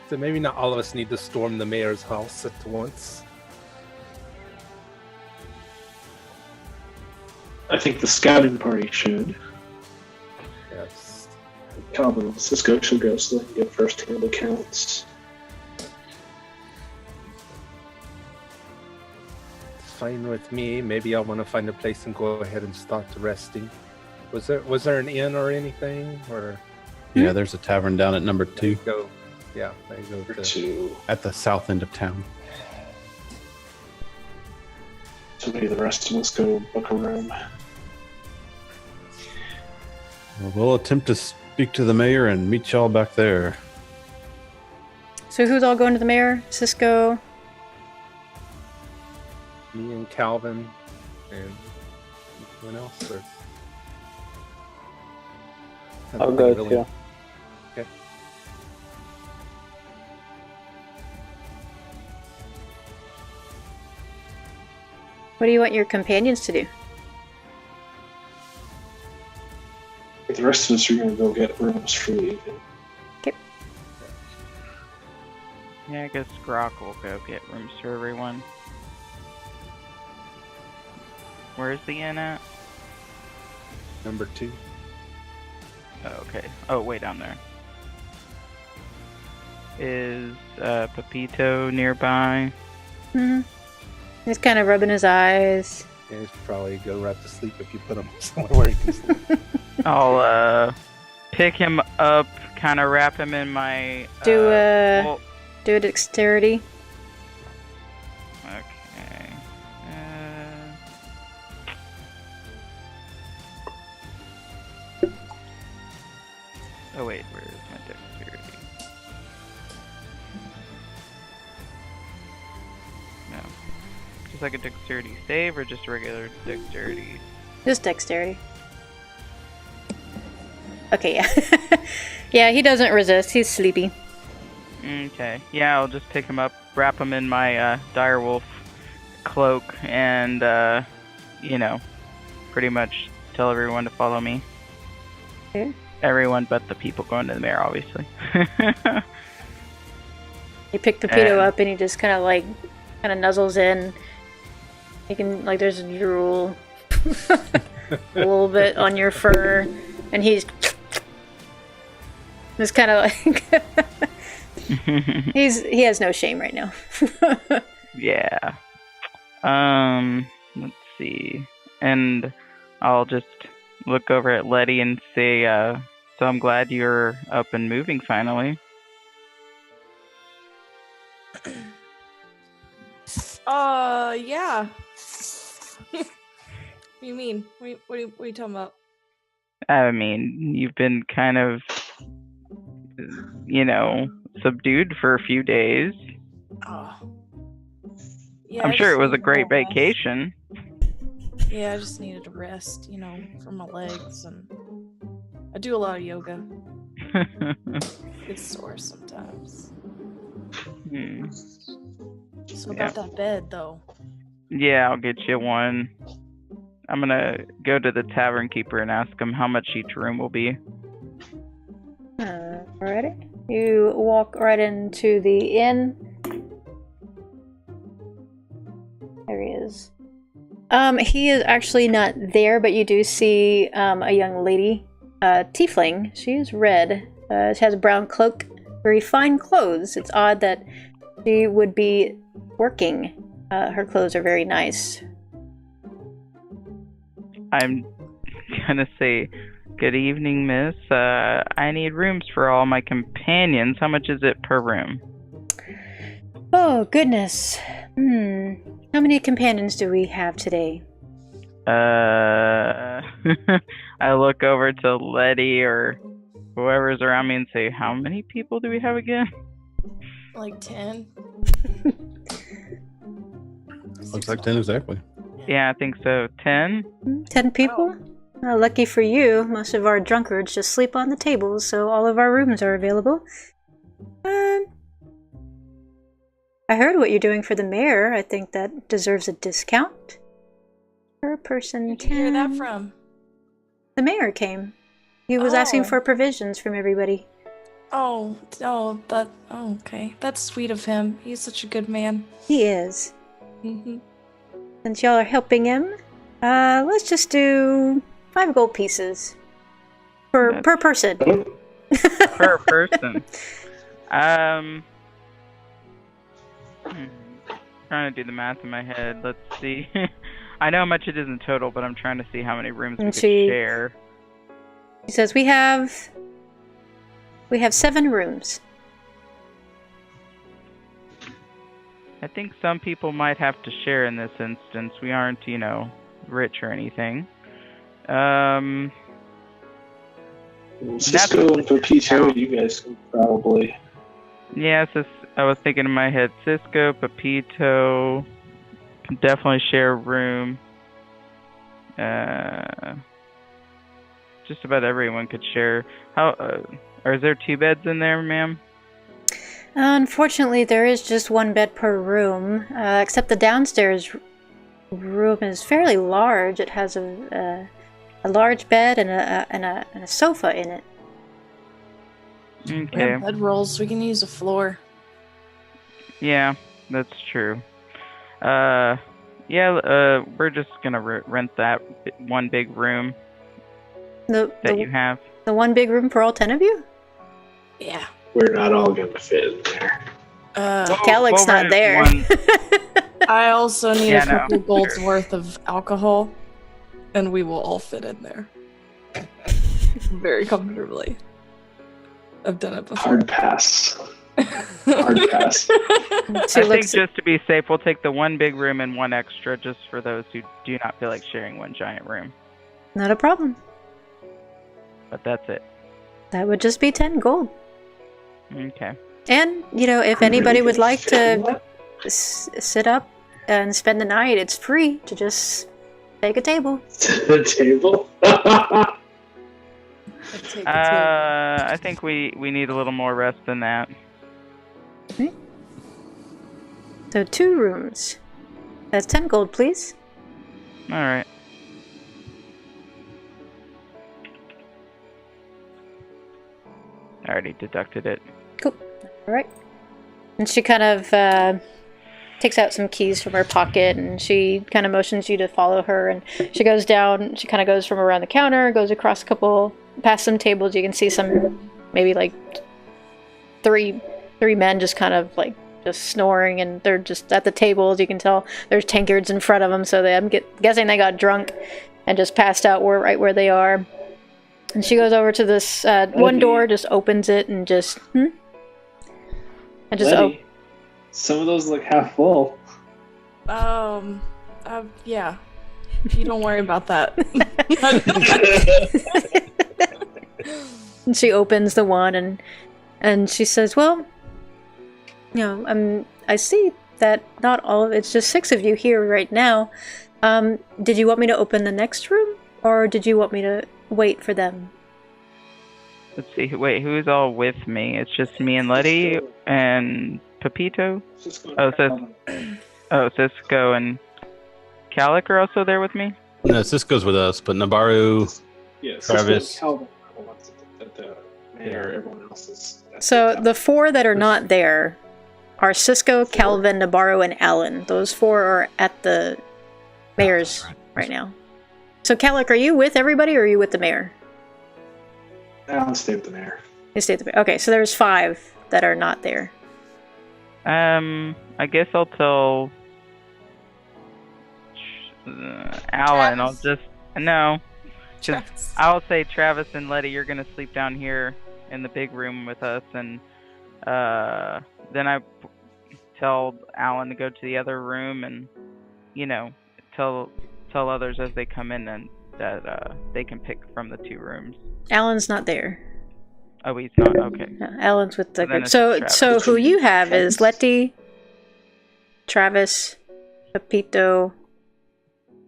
So maybe not all of us need to storm the mayor's house at once. I think the scouting party should. Yes. Calvin and Cisco should go so they can get first-hand accounts. It's fine with me. Maybe I want to find a place and go ahead and start resting. Was there an inn or anything? Or Yeah, there's a tavern down at number 2 go? Yeah, there you go. To at the south end of town. so maybe the rest of us go book a room. We'll attempt to speak to the mayor and meet y'all back there. So who's all going to the mayor? Cisco. Me and Calvin and anyone else? Or... I'll go Really- too. Okay. What do you want your companions to do? The rest of us are going to go get rooms for the evening. Yeah, I guess Grok will go get rooms for everyone. Where's the inn at? Number 2. Oh, okay. Oh, way down there. Is Pepito nearby? Hmm. He's kind of rubbing his eyes. Yeah, he's probably go right to sleep if you put him somewhere where he can sleep. I'll pick him up, kind of wrap him in my. Do well, do a dexterity. okay. Oh wait, where is my dexterity? No. Just like a dexterity save or just a regular dexterity? Just dexterity. Okay, yeah. Yeah, he doesn't resist. He's sleepy. Okay. Yeah, I'll just pick him up, wrap him in my direwolf cloak, and pretty much tell everyone to follow me. Okay. Everyone but the people going to the mayor, obviously. You pick Pepito And- up and he just kind of nuzzles in. You can, like, there's a drool a little bit on your fur, and he's just kind of like he has no shame right now. Yeah. Let's see. And I'll just look over at Letty and say, so I'm glad you're up and moving finally. Yeah. What do you mean? What are you talking about? I mean, you've been kind of, subdued for a few days. Oh. Yeah, I'm I sure just it was a needed great little rest. vacation. Yeah, I just needed a rest, for my legs, and I do a lot of yoga. It's sore sometimes. So about that bed, though. Yeah, I'll get you one. I'm gonna go to the tavern keeper and ask him how much each room will be. Alrighty. You walk right into the inn. There he is. He is actually not there, but you do see a young lady, tiefling. She is red. She has a brown cloak, very fine clothes. It's odd that she would be working. Her clothes are very nice. I'm gonna say, good evening, miss. I need rooms for all my companions. How much is it per room? Oh, goodness. How many companions do we have today? I look over to Letty or whoever's around me and say, how many people do we have again? Like 10. Looks like 10 exactly. Yeah, I think so. 10? 10 people? Lucky for you, most of our drunkards just sleep on the tables, so all of our rooms are available. I heard what you're doing for the mayor. I think that deserves a discount. Per person, Where'd you hear 10. that from? The mayor came. He was asking Oh. for provisions from everybody. Okay. That's sweet of him. He's such a good man. He is. Mm-hmm. Since y'all are helping him, let's just do 5 gold pieces. Per person. Per person. Trying to do the math in my head. Let's see. I know how much it is in total, but I'm trying to see how many rooms we could share. He says we have 7 rooms. I think some people might have to share in this instance. We aren't, rich or anything. Cisco and Pepito, you guys can probably. Yeah, I was thinking in my head, Cisco, Pepito, can definitely share a room. Just about everyone could share. Or is there 2 beds in there, ma'am? Unfortunately, there is just 1 bed per room, except the downstairs room is fairly large. It has a large bed and a sofa in it. We Okay. have bed rolls. We can use the floor. Yeah, that's true. We're just gonna rent that 1 big room that you have. The 1 big room for all 10 of you? Yeah. We're not all going to fit in there. Calic's not there. I also need Yeah, a couple no, gold's sure. worth of alcohol, and we will all fit in there. Very comfortably. I've done it before. Hard pass. Hard pass. I think just to be safe, we'll take the 1 big room and 1 extra just for those who do not feel like sharing 1 giant room. Not a problem. But that's it. That would just be 10 gold. Okay. And, if anybody would like to sit up and spend the night, it's free to just take a table. The table? I think we need a little more rest than that. Okay. So 2 rooms. That's 10 gold, please. All right. I already deducted it. Cool. All right. And she kind of takes out some keys from her pocket, and she kind of motions you to follow her. And she goes down. She kind of goes from around the counter, goes across past some tables. You can see some, maybe like three men just kind of like just snoring, and they're just at the tables. You can tell there's tankards in front of them, so I'm guessing they got drunk and just passed out right where they are. And she goes over to this one door, just opens it, and just and just Letty, some of those look half full. Yeah. You don't worry about that. And she opens the one, and she says, "Well, I see that not all of it's just 6 of you here right now. Did you want me to open the next room, or did you want me to wait for them?" Let's see. Wait, who's all with me? It's just me and Letty and Pepito. Cisco and Calic are also there with me. No, Cisco's with us, but Nabaru, Travis. Calvin are the ones that the mayor, everyone else is. So the 4 that are not there are Cisco, Calvin, Nabarro, and Alan. Those 4 are at the mayor's right now. So Calic, are you with everybody, or are you with the mayor? I'll stay with the mayor. You stay at the mayor. Okay, so there's 5 that are not there. I guess I'll tell Alan. I'll just I'll say Travis and Letty, you're gonna sleep down here in the big room with us, and then I tell Alan to go to the other room, and tell others as they come in and that they can pick from the 2 rooms. Alan's not there. Oh, he's not. Okay. No, Alan's with the group. it's So Travis. who you have is Letty, Travis, Pepito.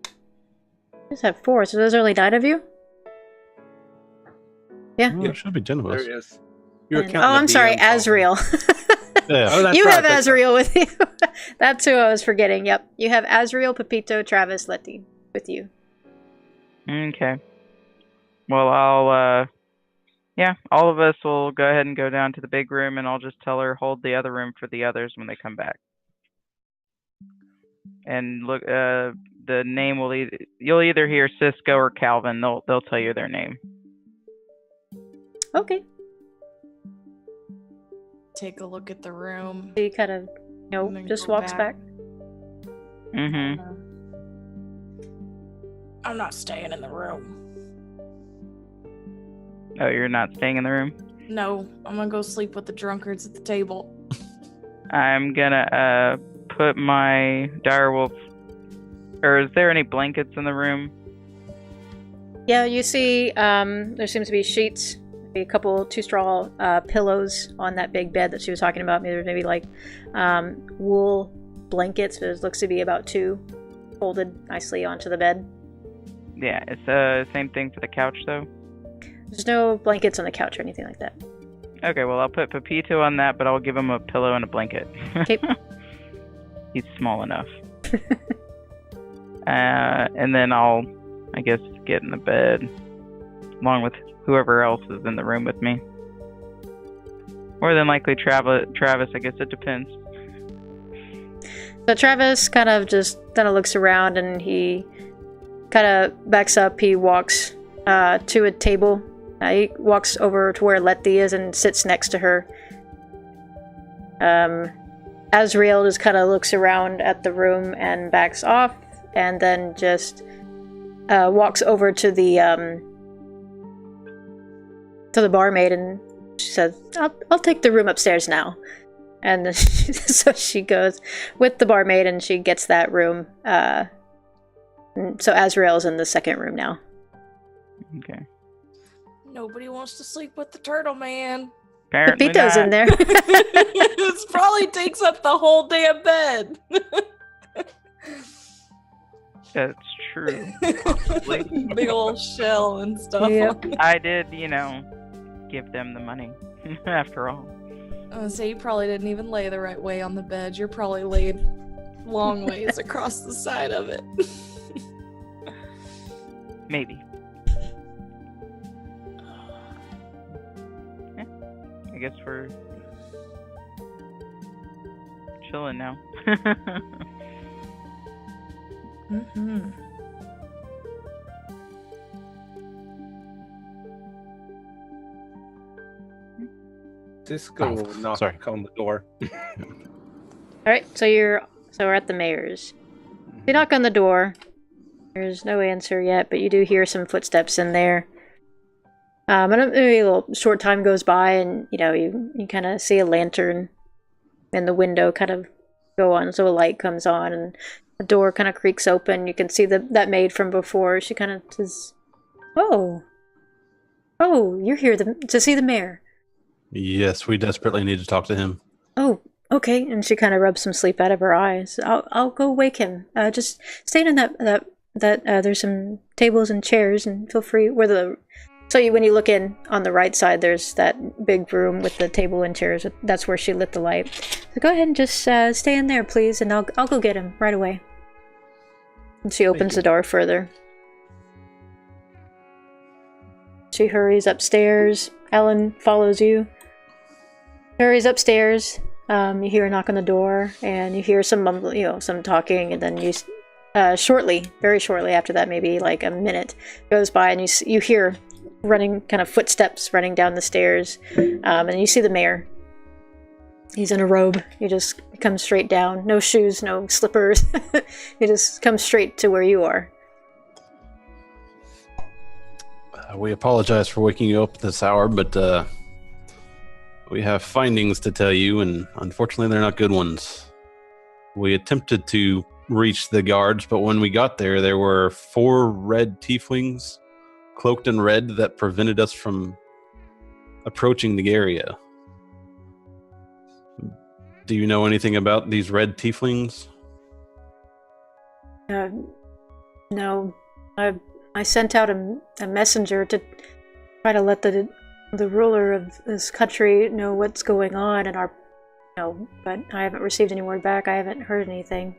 You just have 4, so there's only 9 of you? Yeah. Oh, it should be 10 of us. There is. I'm sorry, Azriel. Yeah. Oh, that's You right, have that's Azriel with you. That's who I was forgetting. Yep. You have Azriel, Pepito, Travis, Letty with you. Okay. Well, all of us will go ahead and go down to the big room, and I'll just tell her hold the other room for the others when they come back. And look, the name you'll either hear Cisco or Calvin. They'll tell you their name. Okay. Take a look at the room. So you kind of, And then just go walks back. back. Mm-hmm. I'm not staying in the room. Oh, you're not staying in the room? No, I'm gonna go sleep with the drunkards at the table. I'm gonna put my direwolf. Or is there any blankets in the room? Yeah, you see, there seems to be sheets a couple 2 straw pillows on that big bed that she was talking about. Maybe like wool blankets. There looks to be about 2 folded nicely onto the bed. Yeah, it's the same thing for the couch, though. There's no blankets on the couch or anything like that. Okay, well, I'll put Pepito on that, but I'll give him a pillow and a blanket. Okay. He's small enough. And then I'll, I guess, get in the bed along with whoever else is in the room with me. More than likely Travis, I guess it depends. So Travis kind of looks around and he kind of backs up. He walks to a table. He walks over to where Letty is and sits next to her. Azrael just kind of looks around at the room and backs off, and then just walks over to the barmaid, and she says, "I'll take the room upstairs now." And then so she goes with the barmaid, and she gets that room. So Azrael's in the second room now. Okay. Nobody wants to sleep with the turtle man. Apparently Pepito's not. in there. This probably takes up the whole damn bed. That's true. Big old shell and stuff. Yep. I did, give them the money, after all. I was gonna say, you probably didn't even lay the right way on the bed. You're probably laid long ways across the side of it. Maybe. Yeah, I guess we're chilling now. Mm-hmm. Cisco will knock on the door. Alright, so we're at the mayor's. You knock on the door. There's no answer yet, but you do hear some footsteps in there. And maybe a little short time goes by, and you kind of see a lantern in the window kind of go on, so a light comes on, and the door kind of creaks open. You can see that maid from before. She kind of says, "Oh, you're here to see the mayor." Yes, we desperately need to talk to him. "Oh, okay." And she kind of rubs some sleep out of her eyes. I'll go wake him. Just stay in that there's some tables and chairs, and feel free when you look in on the right side, there's that big room with the table and chairs. That's where she lit the light. So go ahead and just stay in there, please, and I'll go get him right away. And she opens the door further. She hurries upstairs. Ellen follows you. Hurries upstairs. You hear a knock on the door, and you hear some mumbling, some talking, and then you, very shortly after that, maybe like a minute goes by, and you hear running kind of footsteps running down the stairs, and you see the mayor. He's in a robe. He just comes straight down. No shoes, no slippers. He just comes straight to where you are. We apologize for waking you up this hour, but we have findings to tell you, and unfortunately they're not good ones. We attempted to reach the guards, but when we got there, there were 4 red tieflings, cloaked in red, that prevented us from approaching the area. Do you know anything about these red tieflings? No. I sent out a messenger to try to let the ruler of this country know what's going on, and but I haven't received any word back. I haven't heard anything.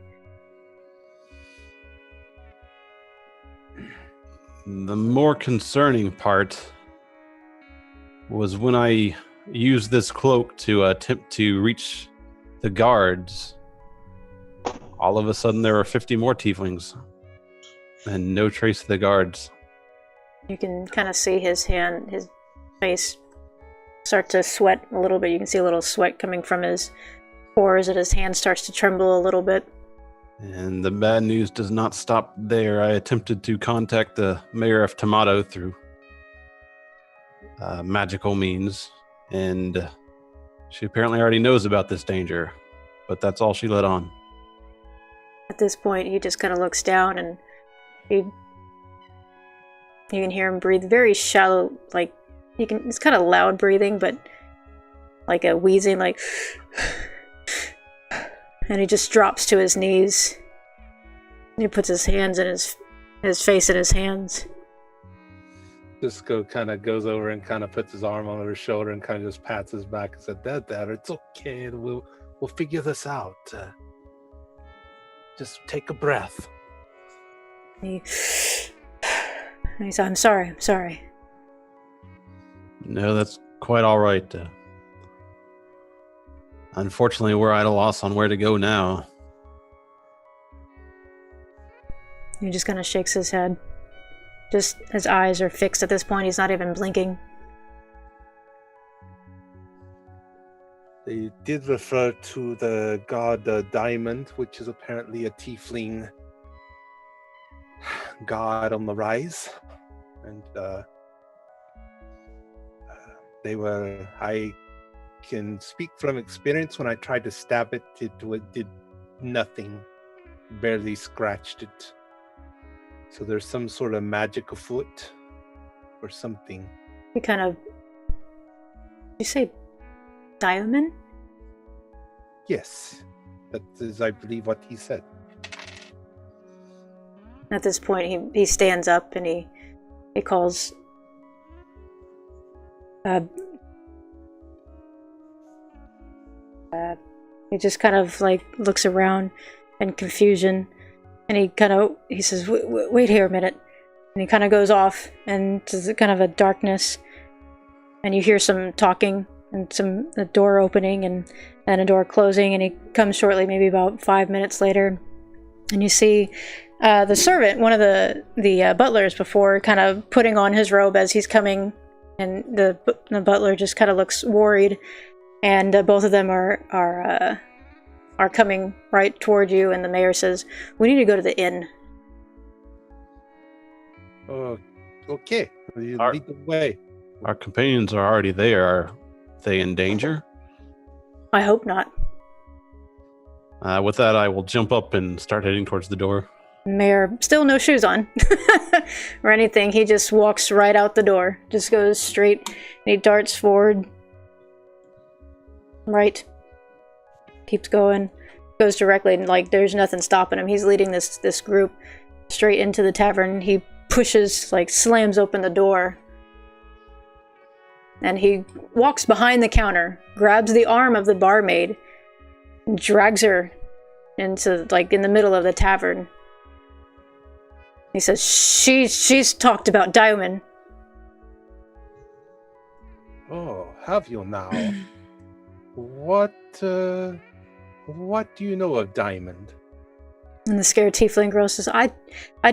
The more concerning part was when I used this cloak to attempt to reach the guards. All of a sudden, there were 50 more tieflings, and no trace of the guards. You can kind of see his face start to sweat a little bit. You can see a little sweat coming from his pores, and his hand starts to tremble a little bit. And the bad news does not stop there. I attempted to contact the mayor of Tomato through magical means, and she apparently already knows about this danger, but that's all she let on. At this point, he just kind of looks down, and you can hear him breathe very shallow, like it's kind of loud breathing, but like a wheezing, like, and he just drops to his knees. He puts his hands in his face in his hands. Cisco kind of goes over and kind of puts his arm on her shoulder and kind of just pats his back and said, "Dad, it's okay. We'll figure this out. Just take a breath." He said, I'm sorry. No, that's quite all right. Unfortunately, we're at a loss on where to go now. He just kind of shakes his head. Just his eyes are fixed at this point. He's not even blinking. They did refer to the god Diamond, which is apparently a tiefling god on the rise. And I can speak from experience, when I tried to stab it, it did nothing, barely scratched it. So there's some sort of magic afoot or something. He kind of... You say diamond? Yes, that is, I believe, what he said. At this point, he stands up and he calls... he just kind of like looks around in confusion, and he says, wait here a minute. And he kind of goes off into kind of a darkness, and you hear some talking and a door opening and a door closing, and he comes shortly, maybe about 5 minutes later, and you see the servant, one of the butlers before, kind of putting on his robe as he's coming, and the butler just kind of looks worried, and both of them are coming right toward you, and the mayor says, "We need to go to the inn." Okay. You lead the way. Our companions are already there. Are they in danger? I hope not. With that, I will jump up and start heading towards the door. Mayor, still no shoes on or anything. He just walks right out the door. Just goes straight, and he darts forward. Right. Keeps going. Goes directly, and like there's nothing stopping him. He's leading this group straight into the tavern. He pushes, like slams open the door. And he walks behind the counter, grabs the arm of the barmaid, and drags her into, like, in the middle of the tavern. He says, she's talked about Diamond. Oh, have you now? What do you know of Diamond? And the scared tiefling girl says, I've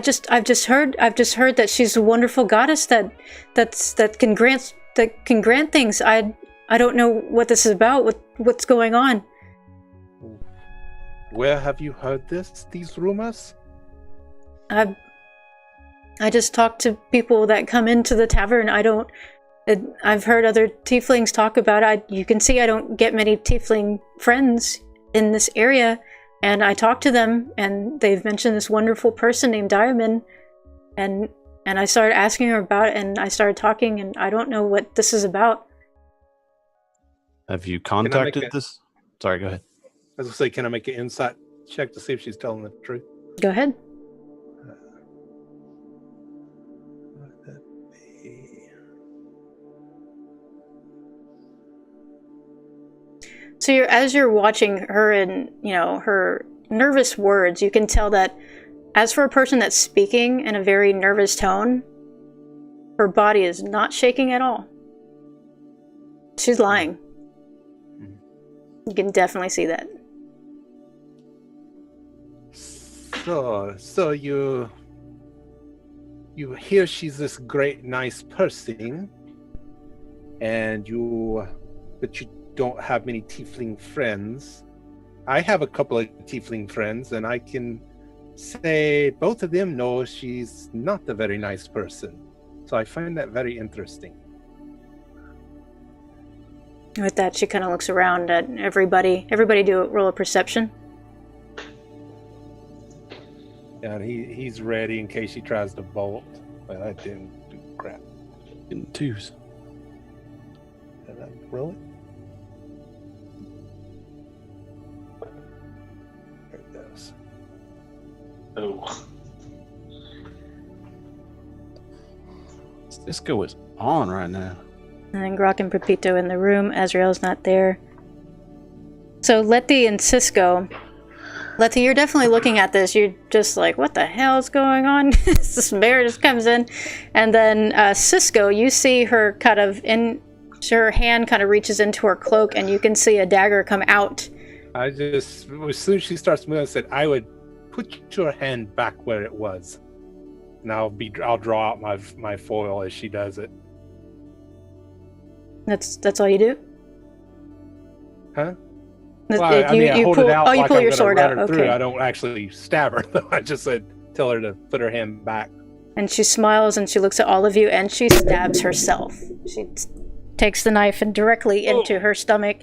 just heard that she's a wonderful goddess that can grant things. I don't know what this is about, what's going on. Where have you heard these rumors? I just talk to people that come into the tavern. I've heard other tieflings talk about it. You can see I don't get many tiefling friends in this area, and I talk to them, and they've mentioned this wonderful person named Diamond, and I started asking her about it, and I started talking, and I don't know what this is about. Have you contacted this? Sorry, go ahead. I was going to say, can I make an insight check to see if she's telling the truth? Go ahead. So as you're watching her and, her nervous words, you can tell that as for a person that's speaking in a very nervous tone, her body is not shaking at all. She's lying. You can definitely see that. So you hear she's this great, nice person, but you don't have many tiefling friends. I have a couple of tiefling friends, and I can say both of them know she's not a very nice person. So I find that very interesting. With that, she kind of looks around at everybody. Everybody roll a perception. Yeah, and he's ready in case she tries to bolt. But I didn't do crap. In twos. Really? There it goes. Oh. Cisco is on right now. And then Grok and Pepito in the room. Azrael's not there. So Letty and Cisco. Letty, you're definitely looking at this. You're just like, what the hell is going on? This bear just comes in. And then Cisco, you see her kind of her hand kind of reaches into her cloak and you can see a dagger come out. I just, as soon as she starts moving, I said, I would put your hand back where it was. And I'll draw out my foil as she does it. That's all you do? Huh? Well, I hold it out you like pull I'm your gonna sword run out. her through. Okay. I don't actually stab her, though. I just said, tell her to put her hand back. And she smiles and she looks at all of you and she stabs herself. She takes the knife and directly into her stomach.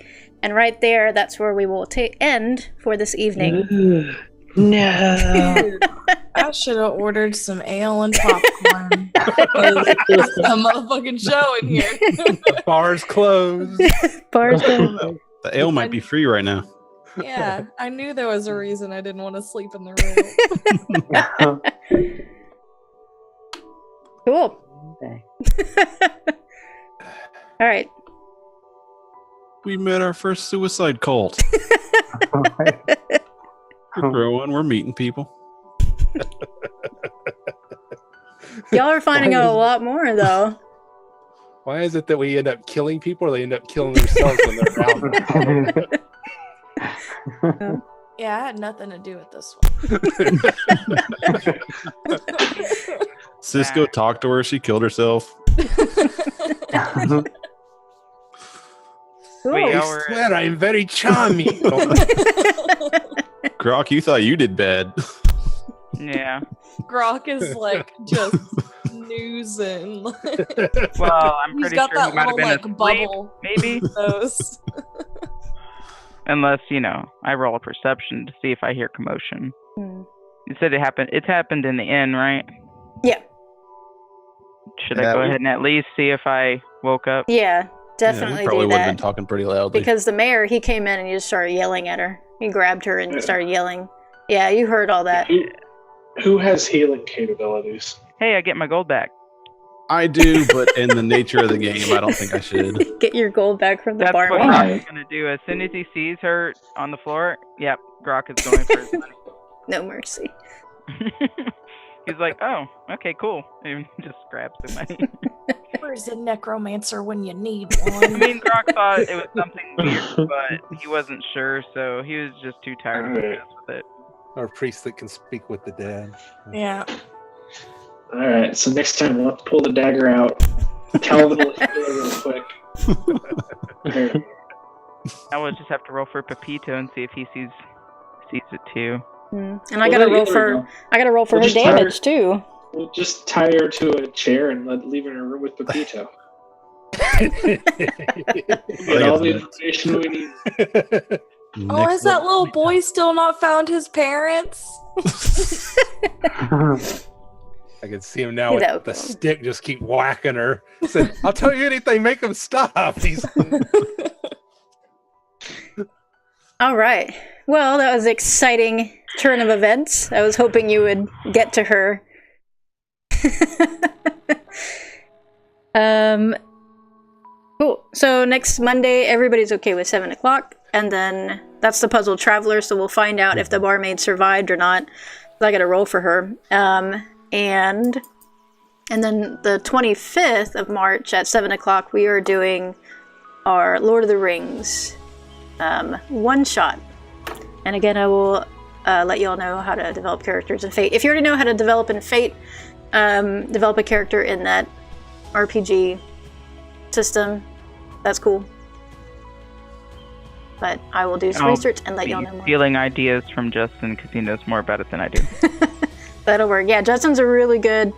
And right there, that's where we will end for this evening. No. I should have ordered some ale and popcorn. It's a motherfucking show in here. Bar's closed. Bar's closed. The ale might be free right now. Yeah, I knew there was a reason I didn't want to sleep in the room. Cool. Okay. All right. We met our first suicide cult. We're growing. We're meeting people. Y'all are finding out a lot more, though. Why is it that we end up killing people or they end up killing themselves when they're around? Yeah, I had nothing to do with this one. Cisco talked to her. She killed herself. Cool. Wait, I y'all were- swear I'm very charming. Grok, you thought you did bad. Yeah. Grok is like just snoozing. Well, I'm He's pretty got sure that he might have little been like asleep, bubble. maybe. Nose. Unless, I roll a perception to see if I hear commotion. Hmm. You said it happened. It's happened in the inn, right? Yeah. Should I go ahead and at least see if I woke up? Yeah, definitely probably do would have been that. talking pretty loudly. Because the mayor, he came in and he just started yelling at her. He grabbed her and started yelling. Yeah, you heard all that. Who has healing capabilities? Hey, I get my gold back. I do, but in the nature of the game, I don't think I should. Get your gold back from the That's what barman. Grok is going to do. As soon as he sees her on the floor, yep, Grok is going for his money. No mercy. He's like, oh, okay, cool. And just grabs the money. Where's the necromancer when you need I one? mean, Grok thought it was something weird, but he wasn't sure, so he was just too tired to mess with it. Or a priest that can speak with the dead. Yeah. All right, so next time let's pull the dagger out. Calvin will heal real quick. Here. I will just have to roll for Pepito and see if he sees it too. And I gotta roll for her just damage too. We'll just tie her to a chair and leave her in a room with Pepito. Get all the information we need. Oh, has that little boy still not found his parents? I can see him now with No. the stick, just keep whacking her. Said, I'll tell you anything, make him stop. He's All right. Well, that was an exciting turn of events. I was hoping you would get to her. Cool. So next Monday, everybody's okay with 7 o'clock, and then that's the Puzzle Traveler, so we'll find out if the barmaid survived or not. I gotta roll for her. And then the 25th of March at 7 o'clock, we are doing our Lord of the Rings one-shot. And again, I will let you all know how to develop characters in Fate. If you already know how to develop in Fate, develop a character in that RPG system, that's cool. But I will do some research and let y'all know more. Stealing ideas from Justin because he knows more about it than I do. That'll work. Yeah, Justin's a really good.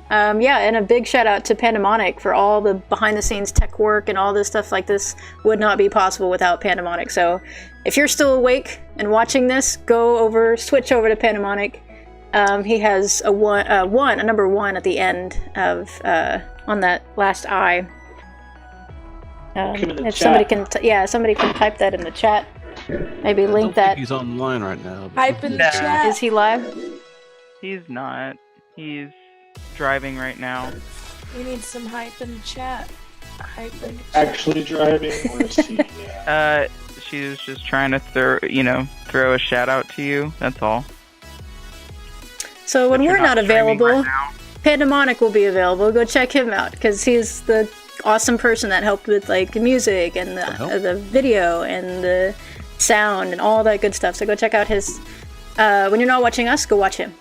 And a big shout out to Pandemonic for all the behind the scenes tech work and all this stuff like this would not be possible without Pandemonic. So if you're still awake and watching this, switch over to Pandemonic. He has a number one at the end of on that last eye. If somebody can, somebody can type that in the chat. Maybe link that. He's online right now. Hype in the Yeah. chat. Is he live? He's not. He's driving right now. We need some hype in the chat. Hype in the chat. Actually driving, or is he? She was just trying to throw a shout out to you. That's all. So when But you're we're not streaming available, right now. Pandemonic will be available. Go check him out because he's the awesome person that helped with like the music and the video and the sound and all that good stuff. So go check out his. When you're not watching us, go watch him.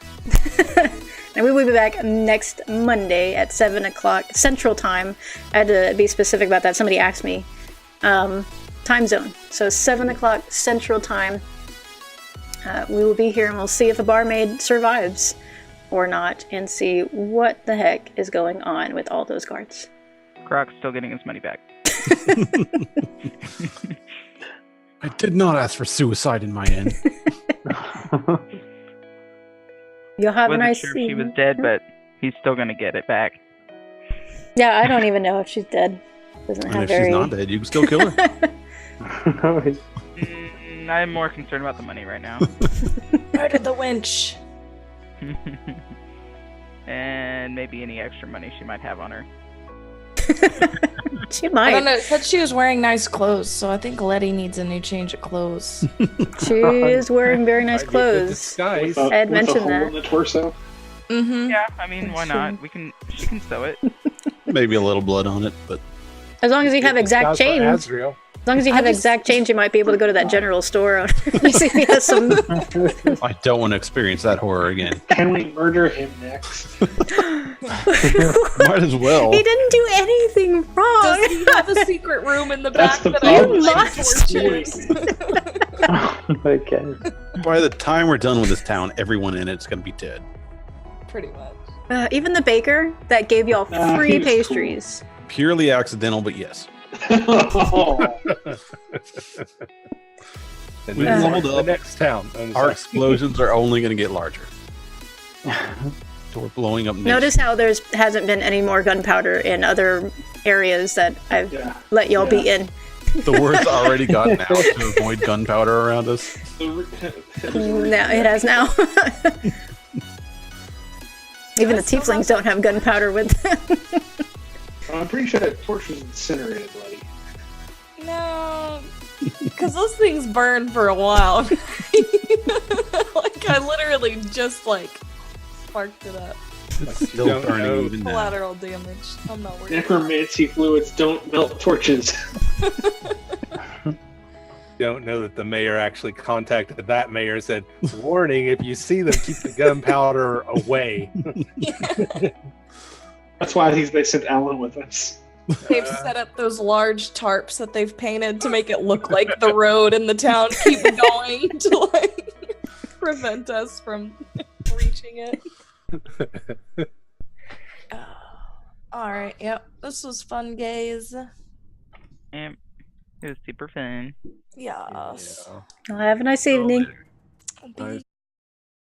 And we will be back next Monday at 7 o'clock Central Time. I had to be specific about that. Somebody asked me. Time zone. So 7 o'clock Central Time. We will be here and we'll see if the barmaid survives or not and see what the heck is going on with all those guards. Croc's still getting his money back. I did not ask for suicide in my end. You'll have a Wasn't nice sure if she evening. was dead, but he's still gonna get it back. Yeah, I don't even know if she's dead. Doesn't And have if very. she's not dead, you can still kill her. I'm more concerned about the money right now. Murder the winch. And maybe any extra money she might have on her. She I don't might. know. It said she was wearing nice clothes, so I think Letty needs a new change of clothes. She is wearing very nice Might be a good clothes. disguise. I had with a mentioned hole that. in the torso. Mm-hmm. Yeah, I mean, why not? She can sew it. Maybe a little blood on it, but As long as you have exact Disguise for change. Azrael. As long as you have exact change, you might be able to go to that general store. You see if he has some. I don't want to experience that horror again. Can we murder him next? Might as well. He didn't do anything wrong. Does he have a secret room in the That's back the that I problem. You light must. torches? Oh my god. By the time we're done with this town, everyone in it's going to be dead. Pretty much. Even the baker that gave y'all Nah, free he was pastries. Purely accidental, but yes. Oh, And We then leveled the up. next town. I'm Our sorry. explosions are only going to get larger. So we're blowing up. Notice how there's hasn't been any more gunpowder in other areas that I've yeah. let y'all be in. The word's already gotten out to avoid gunpowder around us. Now it has now. Even the tieflings don't have gunpowder with them. I'm pretty sure that torch was incinerated, buddy. No, because those things burn for a while. Like I literally just sparked it up. It's You still don't burning know. even now. Collateral damage. I'm not worried. Necromancy fluids don't melt torches. Don't know that the mayor actually contacted that mayor and said, warning, if you see them, keep the gunpowder away. That's why they sent Alan with us. They've set up those large tarps that they've painted to make it look like the road in the town keep going to prevent us from reaching it. All right. Yep. This was fun, guys. Yep. It was super fun. Yes. Well, have a nice evening. Be